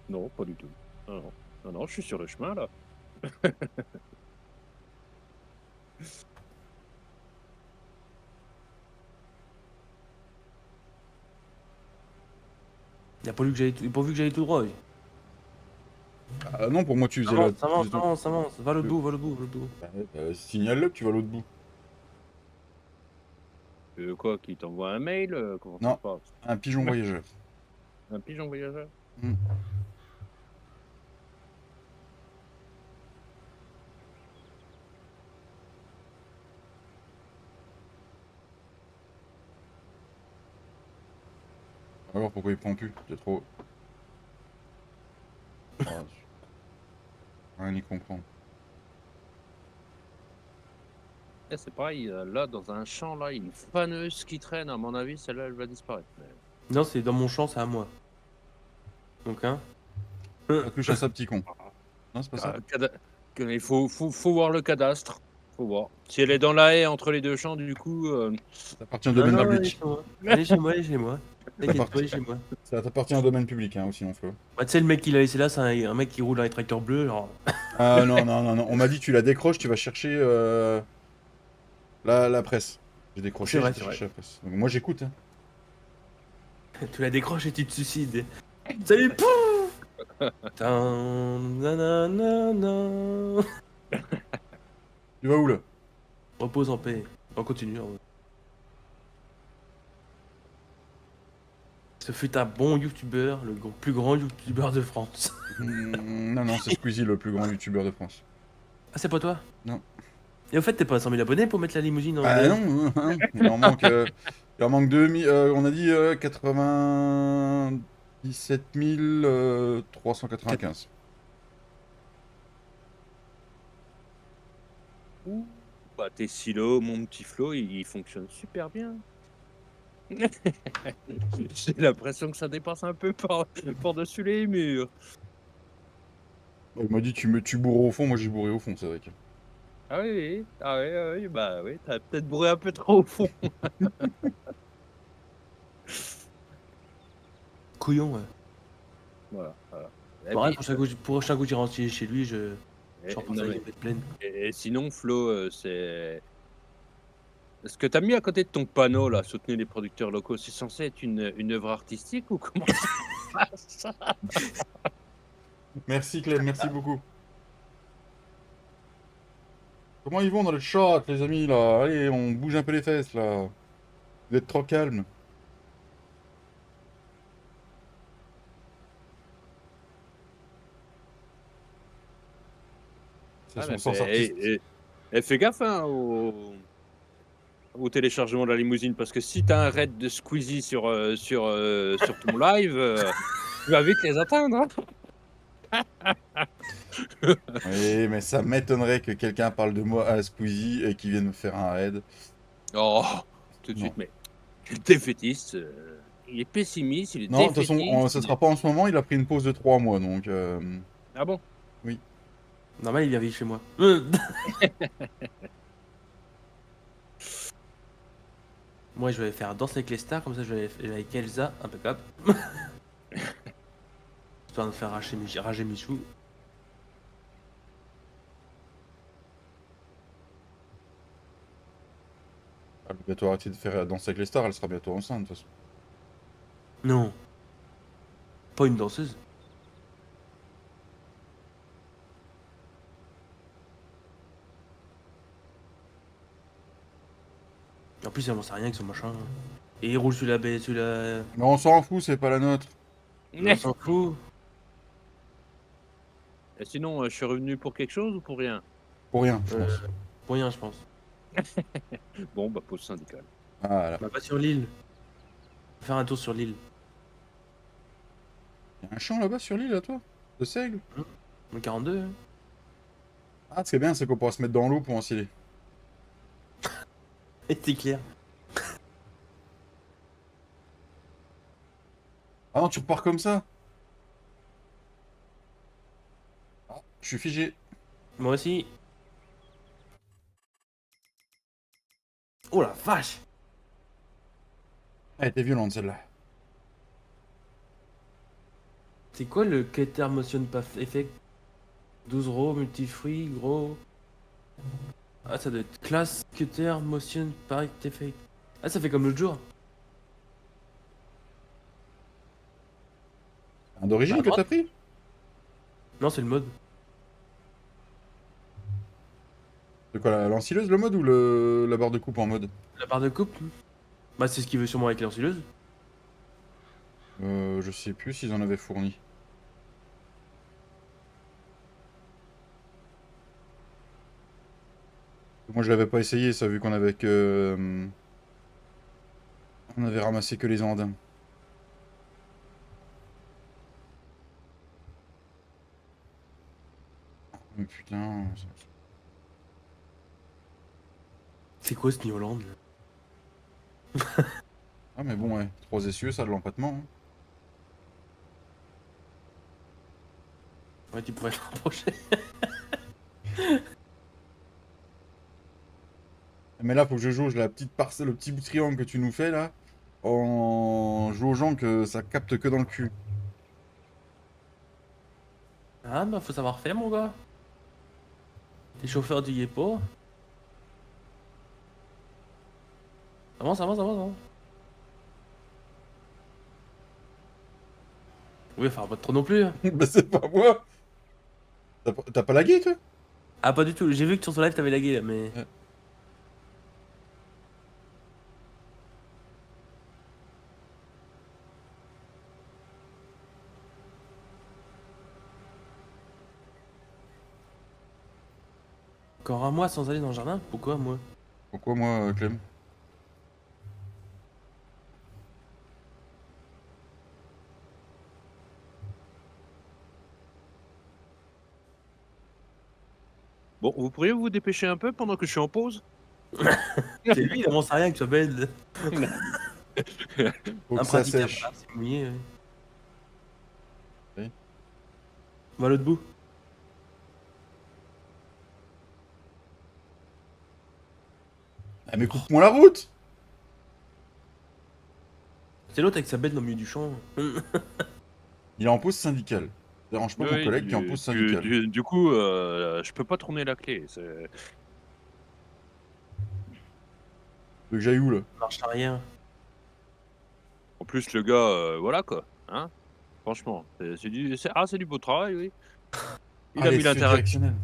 Speaker 2: Non, pas du tout. Non, non. Non, non, je suis sur le chemin là.
Speaker 3: Il a pas vu que j'allais tout droit. Lui.
Speaker 1: Ah non, pour moi, tu faisais
Speaker 3: Ça avance. Va l'autre bout, va l'autre bout.
Speaker 1: Signale-le que tu vas à l'autre bout.
Speaker 2: Quoi, qui t'envoie un mail? Comment ça
Speaker 1: Non.
Speaker 2: se passe?
Speaker 1: Un pigeon voyageur.
Speaker 2: Un pigeon voyageur?
Speaker 1: Hmm. Alors pourquoi il prend plus? C'est trop. Ah, rien y comprendre.
Speaker 2: Eh, c'est pareil, là, dans un champ, là, il y a une faneuse qui traîne. À mon avis, celle-là, elle va disparaître. Mais...
Speaker 3: Non, c'est dans mon champ, c'est à moi. Donc, hein.
Speaker 1: La touche à ça, petit con. Non, c'est pas ça.
Speaker 2: Il faut voir le cadastre. Faut voir. Si elle est dans la haie entre les deux champs, du coup.
Speaker 1: Ça appartient au domaine
Speaker 3: Non,
Speaker 1: public.
Speaker 3: allez chez moi. T'inquiète pas,
Speaker 1: parti.
Speaker 3: allez chez moi.
Speaker 1: Ça t'appartient au domaine public, hein, aussi, mon Flo.
Speaker 3: Bah, tu sais, le mec qui l'a laissé là, c'est un mec qui roule un tracteur bleu, genre.
Speaker 1: Ah non. On m'a dit tu la décroches, tu vas chercher la presse. J'ai décroché,
Speaker 3: C'est vrai,
Speaker 1: j'ai
Speaker 3: c'est
Speaker 1: cherché la presse. Donc moi j'écoute. Hein.
Speaker 3: Tu la décroches et tu te suicides. Salut, pouf. Nanana.
Speaker 1: Tu vas où là?
Speaker 3: Repose en paix. On continue. Ce fut un bon youtubeur, le plus grand youtubeur de France.
Speaker 1: Non, c'est Squeezie le plus grand youtubeur de France.
Speaker 3: Ah, c'est pas toi?
Speaker 1: Non.
Speaker 3: Et au fait, t'es pas à 100 000 abonnés pour mettre la limousine en
Speaker 1: Ah
Speaker 3: DM?
Speaker 1: non, il en manque, il en manque 2000, on a dit 97 395.
Speaker 2: Ouh, bah, tes silos, mon petit Flo, il fonctionne super bien. J'ai l'impression que ça dépasse un peu par-dessus les murs.
Speaker 1: Il m'a dit tu bourres au fond, moi j'ai bourré au fond, c'est vrai.
Speaker 2: Ah oui, oui. Ah oui, ah oui, bah oui, t'as peut-être bourré un peu trop au fond.
Speaker 3: Couillon, ouais.
Speaker 2: Voilà. Et,
Speaker 3: Bon,
Speaker 2: puis,
Speaker 3: prochain coup, j'irai rentrer chez lui, je
Speaker 2: et-
Speaker 3: repense
Speaker 2: non,
Speaker 3: à
Speaker 2: mais-
Speaker 3: la bête pleine.
Speaker 2: et sinon, Flo, c'est. Est-ce que t'as mis à côté de ton panneau, là, soutenir les producteurs locaux, c'est censé être une œuvre artistique ou comment ça se passe?
Speaker 1: Merci Clem, merci beaucoup. Comment ils vont dans le chat, les amis, là? Allez, on bouge un peu les fesses, là. Vous êtes trop calme. C'est
Speaker 2: Ah,
Speaker 1: son
Speaker 2: mais
Speaker 1: sens artistique.
Speaker 2: fais gaffe hein, au téléchargement de la limousine, parce que si t'as un raid de Squeezie sur ton live, tu vas vite les atteindre. Hein.
Speaker 1: Oui, mais ça m'étonnerait que quelqu'un parle de moi à Squeezie et qu'il vienne me faire un raid.
Speaker 2: Oh, tout de
Speaker 1: Non.
Speaker 2: suite, mais défaitiste. Il est pessimiste, il est
Speaker 1: Non, de toute façon,
Speaker 2: défaitiste.
Speaker 1: ça sera pas en ce moment, il a pris une pause de 3 mois, donc...
Speaker 2: Ah bon?
Speaker 1: oui.
Speaker 3: Normal, il vient vivre chez moi. Moi, je vais faire Danse avec les stars, comme ça, je vais avec Elsa, impeccable. Histoire de faire rager Michou.
Speaker 1: Elle va bientôt arrêter de faire Danser avec les stars, elle sera bientôt enceinte, de toute façon.
Speaker 3: Non. Pas une danseuse. En plus, elle m'en sait rien avec son machin. Et il roule sur la baie, sur la...
Speaker 1: Mais on s'en fout, c'est pas la nôtre.
Speaker 3: On s'en fout.
Speaker 2: Et sinon, je suis revenu pour quelque chose ou pour rien?
Speaker 1: Pour rien, je pense.
Speaker 3: Pour rien, je pense.
Speaker 2: Bon, bah, pause syndicale.
Speaker 1: Ah là.
Speaker 3: Bah, pas sur l'île. Faire un tour sur l'île.
Speaker 1: Il y a un champ là-bas sur l'île, à toi? De seigle?
Speaker 3: Le 42, hein.
Speaker 1: Ah, ce qui est bien, c'est qu'on pourra se mettre dans l'eau pour ensiler.
Speaker 3: C'est clair.
Speaker 1: Ah non, tu repars comme ça? Ah, je suis figé.
Speaker 3: Moi aussi. Oh la vache!
Speaker 1: Elle était violente, celle-là.
Speaker 3: C'est quoi le Keter Motion Path Effect? 12 RAW, multifruits, gros. Ah, ça doit être classe Keter Motion Path Effect. Ah, ça fait comme l'autre jour.
Speaker 1: Un d'origine
Speaker 3: Bah,
Speaker 1: que t'as pris?
Speaker 3: Non, c'est le mode.
Speaker 1: De quoi, l'ensileuse, le mode ou la barre de coupe en mode?
Speaker 3: La barre de coupe. Bah, c'est ce qu'il veut sûrement avec l'ensileuse.
Speaker 1: Je sais plus s'ils en avaient fourni. Moi, je l'avais pas essayé, ça, vu qu'on avait que... on avait ramassé que les andins. Mais putain...
Speaker 3: C'est quoi ce New Holland là?
Speaker 1: Ah, mais bon, ouais. 3 essieux, ça, de l'empattement. Hein.
Speaker 3: Ouais, tu pourrais le rapprocher.
Speaker 1: Mais là, faut que je jauge la petite parcelle, le petit bout de triangle que tu nous fais, là. En jaugeant que ça capte que dans le cul.
Speaker 3: Ah, bah, faut savoir faire, mon gars. T'es chauffeur du Yepo. Avance, avance, avance, avance. Oui, enfin, pas trop non plus, hein.
Speaker 1: Bah, c'est pas moi. T'as pas lagué, toi?
Speaker 3: Ah, pas du tout. J'ai vu que sur ton live, t'avais lagué là, mais.
Speaker 1: Ouais.
Speaker 3: Encore un mois sans aller dans le jardin? Pourquoi, moi?
Speaker 1: Pourquoi, moi, Clem?
Speaker 2: Bon, vous pourriez vous dépêcher un peu pendant que je suis en pause?
Speaker 3: C'est lui, il avance à rien que tu sois belle.
Speaker 1: Faut que ça
Speaker 3: Impraticable.
Speaker 1: sèche.
Speaker 3: Ah, c'est mouillé, ouais.
Speaker 1: Oui.
Speaker 3: Va à l'autre bout.
Speaker 1: Ah, mais coupe-moi la route!
Speaker 3: C'est l'autre avec sa belle dans le milieu du champ.
Speaker 1: Il est en pause syndicale. Dérange pas ton
Speaker 2: Oui,
Speaker 1: collègue qui est en pause syndicale.
Speaker 2: du coup, je peux pas tourner la clé.
Speaker 1: Le que j'aille où, là?
Speaker 3: Marche arrière.
Speaker 2: En plus, le gars, voilà quoi. Hein, franchement, c'est du beau travail, oui. Il
Speaker 1: Ah,
Speaker 2: a
Speaker 1: les
Speaker 2: mis
Speaker 1: cieux directionnels.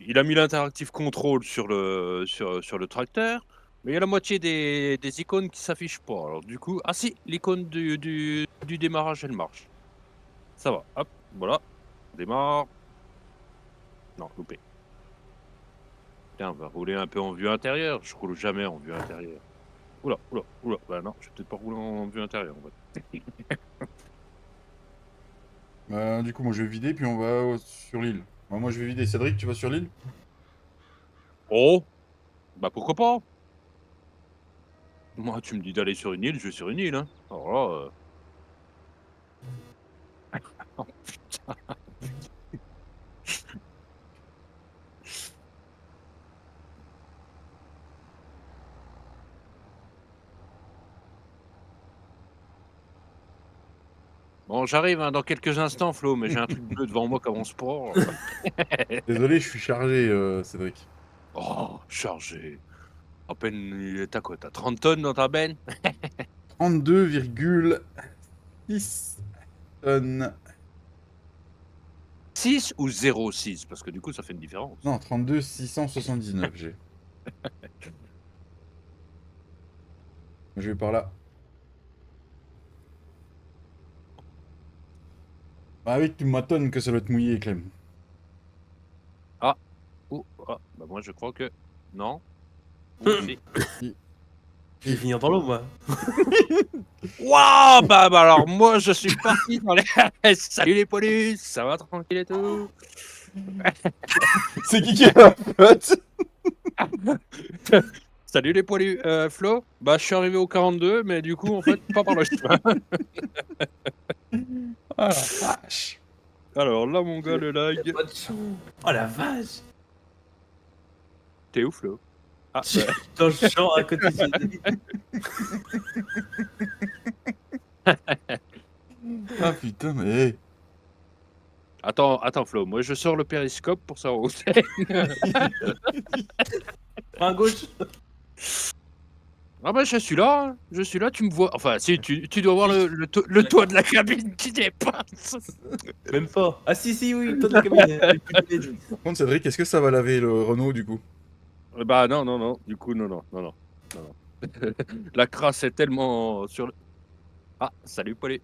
Speaker 2: l'interactive control sur le tracteur, mais il y a la moitié des icônes qui s'affichent pas. Alors du coup, ah si, l'icône du démarrage, elle marche. Ça va, hop, voilà, on démarre. Non, loupé. Tiens, on va rouler un peu en vue intérieure. Je roule jamais en vue intérieure. Oula, oula, oula. Bah non, je vais peut-être pas rouler en vue intérieure en fait.
Speaker 1: Bah, du coup, moi, je vais vider, puis on va sur l'île. Bah, moi, je vais vider. Cédric, tu vas sur l'île?
Speaker 2: Oh, bah pourquoi pas? Moi, tu me dis d'aller sur une île, je vais sur une île, hein. Alors là, oh putain. Bon, j'arrive, hein, dans quelques instants, Flo, mais j'ai un truc bleu devant moi comme en sport.
Speaker 1: Désolé, je suis chargé, Cédric.
Speaker 2: Oh, chargé. À peine, tu quoi? Tu 30 tonnes dans ta benne?
Speaker 1: 32,6 tonnes.
Speaker 2: 6 ou 0,6? Parce que du coup, ça fait une différence.
Speaker 1: Non, 32,679 j'ai. Je vais par là. Ah oui, tu m'étonnes que ça doit te mouiller, Clem.
Speaker 2: Oh, ah, bah moi, je crois que non. Ou si.
Speaker 3: Je vais finir dans l'eau, moi.
Speaker 2: Waouh! Bah alors moi, je suis parti dans les salut les poilus, ça va tranquille et tout?
Speaker 1: C'est qui est la flotte?
Speaker 2: Salut les poilus, Flo? Bah, je suis arrivé au 42, mais du coup, en fait, pas par le chemin.
Speaker 1: Ah la vache.
Speaker 2: Alors là, mon gars, le
Speaker 3: Y a
Speaker 2: lag.
Speaker 3: pas de son. Oh la vache.
Speaker 2: T'es où, Flo? Ah,
Speaker 3: Je suis
Speaker 2: bah,
Speaker 3: dans le champ à côté de Cédric.
Speaker 1: Ah putain, mais...
Speaker 2: attends, Flo, moi je sors le périscope pour savoir où c'est.
Speaker 3: À gauche.
Speaker 2: Ah bah je suis là, tu me vois. Enfin, si, tu dois voir le toit de la cabine qui dépasse.
Speaker 3: Même pas. Ah si, oui, toi de la cabine.
Speaker 1: Par contre, Cédric, est-ce que ça va laver le Renault, du coup?
Speaker 2: Bah non, du coup, non. La crasse est tellement sur le... Ah, salut Paulie.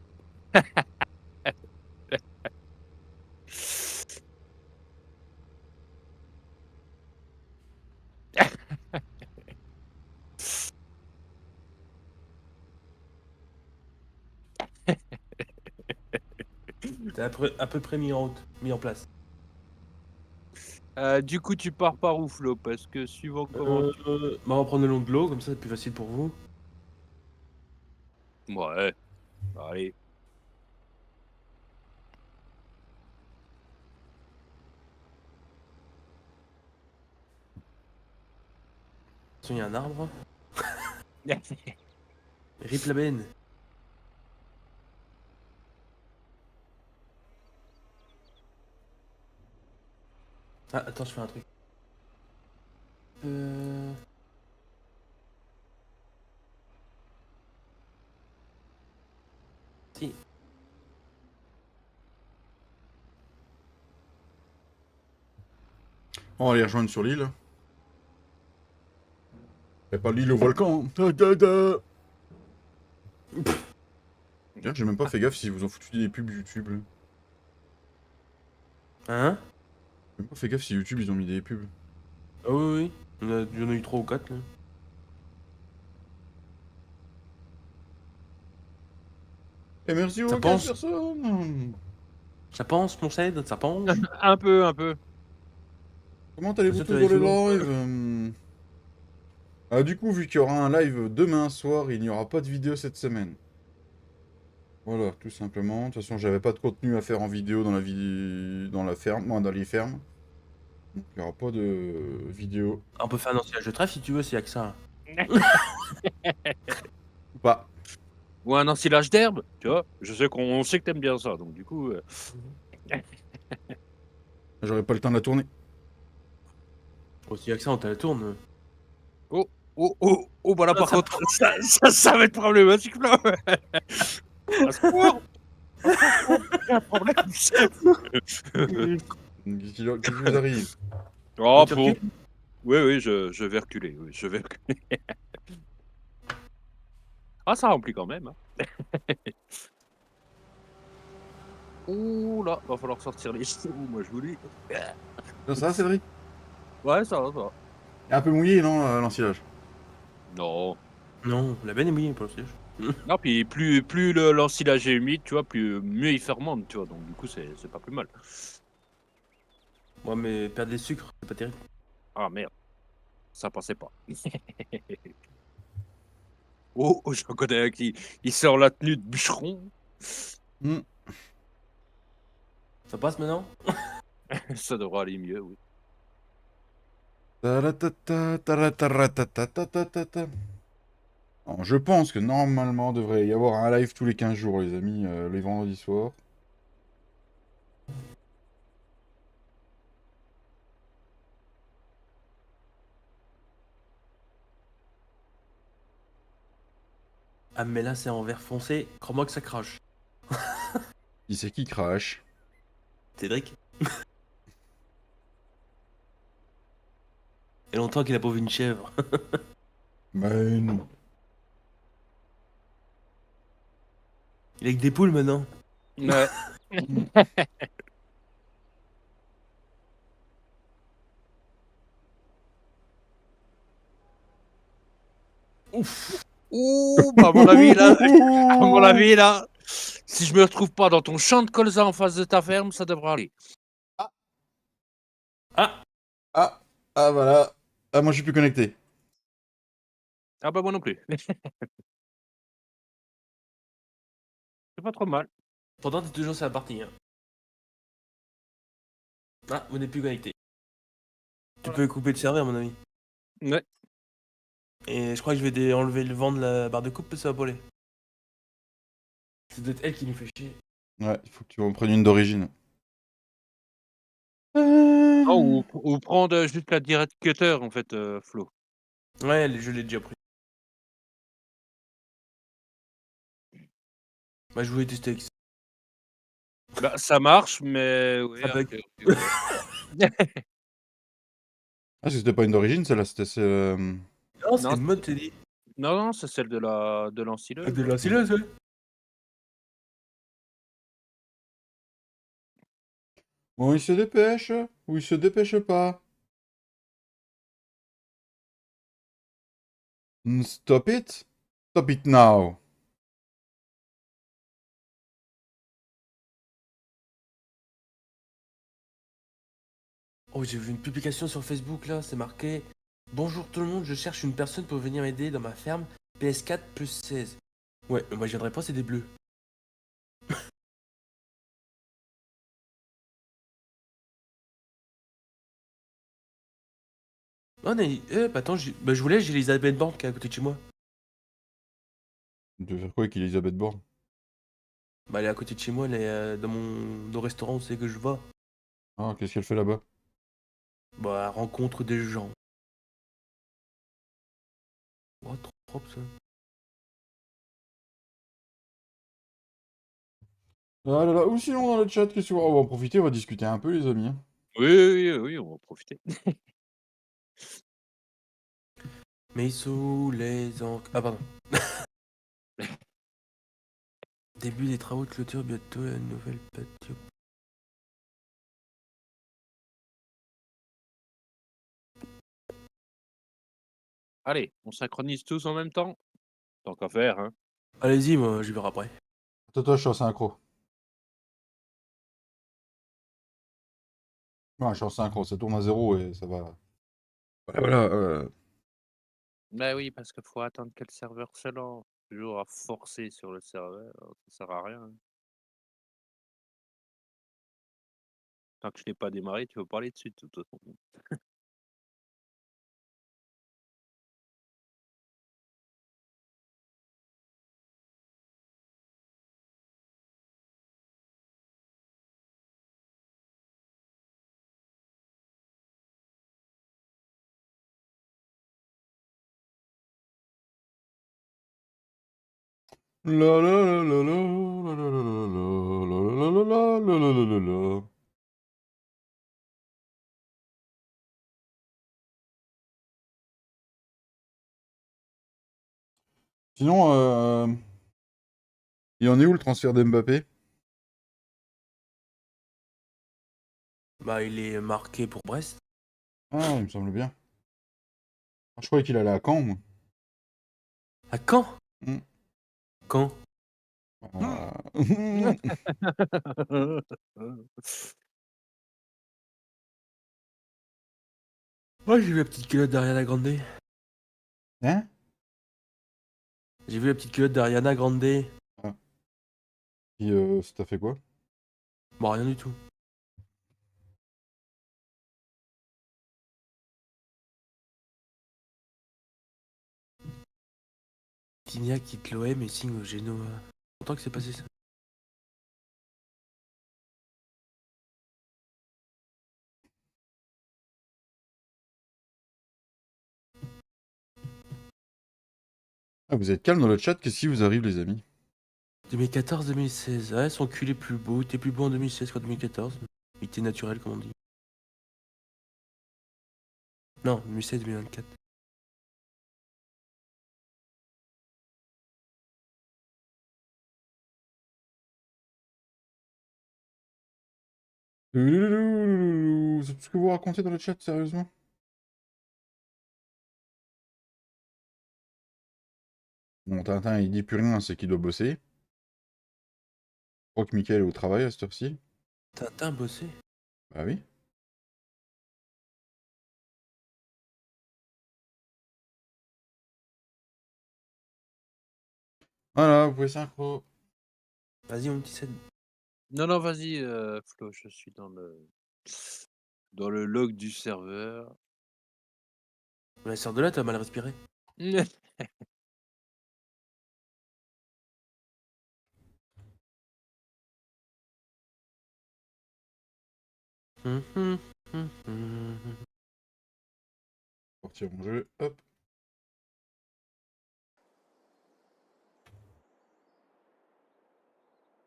Speaker 3: T'es à peu près mis en route, mis en place.
Speaker 2: Du coup, tu pars par où, Flo? Parce que suivant comment...
Speaker 3: Bah on va prendre le long de l'eau, comme ça c'est plus facile pour vous.
Speaker 2: Ouais, allez.
Speaker 3: Attention, il y a un arbre. Rip la benne. Ah, attends, je fais un truc. Si.
Speaker 1: On va les rejoindre sur l'île. C'est pas l'île au volcan. Ta, ta, ta. Regarde, j'ai même pas fait gaffe s'ils vous ont foutu des pubs YouTube.
Speaker 3: Hein?
Speaker 1: J'ai même pas fait gaffe si YouTube ils ont mis des pubs.
Speaker 3: Ah oui. Il y en a eu 3 ou 4 là.
Speaker 1: Et merci aux
Speaker 3: Ça
Speaker 1: 4
Speaker 3: pense.
Speaker 1: personnes.
Speaker 3: Ça pense, mon Ced, ça pense.
Speaker 2: Un peu.
Speaker 1: Comment allez-vous
Speaker 3: Ça,
Speaker 1: tous
Speaker 3: t'as
Speaker 1: dans les
Speaker 3: les
Speaker 1: lives? Ah, du coup, vu qu'il y aura un live demain soir, il n'y aura pas de vidéo cette semaine. Voilà, tout simplement. De toute façon, j'avais pas de contenu à faire en vidéo dans la ferme, dans les fermes. Donc, il n'y aura pas de vidéo.
Speaker 3: On peut faire un ensilage de trèfle si tu veux, s'il y a que ça.
Speaker 1: Ou pas.
Speaker 2: Ou un ensilage d'herbe, tu vois. Je sais qu'on sait que t'aimes bien ça, donc du coup...
Speaker 1: J'aurais pas le temps de la tourner.
Speaker 3: Oh, s'il y a que ça, on te la tourne.
Speaker 2: Oh, bah là,
Speaker 3: Ah,
Speaker 2: par
Speaker 3: ça
Speaker 2: contre, ça va être problématique, Flo. À ce point. Il y a un problème.
Speaker 1: Qu'est-ce qui vous arrive?
Speaker 2: Oh,
Speaker 3: Tu
Speaker 2: pour...
Speaker 3: recules
Speaker 2: Oui, je vais reculer. Oui, je vais reculer. Ah, ça remplit quand même. Hein. Ouh là, va falloir sortir les cheveux, moi je vous dis.
Speaker 1: Ça va, Cédric?
Speaker 2: Ouais, ça va.
Speaker 1: Un peu mouillé, non, l'ensilage?
Speaker 2: Non.
Speaker 3: Non, la benne est mouillée pour le siège.
Speaker 2: Non, puis plus l'ensilage est humide, tu vois, mieux il fermente, tu vois. Donc du coup, c'est pas plus mal.
Speaker 3: Ouais, mais perdre les sucres, c'est pas terrible.
Speaker 2: Ah merde, ça passait pas. Oh, j'en connais un qui il sort la tenue de bûcheron.
Speaker 1: Hmm.
Speaker 3: Ça passe maintenant?
Speaker 2: Ça devrait aller mieux, oui.
Speaker 1: Taratata, taratatatatata. Alors, je pense que normalement, devrait y avoir un live tous les 15 jours, les amis, les vendredis soirs.
Speaker 3: Ah, mais là, c'est en vert foncé. Crois-moi que ça crache.
Speaker 1: Qui c'est qui crache?
Speaker 3: Cédric? Il y a longtemps qu'il a pas vu une chèvre.
Speaker 1: Ben non.
Speaker 3: Il est avec des poules maintenant.
Speaker 2: Ouais.
Speaker 3: Ouf.
Speaker 2: Ouh, bah, à mon avis, là, si je me retrouve pas dans ton champ de colza en face de ta ferme, ça devrait aller.
Speaker 3: Ah,
Speaker 1: Ah, ah voilà. Ah, moi je suis plus connecté.
Speaker 2: Ah bah moi non plus. C'est pas trop mal.
Speaker 3: pourtant, t'es toujours sur la partie. Hein. Ah, vous n'êtes plus connecté. Tu
Speaker 2: Voilà.
Speaker 3: peux couper le serveur, à mon ami.
Speaker 2: Ouais.
Speaker 3: Et je crois que je vais enlever le vent de la barre de coupe, parce que ça va pas aller. C'est peut-être elle qui nous fait chier.
Speaker 1: Ouais, il faut que tu en prennes une d'origine.
Speaker 2: Oh, ou prendre juste la direct cutter en fait, Flo.
Speaker 3: Ouais, je l'ai déjà pris. Bah, je voulais tester avec ça.
Speaker 2: Bah ça marche, mais oui,
Speaker 3: Ça bug.
Speaker 2: ouais.
Speaker 1: Ah, c'était pas une d'origine, celle-là, c'était...
Speaker 3: Non, c'est
Speaker 2: Non,
Speaker 3: le mode, t'es dit.
Speaker 2: non, c'est celle de l'ensileuse.
Speaker 3: De la sileuse, ouais.
Speaker 1: Bon, il se dépêche, ou il se dépêche pas. Stop it. Stop it now.
Speaker 3: Oh, j'ai vu une publication sur Facebook là, c'est marqué: bonjour tout le monde, je cherche une personne pour venir m'aider dans ma ferme PS4 plus 16. Ouais, mais moi je viendrai pas, c'est des bleus. Oh, mais attends, bah, je voulais, j'ai l'Elisabeth Borne qui est à côté de chez moi.
Speaker 1: De faire quoi avec Elisabeth Borne?
Speaker 3: Bah, elle est à côté de chez moi, elle est dans au restaurant où c'est que je vais.
Speaker 1: Ah, qu'est-ce qu'elle fait là-bas?
Speaker 3: Bah, elle rencontre des gens. Oh, trop propre ça.
Speaker 1: Ah là là, ou sinon dans le chat, qu'est-ce qu'on va en profiter, on va discuter un peu, les amis. Hein.
Speaker 2: Oui, oui, oui, on va en profiter.
Speaker 3: Mais sous les Ah, pardon. Début des travaux de clôture, bientôt la nouvelle patio.
Speaker 2: Allez, on synchronise tous en même temps? Tant qu'à faire, hein.
Speaker 3: Allez-y, moi, je verrai après.
Speaker 1: Toi, je suis en synchro. Ouais, je suis en synchro, ça tourne à 0 et ça va. Voilà, voilà.
Speaker 2: Bah oui, parce qu'il faut attendre que le serveur se lance. Toujours à forcer sur le serveur, ça sert à rien, hein. Tant que je n'ai pas démarré, tu veux pas aller dessus de toute façon.
Speaker 1: La la la la la, la la la la la, la la la la la la la. Sinon, il en est où le transfert d'Mbappé?
Speaker 3: Bah, il est marqué pour Brest.
Speaker 1: Ah, il me semble bien. Ah, je croyais qu'il allait à Caen, moi.
Speaker 3: À quand?
Speaker 1: Hmm.
Speaker 3: Quand?
Speaker 1: Ah.
Speaker 3: Ouais, j'ai vu la petite culotte derrière la grande.
Speaker 1: Hein?
Speaker 3: J'ai vu la petite culotte d'Ariana Grande.
Speaker 1: Et ça t'a fait quoi?
Speaker 3: Bon, rien du tout. Tignac quitte l'OM et signe au Genoa. Longtemps que c'est passé ça.
Speaker 1: Ah, vous êtes calme dans le chat, qu'est-ce qui vous arrive, les amis?
Speaker 3: 2014-2016. Ouais, son cul est plus beau. Il était plus beau en 2016 qu'en 2014. Il était naturel, comme on dit. Non, 2016-2024.
Speaker 1: C'est tout ce que vous racontez dans le chat, sérieusement? Bon, Tintin, il dit plus rien, c'est qu'il doit bosser. Je crois que Mickaël est au travail à cette heure-ci.
Speaker 3: Tintin bossé.
Speaker 1: Bah oui. Voilà, vous pouvez synchro.
Speaker 3: Vas-y, mon petit Sed.
Speaker 2: Non, non, vas-y, Flo, je suis dans le log du serveur.
Speaker 3: Mais sors de là, t'as mal respiré.
Speaker 1: Sortir mon jeu, hop.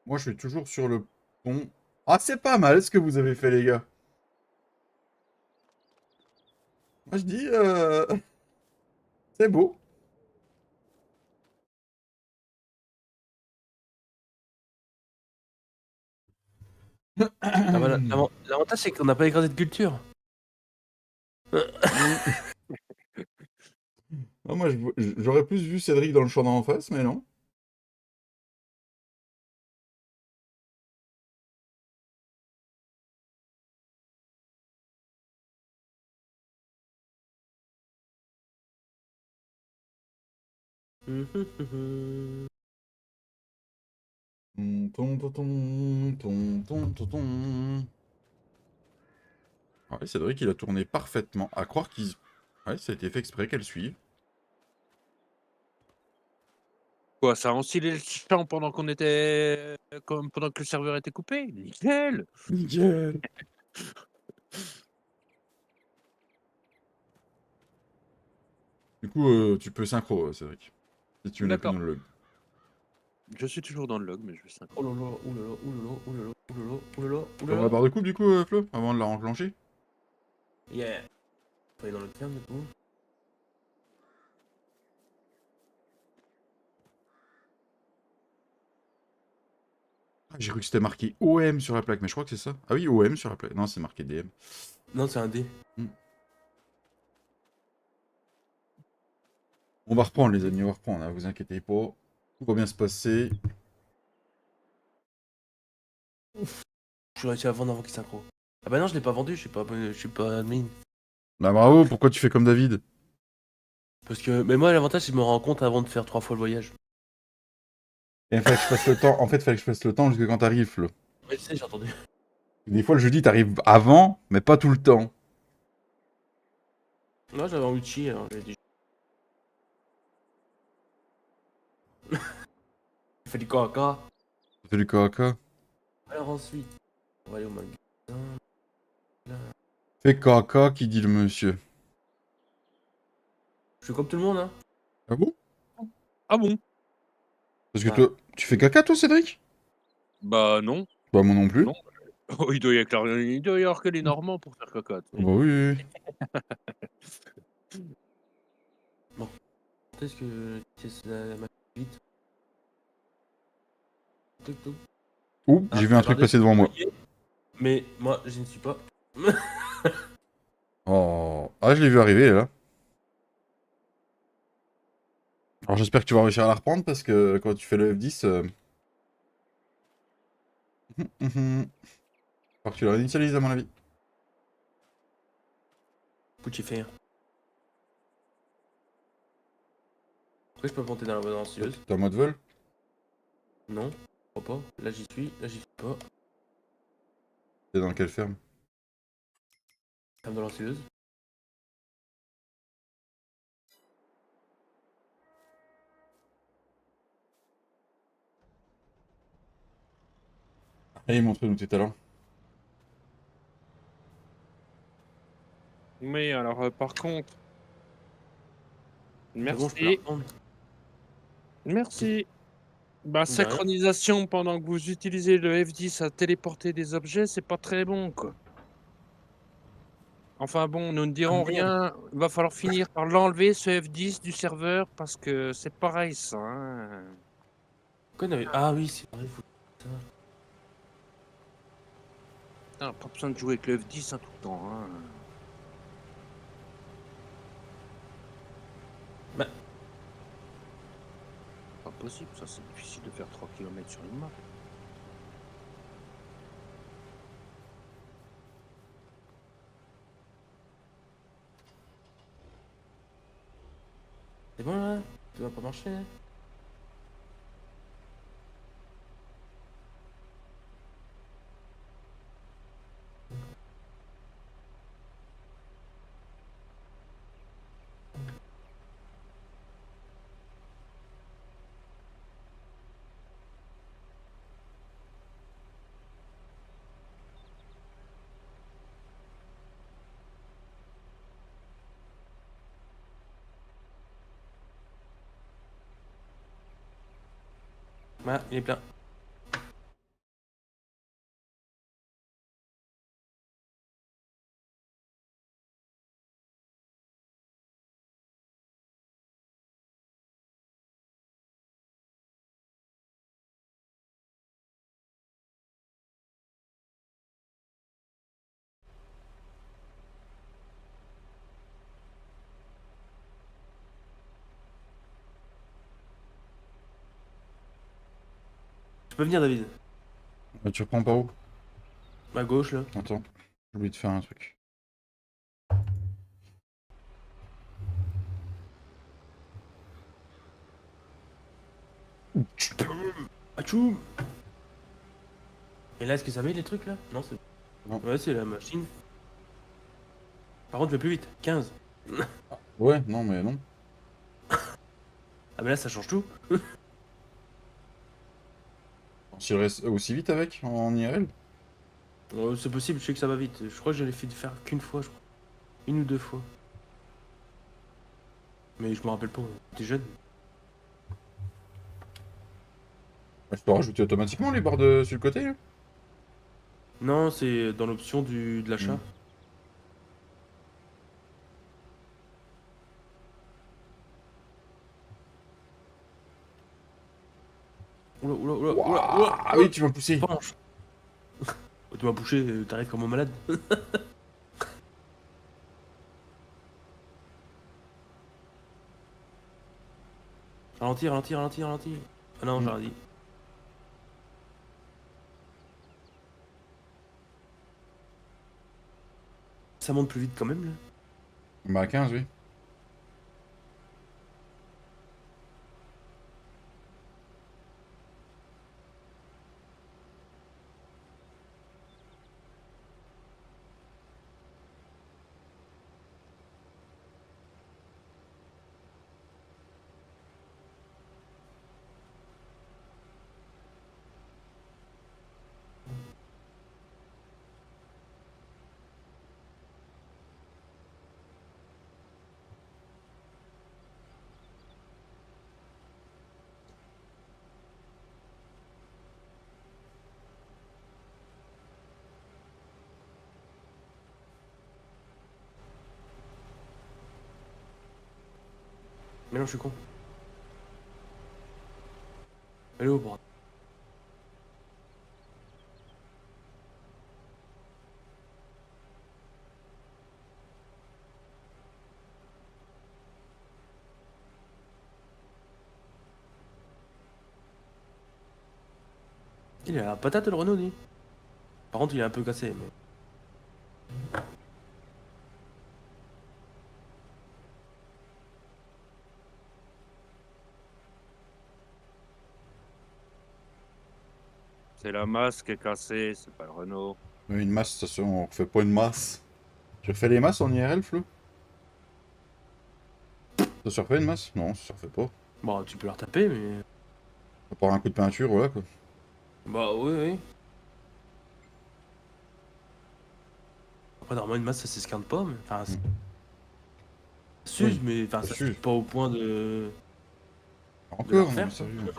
Speaker 1: Moi, je suis toujours sur le pont. Ah, c'est pas mal ce que vous avez fait, les gars. Moi, je dis, c'est beau.
Speaker 3: Ah, voilà. L'avantage, c'est qu'on n'a pas écrasé de culture.
Speaker 1: Ah, moi, j'aurais plus vu Cédric dans le champ d'en face, mais non. Ton, ton, ton, ton, ton, ton, ton. Ah ouais, Cédric, il a tourné parfaitement. À croire qu'il... Ouais, ça a été fait exprès qu'elle suive.
Speaker 2: Quoi, ça a ensilé le champ pendant qu'on était. Pendant que le serveur était coupé? Nickel!
Speaker 1: Nickel. Du coup, tu peux synchro, Cédric. Si tu n'es plus
Speaker 2: D'accord.
Speaker 1: dans le log.
Speaker 2: Je suis toujours dans le log, mais je vais
Speaker 3: Oh
Speaker 2: synchro.
Speaker 3: là là, oh là là, oh là là, oh là là, oh là là, oh là là, oh
Speaker 1: Tu
Speaker 3: là
Speaker 1: prends la
Speaker 3: là.
Speaker 1: barre de coupe, du coup, Flo, avant de la enclencher?
Speaker 3: Yeah. Faut aller dans le terme, du coup.
Speaker 1: Ah, j'ai cru que c'était marqué OM sur la plaque, mais je crois que c'est ça. Ah oui, OM sur la plaque. Non, c'est marqué DM.
Speaker 3: Non, c'est un D.
Speaker 1: On va reprendre, les amis, on va reprendre, hein, vous inquiétez pas. Tout va bien se passer.
Speaker 3: Je suis réussi à vendre avant qu'il synchro. Ah bah non, je l'ai pas vendu, je suis pas admin.
Speaker 1: Bah bravo, pourquoi tu fais comme David?
Speaker 3: Parce que, mais moi, l'avantage, c'est que je me rends compte avant de faire 3 fois le voyage.
Speaker 1: Et il fallait que je fasse le temps. En fait, il fallait que je fasse le temps jusque quand t'arrives, Flo.
Speaker 3: Ouais, tu sais, j'ai entendu.
Speaker 1: Des fois, le jeudi, t'arrives avant, mais pas tout le temps.
Speaker 3: Moi, j'avais envie de chier, alors j'ai dit. Il fait du caca.
Speaker 1: Ça fait du caca.
Speaker 3: Alors ensuite, on va aller au magasin. Là.
Speaker 1: Fais caca, qui dit le monsieur.
Speaker 3: Je suis comme tout le monde, hein.
Speaker 1: Ah bon?
Speaker 2: Ah bon?
Speaker 1: Parce que
Speaker 3: Ah.
Speaker 1: toi, tu fais caca, toi, Cédric?
Speaker 2: Bah non,
Speaker 1: Bah moi non plus.
Speaker 2: non. Oh, il doit y avoir que les Normands pour faire caca. Tu sais.
Speaker 1: Bah oui, oui, oui.
Speaker 3: Qu'est-ce que c'est ma vite. Tuk, tuk.
Speaker 1: Ouh,
Speaker 3: Ah,
Speaker 1: j'ai vu un truc
Speaker 3: regardez,
Speaker 1: passer devant moi.
Speaker 3: mais moi, je ne suis pas.
Speaker 1: Oh. Ah, je l'ai vu arriver, là. Alors j'espère que tu vas réussir à la reprendre, parce que quand tu fais le F10... Alors que tu la réinitialises, à mon avis.
Speaker 3: Pucci faire. Après, je peux monter dans la sileuse.
Speaker 1: T'es en mode vol?
Speaker 3: Non, je crois pas. Là, j'y suis pas.
Speaker 1: T'es dans quelle ferme?
Speaker 3: Ferme dans la sileuse.
Speaker 1: Allez, montre-nous tes talents.
Speaker 2: Mais alors, par contre,
Speaker 3: C'est bon, je peux la
Speaker 2: merci.
Speaker 3: reprendre.
Speaker 2: Merci. Bah,
Speaker 3: De rien.
Speaker 2: synchronisation pendant que vous utilisez le F10 à téléporter des objets, c'est pas très bon, quoi. Enfin bon, nous ne dirons
Speaker 3: Ah, merde.
Speaker 2: rien. Il va falloir finir par l'enlever, ce F10 du serveur, parce que c'est pareil, ça. Hein.
Speaker 3: Pourquoi on avait... Ah oui, c'est vrai, faut... ça.
Speaker 2: Ah, pas besoin de jouer avec le F10 hein, tout le temps. Hein.
Speaker 3: Bah.
Speaker 2: Pas possible, ça, c'est difficile de faire 3 km sur une map.
Speaker 3: C'est bon là? Ça va pas marcher là? Voilà, il est plein. Tu peux venir, David.
Speaker 1: Tu reprends par où?
Speaker 3: À gauche là.
Speaker 1: Attends, j'ai oublié de faire un truc.
Speaker 3: Atchoum! Et là, est-ce que ça met les trucs là? Non, c'est.
Speaker 1: Non.
Speaker 3: Ouais, c'est la machine. Par contre, je vais plus vite. 15.
Speaker 1: Ouais, non, mais non.
Speaker 3: Ah, mais là, ça change tout.
Speaker 1: S'il reste aussi vite avec, en IRL?
Speaker 3: C'est possible, je sais que ça va vite. Je crois que je l'ai fait faire qu'une fois, je crois. Une ou deux fois. Mais je me rappelle pas, t'es jeune.
Speaker 1: Je peux rajouter automatiquement les barres sur le côté, là?
Speaker 3: Non, c'est dans l'option de l'achat.
Speaker 1: Mm.
Speaker 3: Oula, oula, oula, oula,
Speaker 1: Ouah,
Speaker 3: oula,
Speaker 1: ah
Speaker 3: oula.
Speaker 1: oui, tu m'as poussé.
Speaker 3: Penche. Oh, tu m'as bouché, t'arrives comme un malade. Ralentis, ralentis, ralentis, ralentis. Ah non, j'ai rien dit. Ça monte plus vite quand même là.
Speaker 1: Bah, 15, oui.
Speaker 3: Mais non, je suis con. Allez au bras. Il a la patate le Renault, lui. Par contre, il est un peu cassé, mais.
Speaker 2: C'est la masse qui est cassée, c'est pas le Renault.
Speaker 1: Une masse, de toute façon, on refait pas une masse. Tu refais les masses en IRL, Flo? Ça se refait une masse? Non, ça se refait pas.
Speaker 3: Bon, tu peux la retaper, mais.
Speaker 1: À part un coup de peinture, voilà quoi.
Speaker 3: Bah, oui, oui. Après, normalement, une masse, ça s'esquinte pas, mais. Enfin, ça s'use,
Speaker 1: Oui,
Speaker 3: mais. Enfin,
Speaker 1: ça
Speaker 3: ça
Speaker 1: s'use.
Speaker 3: s'use pas au point de la
Speaker 1: Encore, non mais
Speaker 3: refaire, quoi.
Speaker 1: sérieux.
Speaker 3: Mais.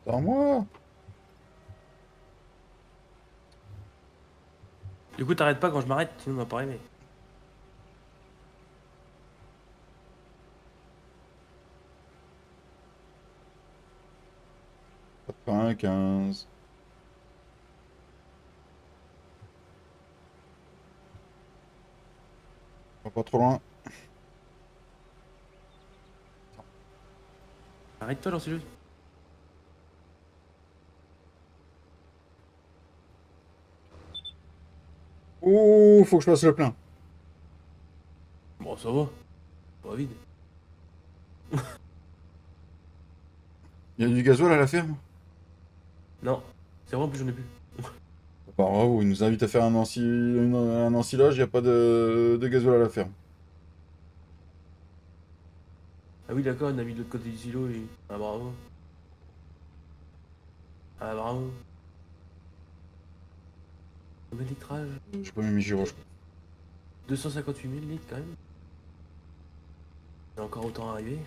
Speaker 1: C'est à moi.
Speaker 3: Du coup, t'arrêtes pas quand je m'arrête, sinon on va pas arriver.
Speaker 1: Quinze. Pas trop loin.
Speaker 3: Arrête-toi, j'en suis juste.
Speaker 1: Oh, faut que je passe le plein.
Speaker 3: Bon, ça va. Pas vide.
Speaker 1: Il y a du gasoil à la ferme?
Speaker 3: Non. C'est vrai, en plus, j'en ai plus.
Speaker 1: Bah, bravo, il nous invite à faire un ensilage, il n'y a pas de gasoil à la ferme.
Speaker 3: Ah oui, d'accord, on a mis de l'autre côté du silo et. Ah, bravo. Ah, bravo. Combien de litrage?
Speaker 1: J'ai pas mis mes gyros, je crois.
Speaker 3: 258 000 litres quand même. Il y a encore autant à arriver.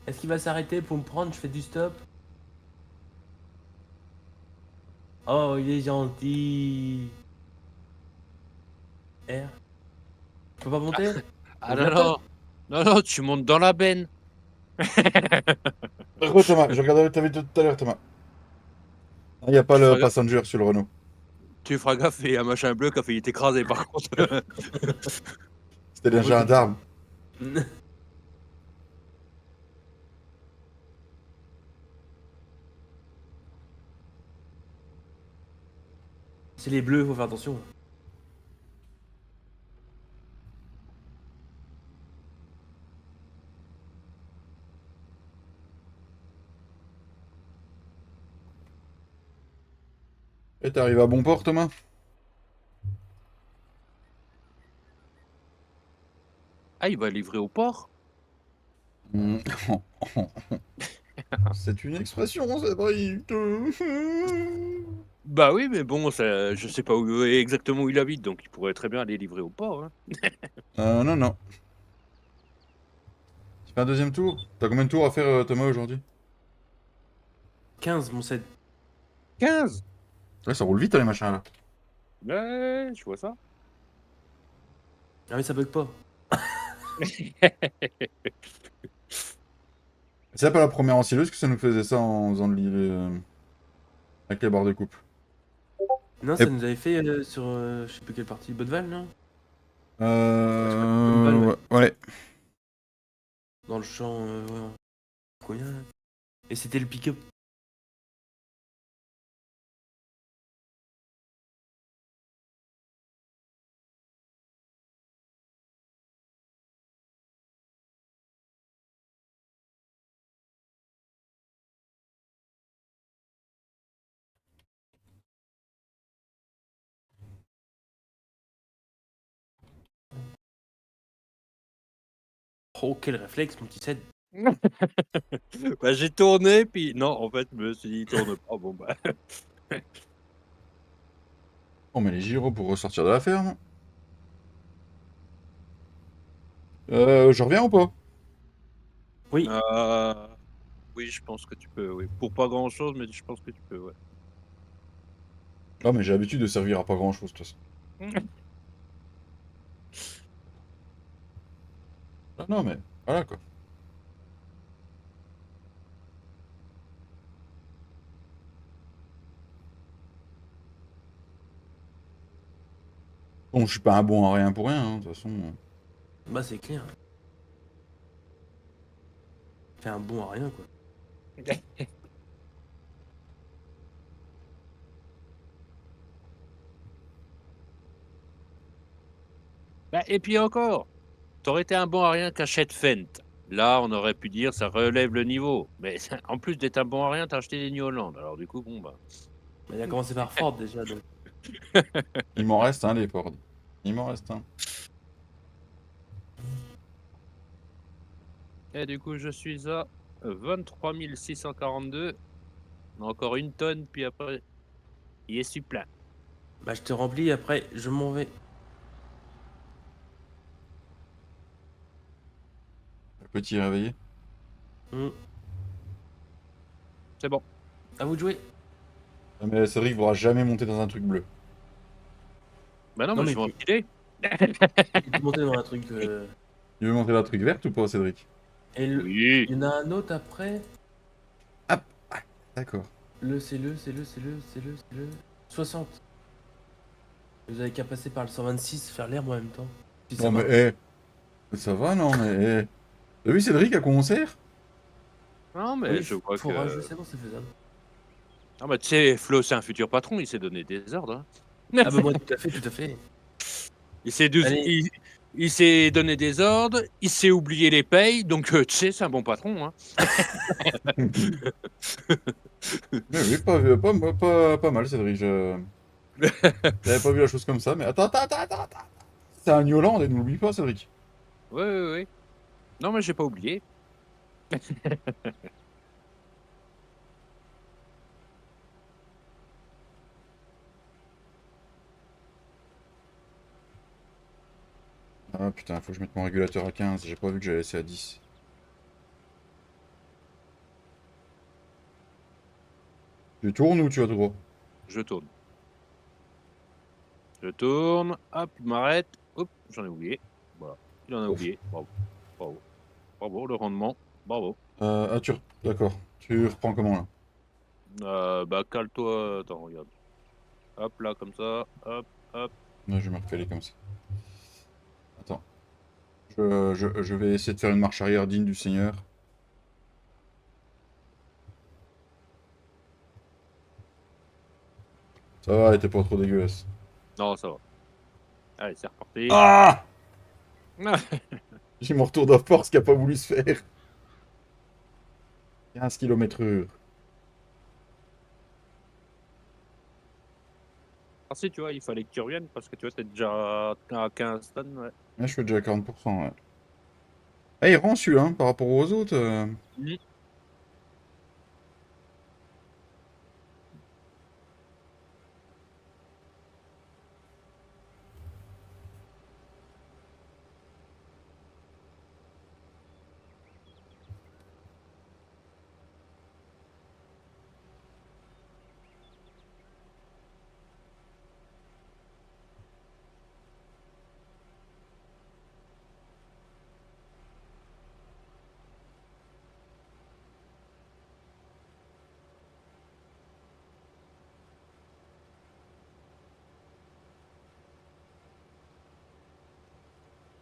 Speaker 3: Est-ce qu'il va s'arrêter pour me prendre? Je fais du stop. Oh, il est gentil. R. Je peux pas monter?
Speaker 2: Ah
Speaker 3: Ouvre
Speaker 2: non,
Speaker 3: la
Speaker 2: non,
Speaker 3: porte.
Speaker 2: non, non, tu montes dans la benne.
Speaker 1: Re Thomas, je regardais ta vidéo tout à l'heure, Thomas. Il n'y a pas
Speaker 2: Tu
Speaker 1: le
Speaker 2: feras,
Speaker 1: passenger sur le Renault.
Speaker 2: tu feras gaffe, il y a un machin bleu qui a failli t'écraser par contre.
Speaker 1: C'était un
Speaker 3: Moi, je
Speaker 1: gendarme.
Speaker 3: C'est les bleus, faut faire attention.
Speaker 1: Et t'es arrivé à bon port, Thomas?
Speaker 2: Ah, il va livrer au port?
Speaker 1: Hmm. C'est une expression, c'est vrai.
Speaker 2: Bah oui, mais bon, ça, je sais pas exactement où il habite, donc il pourrait très bien aller livrer au port, hein.
Speaker 1: Non, non. Tu fais un deuxième tour? T'as combien de tours à faire, Thomas, aujourd'hui?
Speaker 3: 15, mon 7.
Speaker 2: 15.
Speaker 1: Ouais, ça roule vite, hein, les machins, là.
Speaker 2: Ouais, je vois ça.
Speaker 3: Ah, mais ça bug pas.
Speaker 1: C'est pas la première ensileuse que ça nous faisait ça en faisant avec les barres de coupe.
Speaker 3: Non,
Speaker 1: Et...
Speaker 3: ça nous avait fait sur je sais plus quelle partie, Bonneval, non? Ouais, je crois que c'est Bonneval, ouais.
Speaker 1: Ouais.
Speaker 3: Dans le champ, ouais. Combien là? Et c'était le pick-up. Oh, quel réflexe, mon petit Ced.
Speaker 2: Bah, j'ai tourné, puis non, en fait, je me suis dit, tourne pas. Bon, bah.
Speaker 1: On met les gyros pour ressortir de la ferme. Je reviens ou pas?
Speaker 3: Oui,
Speaker 2: Oui, je pense que tu peux, oui. Pour pas grand-chose, mais je pense que tu peux, ouais.
Speaker 1: Non, mais j'ai l'habitude de servir à pas grand-chose, de toute façon. Ah, non, mais voilà, quoi. Bon, je suis pas un bon à rien pour rien, hein, de toute façon.
Speaker 3: bah c'est clair. Fait un bon à rien, quoi.
Speaker 2: Bah, et puis encore, t'aurais été un bon à rien qu'achète Fent. Là, on aurait pu dire ça relève le niveau. Mais en plus d'être un bon à rien, t'as acheté des New Holland. Alors du coup, bon bah.
Speaker 3: Mais il a commencé par Ford déjà, donc.
Speaker 1: Il m'en reste un, les Ford. Il m'en reste un.
Speaker 2: Et du coup, je suis à 23 642. Encore une tonne, puis après, il est sur plein.
Speaker 3: Bah je te remplis, après je m'en vais.
Speaker 1: Le petit réveillé.
Speaker 2: C'est bon.
Speaker 3: À vous de jouer.
Speaker 1: Ah, mais Cédric voudra jamais monter dans un truc bleu.
Speaker 2: Bah non,
Speaker 3: Non,
Speaker 2: mais
Speaker 3: mais
Speaker 2: je vais
Speaker 3: tu-
Speaker 2: enfiler.
Speaker 3: Il est monté dans un truc.
Speaker 1: Tu veux monter dans un truc vert ou pas, Cédric?
Speaker 3: Et le...
Speaker 2: Oui.
Speaker 3: il y en a un autre après.
Speaker 1: Ah, d'accord.
Speaker 3: C'est le 60. Vous avez qu'à passer par le 126, faire l'air en même temps. Si ça
Speaker 1: Non, mais
Speaker 3: marche.
Speaker 1: ça va, non, mais t'as vu Cédric à quoi on sert?
Speaker 2: Non, mais
Speaker 3: Oui,
Speaker 2: je crois
Speaker 3: faut
Speaker 2: que.
Speaker 3: rajouter, c'est bon, c'est faisable.
Speaker 2: Ah, bah tu sais, Flo, c'est un futur patron, il s'est donné des ordres. Hein.
Speaker 3: Ah bah moi, tout à fait, tout à fait.
Speaker 2: Il s'est
Speaker 3: Allez.
Speaker 2: il s'est donné des ordres, il s'est oublié les payes, donc tu sais, c'est un bon patron. Hein.
Speaker 1: Mais oui, pas mal, Cédric. J'avais pas vu la chose comme ça, mais attends. C'est un Yolande, et n'oublie pas, Cédric.
Speaker 2: Ouais, ouais, ouais. Non, mais j'ai pas oublié.
Speaker 1: Ah putain, faut que je mette mon régulateur à 15, j'ai pas vu que j'allais laissé à 10. Tu tournes ou tu vas tout droit?
Speaker 2: Je tourne. Je tourne, hop, il m'arrête. Hop, j'en ai oublié. Voilà, il en a
Speaker 1: Ouf.
Speaker 2: oublié. Bravo, bravo, bravo, le rendement, bravo.
Speaker 1: D'accord. Tu reprends comment là?
Speaker 2: Bah, cale-toi, attends, regarde. Hop, là, comme ça, hop, hop.
Speaker 1: Non, je vais me recaler comme ça. Attends. Je vais essayer de faire une marche arrière digne du Seigneur. Ça va, elle était pas trop dégueulasse.
Speaker 2: Non, ça va. Allez, c'est reparti.
Speaker 1: Ah!
Speaker 2: Ah,
Speaker 1: J'ai mon retour de force qui a pas voulu se faire. 15 km/h.
Speaker 2: ah, si, tu vois, il fallait que tu reviennes parce que tu vois, t'es déjà à 15 tonnes. Ouais.
Speaker 1: Là, je suis déjà à 40%, ouais. Ah, il rend celui-là, hein, par rapport aux autres.
Speaker 2: Mhm.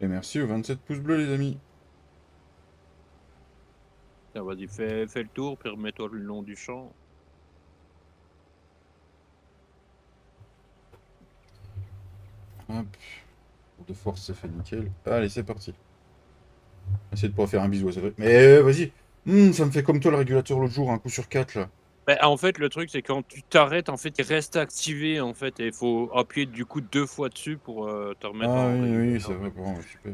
Speaker 1: Et merci aux 27 pouces bleus, les amis.
Speaker 2: Tiens, vas-y, fais le tour, puis remets-toi le long du champ.
Speaker 1: Hop. Tour de force, c'est fait nickel. Allez, c'est parti. Essaye de pas faire un bisou à Cédric. Mais vas-y. Ça me fait comme toi le régulateur l'autre jour, un coup sur 4 là.
Speaker 2: Bah, en fait, le truc, c'est quand tu t'arrêtes, en fait, il reste activé, en fait, et il faut appuyer du coup 2 fois dessus pour te remettre
Speaker 1: Ah
Speaker 2: en
Speaker 1: oui, oui,
Speaker 2: régulateur.
Speaker 1: c'est vrai, pardon, super.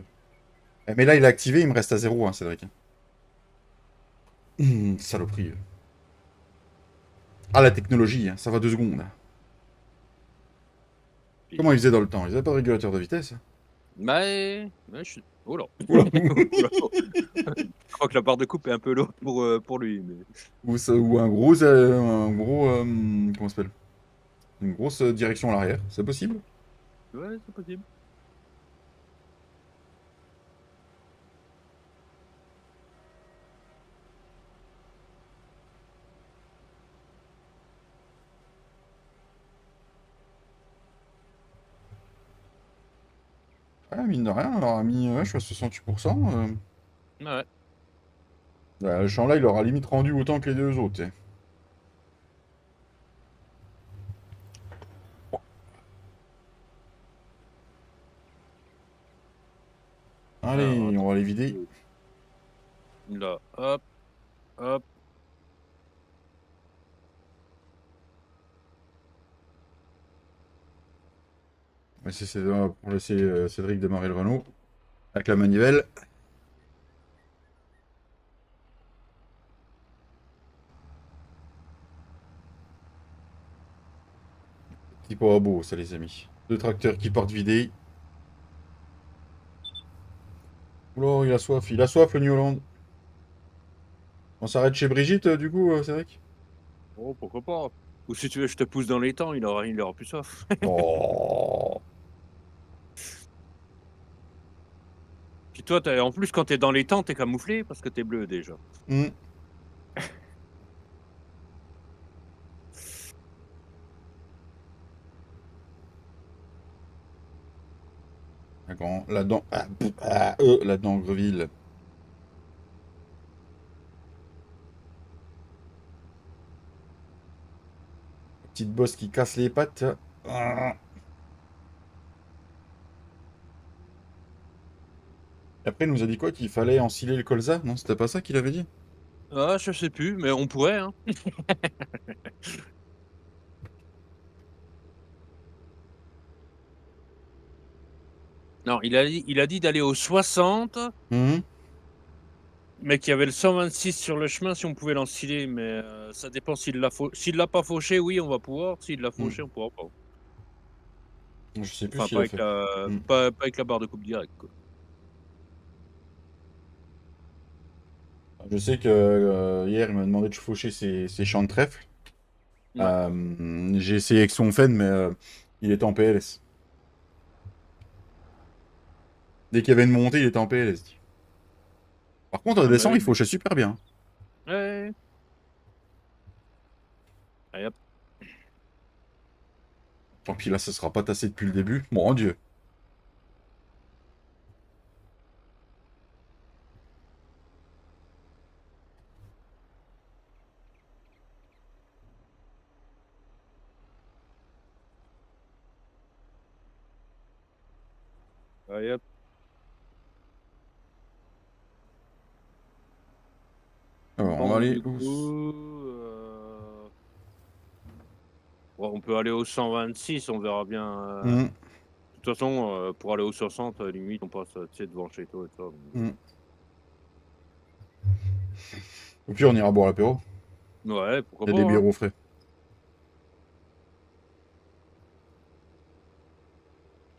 Speaker 1: Mais là, il est activé, il me reste à 0, hein, Cédric. Saloperie. Ah, la technologie, hein, ça va 2 secondes. Comment il faisait dans le temps? Ils avaient pas de régulateur de vitesse?
Speaker 2: Je suis... Oh là.
Speaker 1: Oula.
Speaker 2: Je crois que la barre de coupe est un peu lourde pour lui. Mais...
Speaker 1: Ou un gros, comment ça s'appelle? Une grosse direction à l'arrière, c'est possible?
Speaker 2: Ouais, c'est possible.
Speaker 1: Ouais, mine de rien, on leur a mis, je suis à 68%.
Speaker 2: Ouais.
Speaker 1: Le champ là, il aura limite rendu autant que les deux autres, tu sais.
Speaker 2: Alors,
Speaker 1: Allez, on
Speaker 2: attends.
Speaker 1: va les vider.
Speaker 2: Là, hop, hop.
Speaker 1: Ouais, c'est pour laisser Cédric démarrer le Renault. Avec la manivelle. Petit pas beau, ça, les amis. Deux tracteurs qui partent vider. Oula, il a soif, le New Holland. On s'arrête chez Brigitte, du coup, Cédric?
Speaker 2: Oh, pourquoi pas. Ou si tu veux, je te pousse dans les temps, il aura plus soif.
Speaker 1: Oh.
Speaker 2: Puis toi, en plus, quand t'es dans les temps, t'es camouflé parce que t'es bleu déjà.
Speaker 1: Hmm. D'accord, là-dedans. Là-dedans, Greville. Petite bosse qui casse les pattes. Ah. Et après, il nous a dit quoi? Qu'il fallait ensiler le colza? Non, c'était pas ça qu'il avait dit?
Speaker 2: Ah, je sais plus, mais on pourrait, hein. Non, il a dit d'aller au 60,
Speaker 1: Mhm.
Speaker 2: mais qu'il y avait le 126 sur le chemin si on pouvait l'enfiler. Mais ça dépend s'il l'a pas fauché, oui, on va pouvoir. S'il l'a
Speaker 1: Mhm.
Speaker 2: fauché, on pourra pas.
Speaker 1: Je sais plus
Speaker 2: Enfin,
Speaker 1: s'il
Speaker 2: pas
Speaker 1: a
Speaker 2: avec
Speaker 1: fait.
Speaker 2: la,
Speaker 1: Hmm.
Speaker 2: pas avec la barre de coupe directe, quoi.
Speaker 1: Je sais que hier, il m'a demandé de faucher ses champs de trèfle.
Speaker 2: Ouais.
Speaker 1: J'ai essayé avec son Fen, mais il était en PLS. Dès qu'il y avait une montée, il était en PLS. Par contre, à
Speaker 2: Ah, bah
Speaker 1: descend,
Speaker 2: oui,
Speaker 1: il fauchait super bien.
Speaker 2: ouais. Allez, hop.
Speaker 1: Tant pis, là, ça sera pas tassé depuis le début. Mon Dieu.
Speaker 2: Allez, hop.
Speaker 1: Alors, on va
Speaker 2: Bon,
Speaker 1: aller
Speaker 2: du coup, bon, on peut aller au 126, on verra bien.
Speaker 1: Hmm,
Speaker 2: De toute façon, pour aller au 60, limite, on passe, tu sais, devant chez toi et ça.
Speaker 1: hmm. Au pire, on ira boire l'apéro.
Speaker 2: Ouais, pourquoi
Speaker 1: Il y a
Speaker 2: pas,
Speaker 1: des
Speaker 2: hein.
Speaker 1: bières au frais.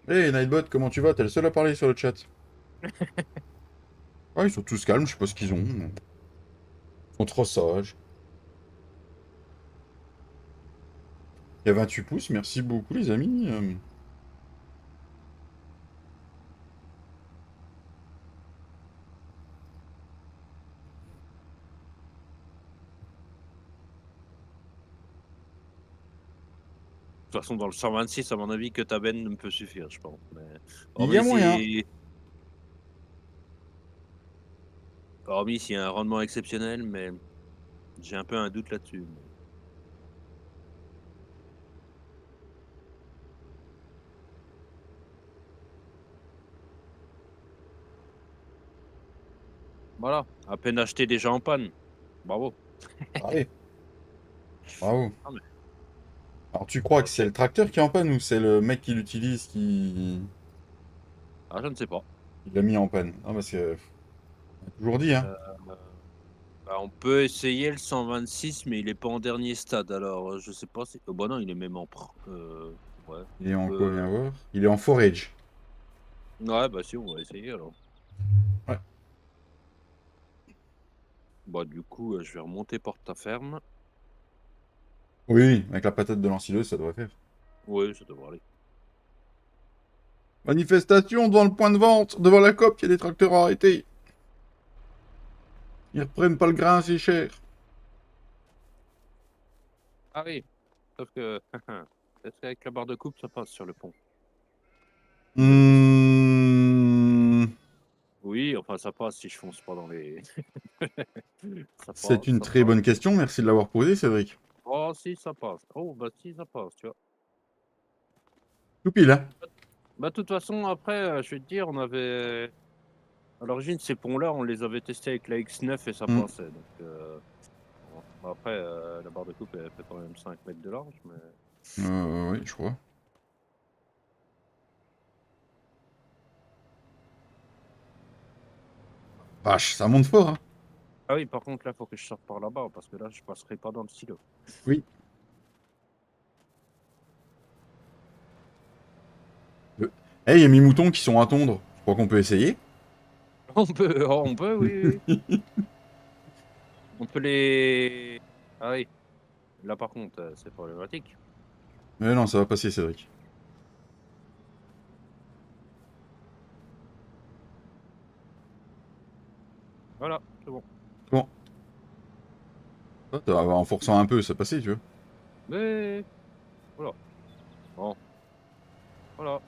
Speaker 1: Hey, Nightbot, comment tu vas? T'es le seul à parler sur le chat. Ouais, ils sont tous calmes, je sais pas ce qu'ils ont. Ils sont trop sages. Il y a 28 pouces, merci beaucoup, les amis.
Speaker 2: De toute façon, dans le 126, à mon avis, que ta benne me peut suffire, je pense.
Speaker 1: Il y
Speaker 2: Hormis
Speaker 1: a moyen.
Speaker 2: si, hormis s'il y a un rendement exceptionnel, mais j'ai un peu un doute là-dessus. Voilà, à peine acheté déjà en panne. Bravo.
Speaker 1: Allez, bravo.
Speaker 2: Ah, mais
Speaker 1: Alors, tu crois que c'est
Speaker 2: ok.
Speaker 1: le tracteur qui est en panne ou c'est le mec qui l'utilise qui...
Speaker 2: Ah, je ne sais pas.
Speaker 1: Il l'a mis en panne. Non, parce que. On a toujours dit, hein.
Speaker 2: Euh, Bah, on peut essayer le 126, mais il est pas en dernier stade. Alors, je sais pas si. Oh, bah non, il est même en. Ouais.
Speaker 1: Il est en quoi, viens
Speaker 2: Euh,
Speaker 1: voir. Il est en forage.
Speaker 2: Ouais, bah si, on va essayer alors.
Speaker 1: Ouais.
Speaker 2: Bah, du coup, je vais remonter porte ta ferme.
Speaker 1: Oui, avec la patate de l'ensileuse, ça devrait faire.
Speaker 2: Oui, ça devrait aller.
Speaker 1: Manifestation devant le point de vente, devant la COP, il y a des tracteurs arrêtés. Ils reprennent pas le grain, c'est cher.
Speaker 2: Ah oui, sauf que. Est-ce qu'avec la barre de coupe, ça passe sur le pont? Bonne question.
Speaker 1: Hmm,
Speaker 2: Oui, enfin, ça passe si je fonce pas dans les. Ça
Speaker 1: c'est
Speaker 2: passe,
Speaker 1: une
Speaker 2: ça
Speaker 1: très
Speaker 2: passe.
Speaker 1: bonne question, merci de l'avoir posée, Cédric.
Speaker 2: Oh, si, ça passe. Oh, bah si, ça passe, tu vois.
Speaker 1: Tout pile, hein.
Speaker 2: Bah, de toute façon, après, je vais te dire, on avait. À l'origine, ces ponts-là, on les avait testés avec la X9 et ça
Speaker 1: Hmm.
Speaker 2: passait. Donc, bon. Bah, après, la barre de coupe, elle fait quand même 5 mètres de large. Mais...
Speaker 1: Oui, je crois. Vache, ça monte fort, hein.
Speaker 2: Ah oui, par contre, là, il faut que je sorte par là-bas parce que là, je passerai pas dans le silo.
Speaker 1: Oui. Eh, il y a mes moutons qui sont à tondre. Je crois qu'on peut essayer.
Speaker 2: On peut, oui, oui, oui. On peut les. Ah oui, là, par contre, c'est problématique.
Speaker 1: Mais non, ça va passer, Cédric.
Speaker 2: Voilà, c'est bon.
Speaker 1: Bon, en forçant un peu, ça passait, tu vois.
Speaker 2: Mais. Voilà. Bon, voilà.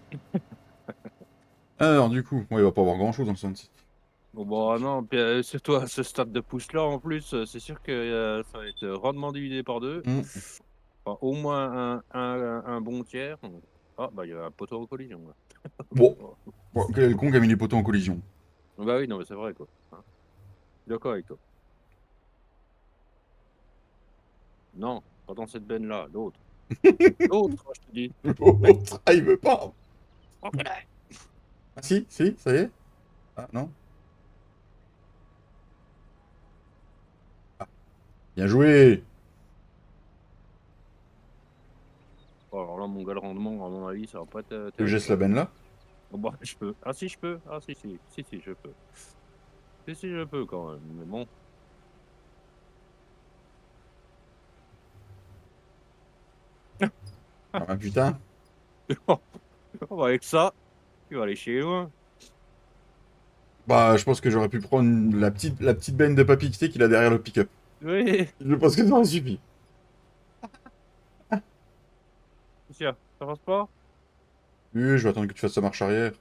Speaker 1: Alors, du coup, il va pas avoir grand-chose dans le sens.
Speaker 2: Bon, bah non, puis, surtout à ce stade de pouce-là, en plus, c'est sûr que ça va être rondement divisé par deux.
Speaker 1: Hmm.
Speaker 2: Enfin, au moins un bon tiers. Ah, bah, il y a un poteau en collision, là.
Speaker 1: Bon.
Speaker 2: Oh.
Speaker 1: Bon, quel est le con qui a mis les poteaux en collision?
Speaker 2: Bah oui, non, mais c'est vrai, quoi. Hein. Je suis d'accord avec toi. Non, pas dans cette benne-là, l'autre. L'autre, je te dis. Mais,
Speaker 1: L'autre, ah, il veut pas.
Speaker 2: enculé.
Speaker 1: Ah si, si, ça y est. Ah non. Bien joué.
Speaker 2: Oh, alors là, mon gars, le rendement, à mon avis, ça va pas être
Speaker 1: Que
Speaker 2: terrible,
Speaker 1: geste
Speaker 2: là.
Speaker 1: la benne là.
Speaker 2: Bon, bah, je peux. Ah, si, je peux. Ah, si, si. Si, si, je peux. Si, si, je peux, quand même. Mais bon.
Speaker 1: Ah putain.
Speaker 2: Oh, bah, avec ça, tu vas aller chez loin.
Speaker 1: Bah, je pense que j'aurais pu prendre la petite benne de papy tu sais, qu'il a derrière le pick-up.
Speaker 2: Oui,
Speaker 1: Je pense que ça aurait suffi.
Speaker 2: tiens, ça passe pas?
Speaker 1: Oui, je vais attendre que tu fasses ta marche arrière.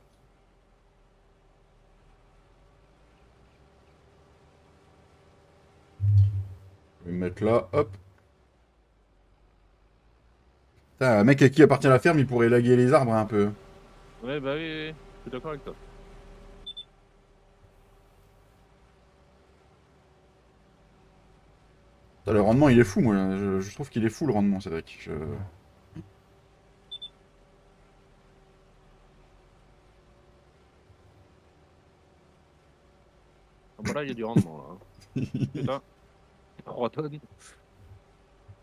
Speaker 1: Je vais me mettre là, hop. Putain, un mec à qui appartient la ferme, il pourrait élaguer les arbres un peu.
Speaker 2: Ouais, bah oui, oui, oui. Je suis d'accord avec toi.
Speaker 1: Putain, le rendement, il est fou, moi. Je trouve qu'il est fou, le rendement, Cédric.
Speaker 2: Ah, bah là, il y a du rendement, là. Hein. Putain, 3 tonnes.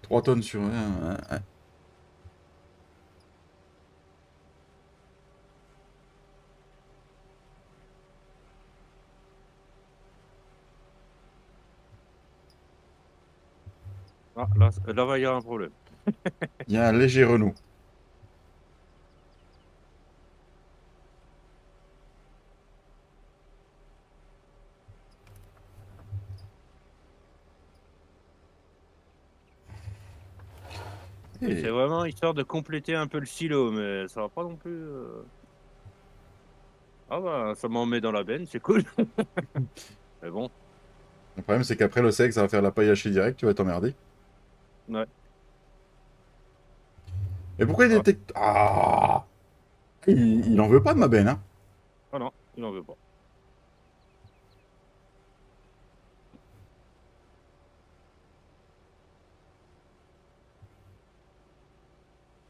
Speaker 1: 3 tonnes sur un.
Speaker 2: Ah, là, va y avoir un problème.
Speaker 1: Il y a un léger Renault.
Speaker 2: Oui, c'est
Speaker 1: Eh,
Speaker 2: vraiment histoire de compléter un peu le silo, mais ça va pas non plus. Ah bah, ça m'en met dans la benne, c'est cool. Mais bon,
Speaker 1: le problème, c'est qu'après le sexe, ça va faire la paille hachée direct, tu vas t'emmerder.
Speaker 2: ouais.
Speaker 1: Mais pourquoi il
Speaker 2: Ah,
Speaker 1: détecte. Ah, il en veut pas de ma benne, hein.
Speaker 2: ah non, il en veut pas.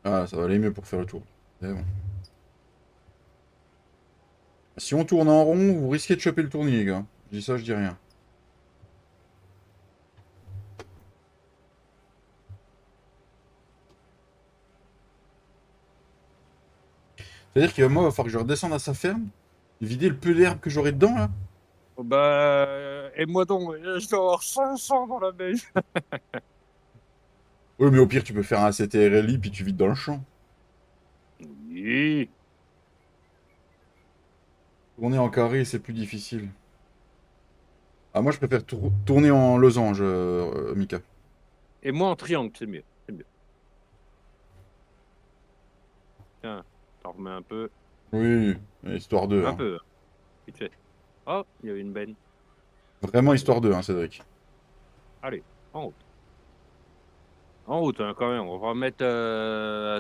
Speaker 1: Ah, ça va aller mieux pour faire le tour. C'est bon. Si on tourne en rond, vous risquez de choper le tournis, les gars. Je dis ça, je dis rien. C'est-à-dire qu'il va, moi, il va falloir que je redescende à sa ferme, vider le peu d'herbe que j'aurai dedans, là.
Speaker 2: Oh, bah, et moi donc, je dois avoir 500 dans la baie.
Speaker 1: Oui, mais au pire, tu peux faire un CTRLI, puis tu vides dans le champ.
Speaker 2: Oui.
Speaker 1: Tourner en carré, c'est plus difficile. Ah, moi, je préfère tourner en losange, Mika.
Speaker 2: Et moi en triangle, c'est mieux. C'est mieux. Tiens, t'en remets un peu.
Speaker 1: Oui, histoire 2,
Speaker 2: Un
Speaker 1: hein.
Speaker 2: peu, hein, vite fait. Oh, il y avait une benne.
Speaker 1: Vraiment histoire 2, hein, Cédric.
Speaker 2: Allez, en route. En route, hein, quand même. On va mettre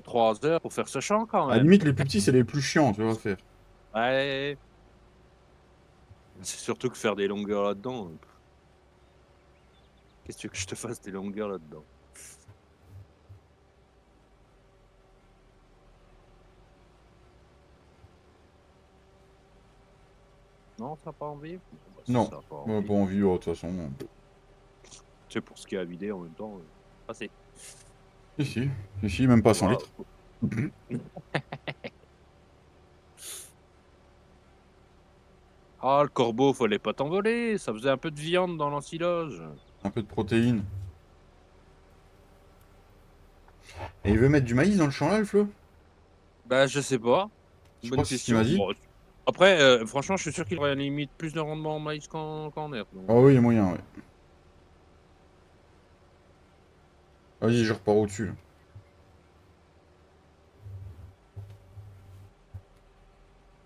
Speaker 2: 3 heures pour faire ce champ, quand
Speaker 1: À la
Speaker 2: même.
Speaker 1: limite, les plus petits, c'est les plus chiants, tu vas faire.
Speaker 2: Ouais. C'est surtout que faire des longueurs là-dedans. Qu'est-ce que tu veux que je te fasse des longueurs là-dedans? Non, ça n'a pas envie? Bon, bah, si
Speaker 1: Non,
Speaker 2: ça n'a pas
Speaker 1: on n'a
Speaker 2: envie.
Speaker 1: pas envie, oh, de toute façon.
Speaker 2: Tu sais, pour ce qui est à vider en même temps, passez.
Speaker 1: Si, même pas 100
Speaker 2: Voilà.
Speaker 1: litres.
Speaker 2: Ah, le corbeau, fallait pas t'envoler. Ça faisait un peu de viande dans l'ensilage.
Speaker 1: Un peu de protéines. Et il veut mettre du maïs dans le champ là, le Flo?
Speaker 2: Bah, je sais pas.
Speaker 1: Je
Speaker 2: Bonne
Speaker 1: crois que c'est ce qu'il m'a
Speaker 2: question.
Speaker 1: dit.
Speaker 2: Bon, après, franchement, je suis sûr qu'il aurait limite plus de rendement en maïs qu'en herbe.
Speaker 1: Ah oui, il y a moyen, ouais. Vas-y, je repars au-dessus, là.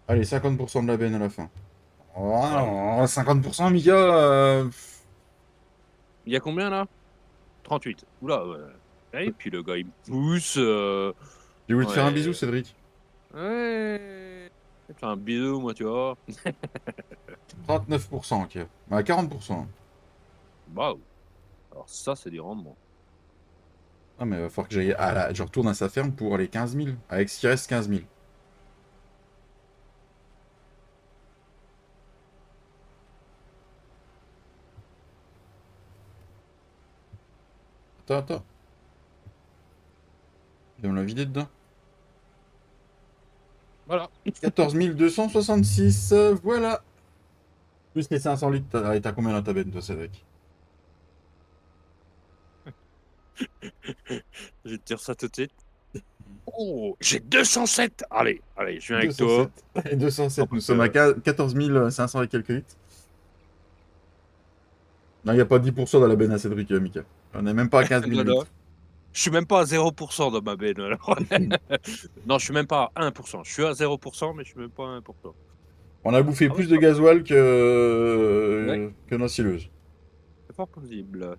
Speaker 1: Allez, 50% de la benne à la fin.
Speaker 2: Voilà.
Speaker 1: Oh, 50%, Mika
Speaker 2: Il y a combien là? 38. Oula, ouais. Et puis le gars, il me pousse.
Speaker 1: J'ai voulu te faire un bisou,
Speaker 2: Ouais.
Speaker 1: Cédric.
Speaker 2: Ouais. Fais un bisou, moi, tu vois.
Speaker 1: 39%, ok. Bah, 40%.
Speaker 2: Waouh. Alors, ça, c'est du rendement.
Speaker 1: Ah, mais il va falloir que j'aille. Ah là, je retourne à sa ferme pour les 15 000. Avec ce qui reste 15 000. Attends. Il va me la vider dedans.
Speaker 2: Voilà.
Speaker 1: 14 266, voilà. Plus les 500 litres, t'as combien dans ta benne, toi, Cédric?
Speaker 2: Je vais te dire ça tout de suite. Oh, j'ai 207. Allez, je viens avec toi.
Speaker 1: 207. Et 207, nous
Speaker 2: Parce
Speaker 1: sommes à
Speaker 2: que
Speaker 1: 14 500 et quelques litres. Non, il n'y a pas 10% dans la benne à Cédric, Mika. On n'est même pas à 15 000
Speaker 2: non, non.
Speaker 1: litres.
Speaker 2: Je suis même pas à 0% dans ma benne. Alors. Non, je suis même pas à 1%. Je suis à 0%, mais je suis même pas à 1%.
Speaker 1: On a bouffé
Speaker 2: Ah oui,
Speaker 1: plus de gasoil
Speaker 2: ouais,
Speaker 1: que nos sileuses.
Speaker 2: c'est fort possible.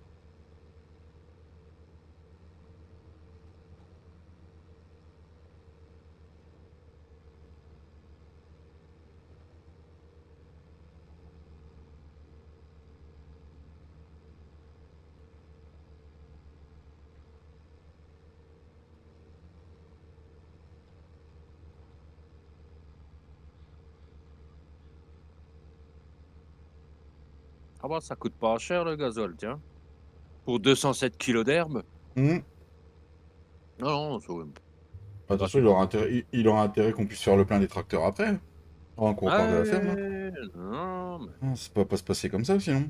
Speaker 2: Ah bah, ça coûte pas cher le gazole, tiens. Pour 207 kilos d'herbe.
Speaker 1: Hmm.
Speaker 2: Non, non, c'est
Speaker 1: Bah, de toute façon,
Speaker 2: gratuit.
Speaker 1: il aura intérêt qu'on puisse faire le plein des tracteurs après, hein, avant qu'on reparte de la ferme, hein.
Speaker 2: Ouais, non, mais...
Speaker 1: Ah, c'est pas se passer comme ça, sinon.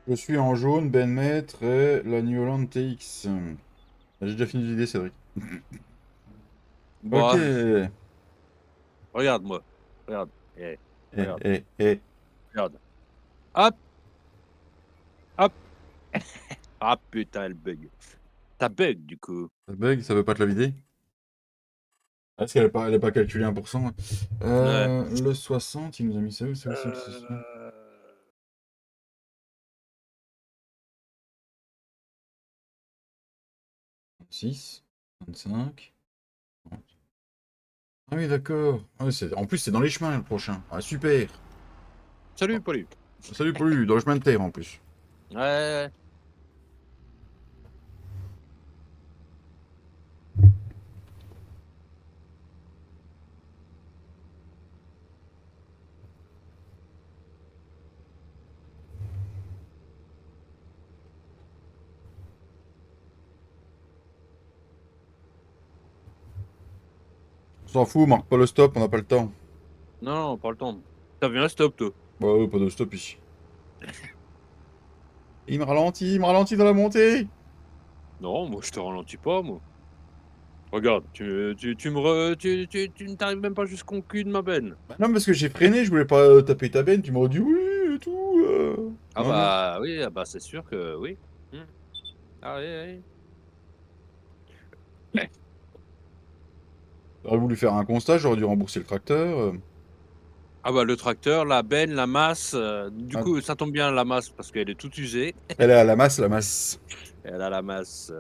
Speaker 1: Je suis en jaune, Ben Maître et la New Holland TX. J'ai déjà fini l'idée, Cédric. Ok.
Speaker 2: Bon, regarde-moi. Regarde. Eh, regarde.
Speaker 1: Eh.
Speaker 2: Regarde. Hop, hop. Ah putain, elle bug. Ça bug du coup.
Speaker 1: Ça bug, ça veut pas te la vider? Est-ce qu'elle n'a pas calculé 1%?
Speaker 2: Ouais.
Speaker 1: Le 60, il nous a mis ça où? C'est aussi le 60. 6, 25. Ah oui, d'accord. Ah, en plus, c'est dans les chemins le prochain. Ah, super.
Speaker 2: Salut, Pauline.
Speaker 1: Salut, Paulu, dans le chemin de terre en plus.
Speaker 2: Ouais, ouais.
Speaker 1: On s'en fout, marque pas le stop, on n'a pas le temps.
Speaker 2: Non, non, pas le temps. T'as vu un stop, toi?
Speaker 1: Bah ouais, pas de stop ici. Il me ralentit dans la montée.
Speaker 2: Non, moi, je te ralentis pas, moi. Regarde, tu me re... tu ne t'arrives même pas jusqu'au cul de ma benne.
Speaker 1: Bah non, parce que j'ai freiné, je voulais pas taper ta benne, tu m'aurais dit oui et tout.
Speaker 2: Ah
Speaker 1: Non, non.
Speaker 2: bah oui, ah bah c'est sûr que oui. Hmm. Ah oui, oui.
Speaker 1: J'aurais voulu faire un constat, j'aurais dû rembourser le tracteur.
Speaker 2: Ah bah le tracteur, la benne, la masse, du
Speaker 1: Ah,
Speaker 2: coup ça tombe bien la masse parce qu'elle est toute usée.
Speaker 1: elle est à la masse, la masse.
Speaker 2: Elle a la masse.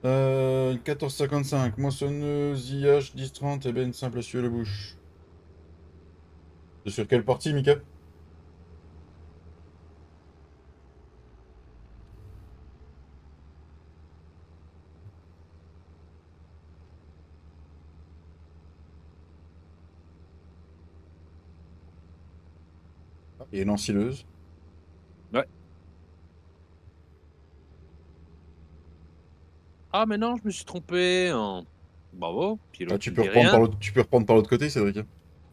Speaker 1: 14,55. Moissonneuse, IH, 10,30, ébène simple à la bouche. C'est sur quelle partie, Mika? Et une ensileuse.
Speaker 2: Ouais. Ah mais non, je me suis trompé. Bravo. Puis
Speaker 1: Ah,
Speaker 2: l'autre il me dit rien.
Speaker 1: tu peux reprendre par l'autre côté, Cédric.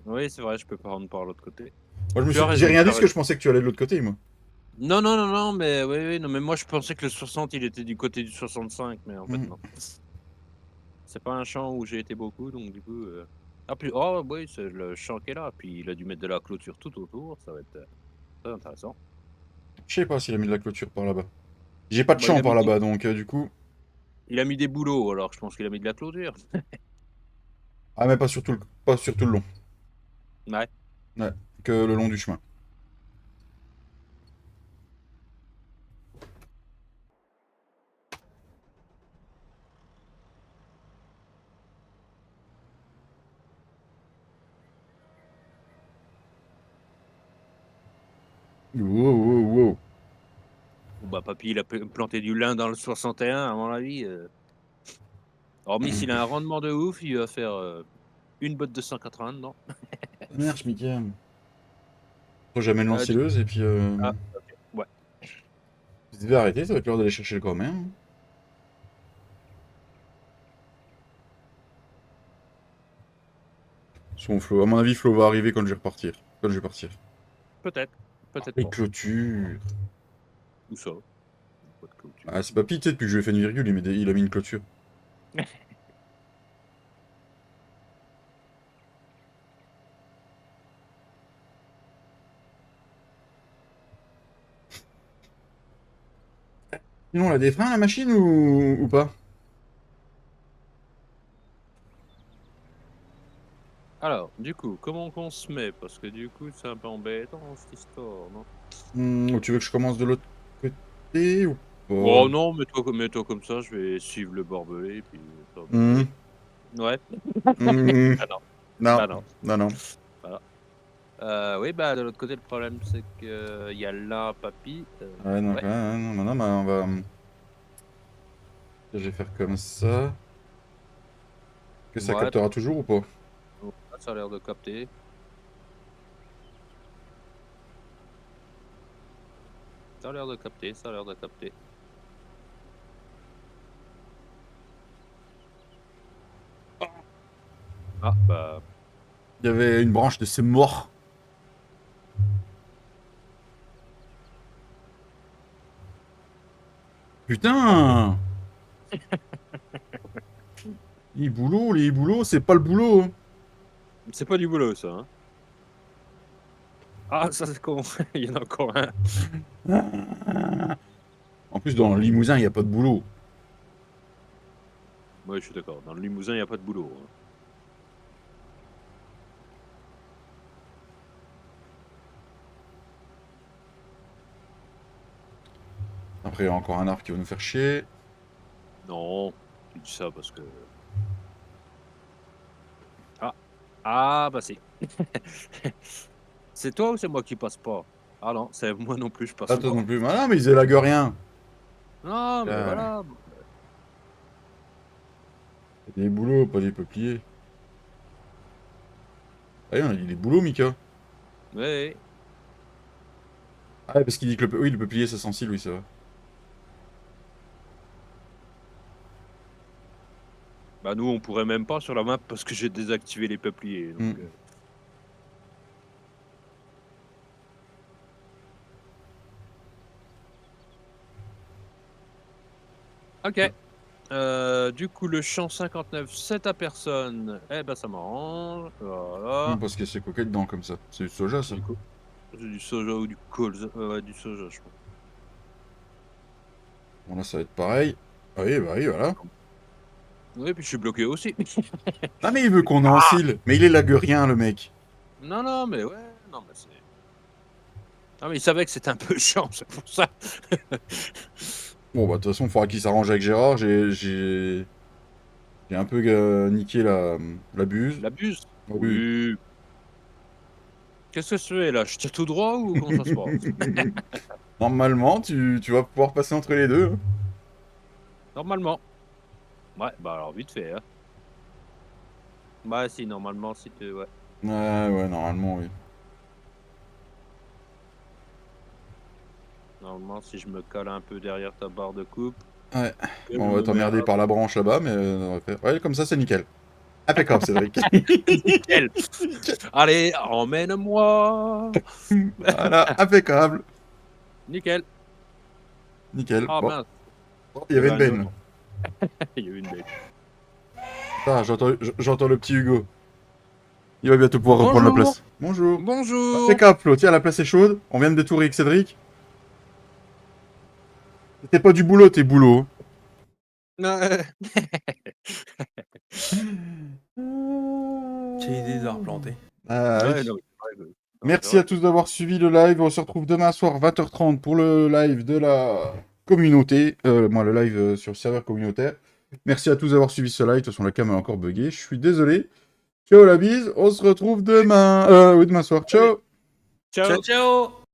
Speaker 2: Oui, c'est vrai, je peux pas rendre par l'autre côté.
Speaker 1: Moi,
Speaker 2: Tu as
Speaker 1: j'ai
Speaker 2: raison,
Speaker 1: rien
Speaker 2: tu
Speaker 1: dit
Speaker 2: as
Speaker 1: parce que
Speaker 2: raison.
Speaker 1: je pensais que tu allais de l'autre côté, moi.
Speaker 2: Non, non, non, non, mais oui, oui, non, mais moi je pensais que le 60 il était du côté du 65, mais en fait
Speaker 1: Hmm.
Speaker 2: non. C'est pas un champ où j'ai été beaucoup, donc du coup. Ah puis oh oui, c'est le champ qui est là. Puis il a dû mettre de la clôture tout autour, ça va être très intéressant.
Speaker 1: Je sais pas s'il a mis de la clôture par là-bas. J'ai pas de
Speaker 2: Bah, il
Speaker 1: champ
Speaker 2: a
Speaker 1: par
Speaker 2: mis
Speaker 1: là-bas, donc du coup.
Speaker 2: il a mis des boulots, alors je pense qu'il a mis de la clôture.
Speaker 1: Ah, mais pas sur tout le long.
Speaker 2: Ouais.
Speaker 1: Ouais, que le long du chemin. Wow, wow, wow.
Speaker 2: Bon, bah, papy, il a planté du lin dans le 61, à mon avis. Hormis s'il a un rendement de ouf, il va faire une botte de 180 dedans.
Speaker 1: Ça marche, Mika. Toi, j'amène
Speaker 2: Du coup,
Speaker 1: l'ensileuse et puis.
Speaker 2: ah, ok. Ouais.
Speaker 1: Vous devez arrêter, ça va être l'heure d'aller chercher le grand-mère. Flo, à mon avis, Flo va arriver quand je vais repartir. Quand je vais partir.
Speaker 2: Peut-être. Peut-être
Speaker 1: Les
Speaker 2: pas.
Speaker 1: clôtures.
Speaker 2: Où ça? Pas de clôture.
Speaker 1: Ah, c'est pas pitié, depuis que je lui ai fait une virgule, il a mis une clôture. Sinon, elle a des freins, la machine, ou pas?
Speaker 2: Alors, du coup, comment qu'on se met? Parce que du coup, c'est un peu embêtant cette histoire, non?
Speaker 1: Ou tu veux que je commence de l'autre côté, ou pas?
Speaker 2: Oh non, mets-toi comme ça, je vais suivre le barbelé, puis ça va bien
Speaker 1: Hmm,
Speaker 2: aller. Ouais.
Speaker 1: hmm,
Speaker 2: Ah non.
Speaker 1: Non,
Speaker 2: Bah non.
Speaker 1: non, non.
Speaker 2: Voilà. Oui, bah de l'autre côté, le problème, c'est que il y a là, papy.
Speaker 1: Ouais, non,
Speaker 2: Ouais.
Speaker 1: non, non, bah, on va. Je vais faire comme ça. Que ça
Speaker 2: Ouais.
Speaker 1: captera toujours ou pas?
Speaker 2: Ouais, ça a l'air de capter. Ça a l'air de capter, ça a l'air de capter. Ah, bah.
Speaker 1: Il y avait une branche de ces morts. Putain! Les boulots, c'est pas le boulot, hein.
Speaker 2: C'est pas du boulot, ça, hein. Ah, ça, c'est con. Il y en a encore un.
Speaker 1: En plus, dans le Limousin, il n'y a pas de boulot.
Speaker 2: Ouais, je suis d'accord. Dans le Limousin, il n'y a pas de boulot. Hein.
Speaker 1: Après, il y a encore un arbre qui va nous faire chier.
Speaker 2: Non, tu dis ça parce que. Ah, bah si. C'est toi ou c'est moi qui passe pas? Ah non, c'est moi non plus, je passe
Speaker 1: Ah, toi
Speaker 2: pas.
Speaker 1: non plus. Ah non, mais ils élaguent rien.
Speaker 2: Non, mais
Speaker 1: Ah,
Speaker 2: voilà.
Speaker 1: des boulots, pas des peupliers. Ah, il a des boulots, Mika.
Speaker 2: Ouais.
Speaker 1: Ah, parce qu'il dit que oui, le peuplier, c'est sensible, oui, c'est vrai.
Speaker 2: Bah nous, on pourrait même pas sur la map parce que j'ai désactivé les peupliers. Donc,
Speaker 1: Hmm.
Speaker 2: Ok. Du coup, le champ 59, c'est à personne. Eh ben, ça m'arrange. Voilà.
Speaker 1: Parce que c'est coquet dedans, comme ça. C'est du soja, ça.
Speaker 2: C'est du soja ou du colza. Ouais, du soja, je pense.
Speaker 1: Bon, là, ça va être pareil. Ah oui, bah oui, voilà.
Speaker 2: Oui, puis je suis bloqué aussi.
Speaker 1: Ah, mais il veut qu'on enfile. Mais il élague rien, le mec.
Speaker 2: Non, non, mais ouais. Non, mais c'est. Ah, mais il savait que c'était un peu chiant, c'est pour ça.
Speaker 1: Bon, bah, de toute façon, il faudra qu'il s'arrange avec Gérard. J'ai un peu niqué la buse.
Speaker 2: La buse.
Speaker 1: Ah oui.
Speaker 2: Oui. Qu'est-ce que je fais là? Je tire tout droit ou comment ça se passe?
Speaker 1: Normalement, tu vas pouvoir passer entre les deux.
Speaker 2: Normalement. Ouais, bah alors vite fait, hein. Bah si, normalement, si tu... Ouais.
Speaker 1: Ouais, normalement, oui.
Speaker 2: Normalement, si je me colle un peu derrière ta barre de coupe...
Speaker 1: Ouais.
Speaker 2: et
Speaker 1: Bon, on
Speaker 2: je
Speaker 1: va
Speaker 2: me mets
Speaker 1: t'emmerder par la branche là-bas, mais on va faire. Ouais, comme ça, c'est nickel. Impeccable, Cédric.
Speaker 2: Nickel. Allez, emmène-moi.
Speaker 1: Voilà, impeccable.
Speaker 2: Nickel.
Speaker 1: Nickel.
Speaker 2: Ah
Speaker 1: Bon,
Speaker 2: mince,
Speaker 1: il y
Speaker 2: il y
Speaker 1: avait
Speaker 2: avait
Speaker 1: une
Speaker 2: un
Speaker 1: benne.
Speaker 2: autre. Il y a eu une bête.
Speaker 1: Ah, j'entends le petit Hugo. Il va bientôt pouvoir reprendre la
Speaker 2: Bonjour.
Speaker 1: place. Bonjour.
Speaker 2: Bonjour.
Speaker 1: Impeccable, Flo. Tiens, la place est chaude. On vient de détourer avec Cédric. C'était pas du boulot, tes boulots.
Speaker 2: Non,
Speaker 3: J'ai idée de la replanter.
Speaker 1: Ah,
Speaker 2: ouais,
Speaker 1: oui.
Speaker 2: non, c'est vrai, c'est
Speaker 1: Merci
Speaker 2: vrai.
Speaker 1: à tous d'avoir suivi le live. On se retrouve demain soir 20h30 pour le live de la communauté. Moi, le live sur le serveur communautaire. Merci à tous d'avoir suivi ce live. De toute façon, la cam est encore buggée. Je suis désolé. Ciao la bise. On se retrouve demain. Oui, demain soir. Ciao.
Speaker 2: Ciao.
Speaker 3: Ciao, ciao!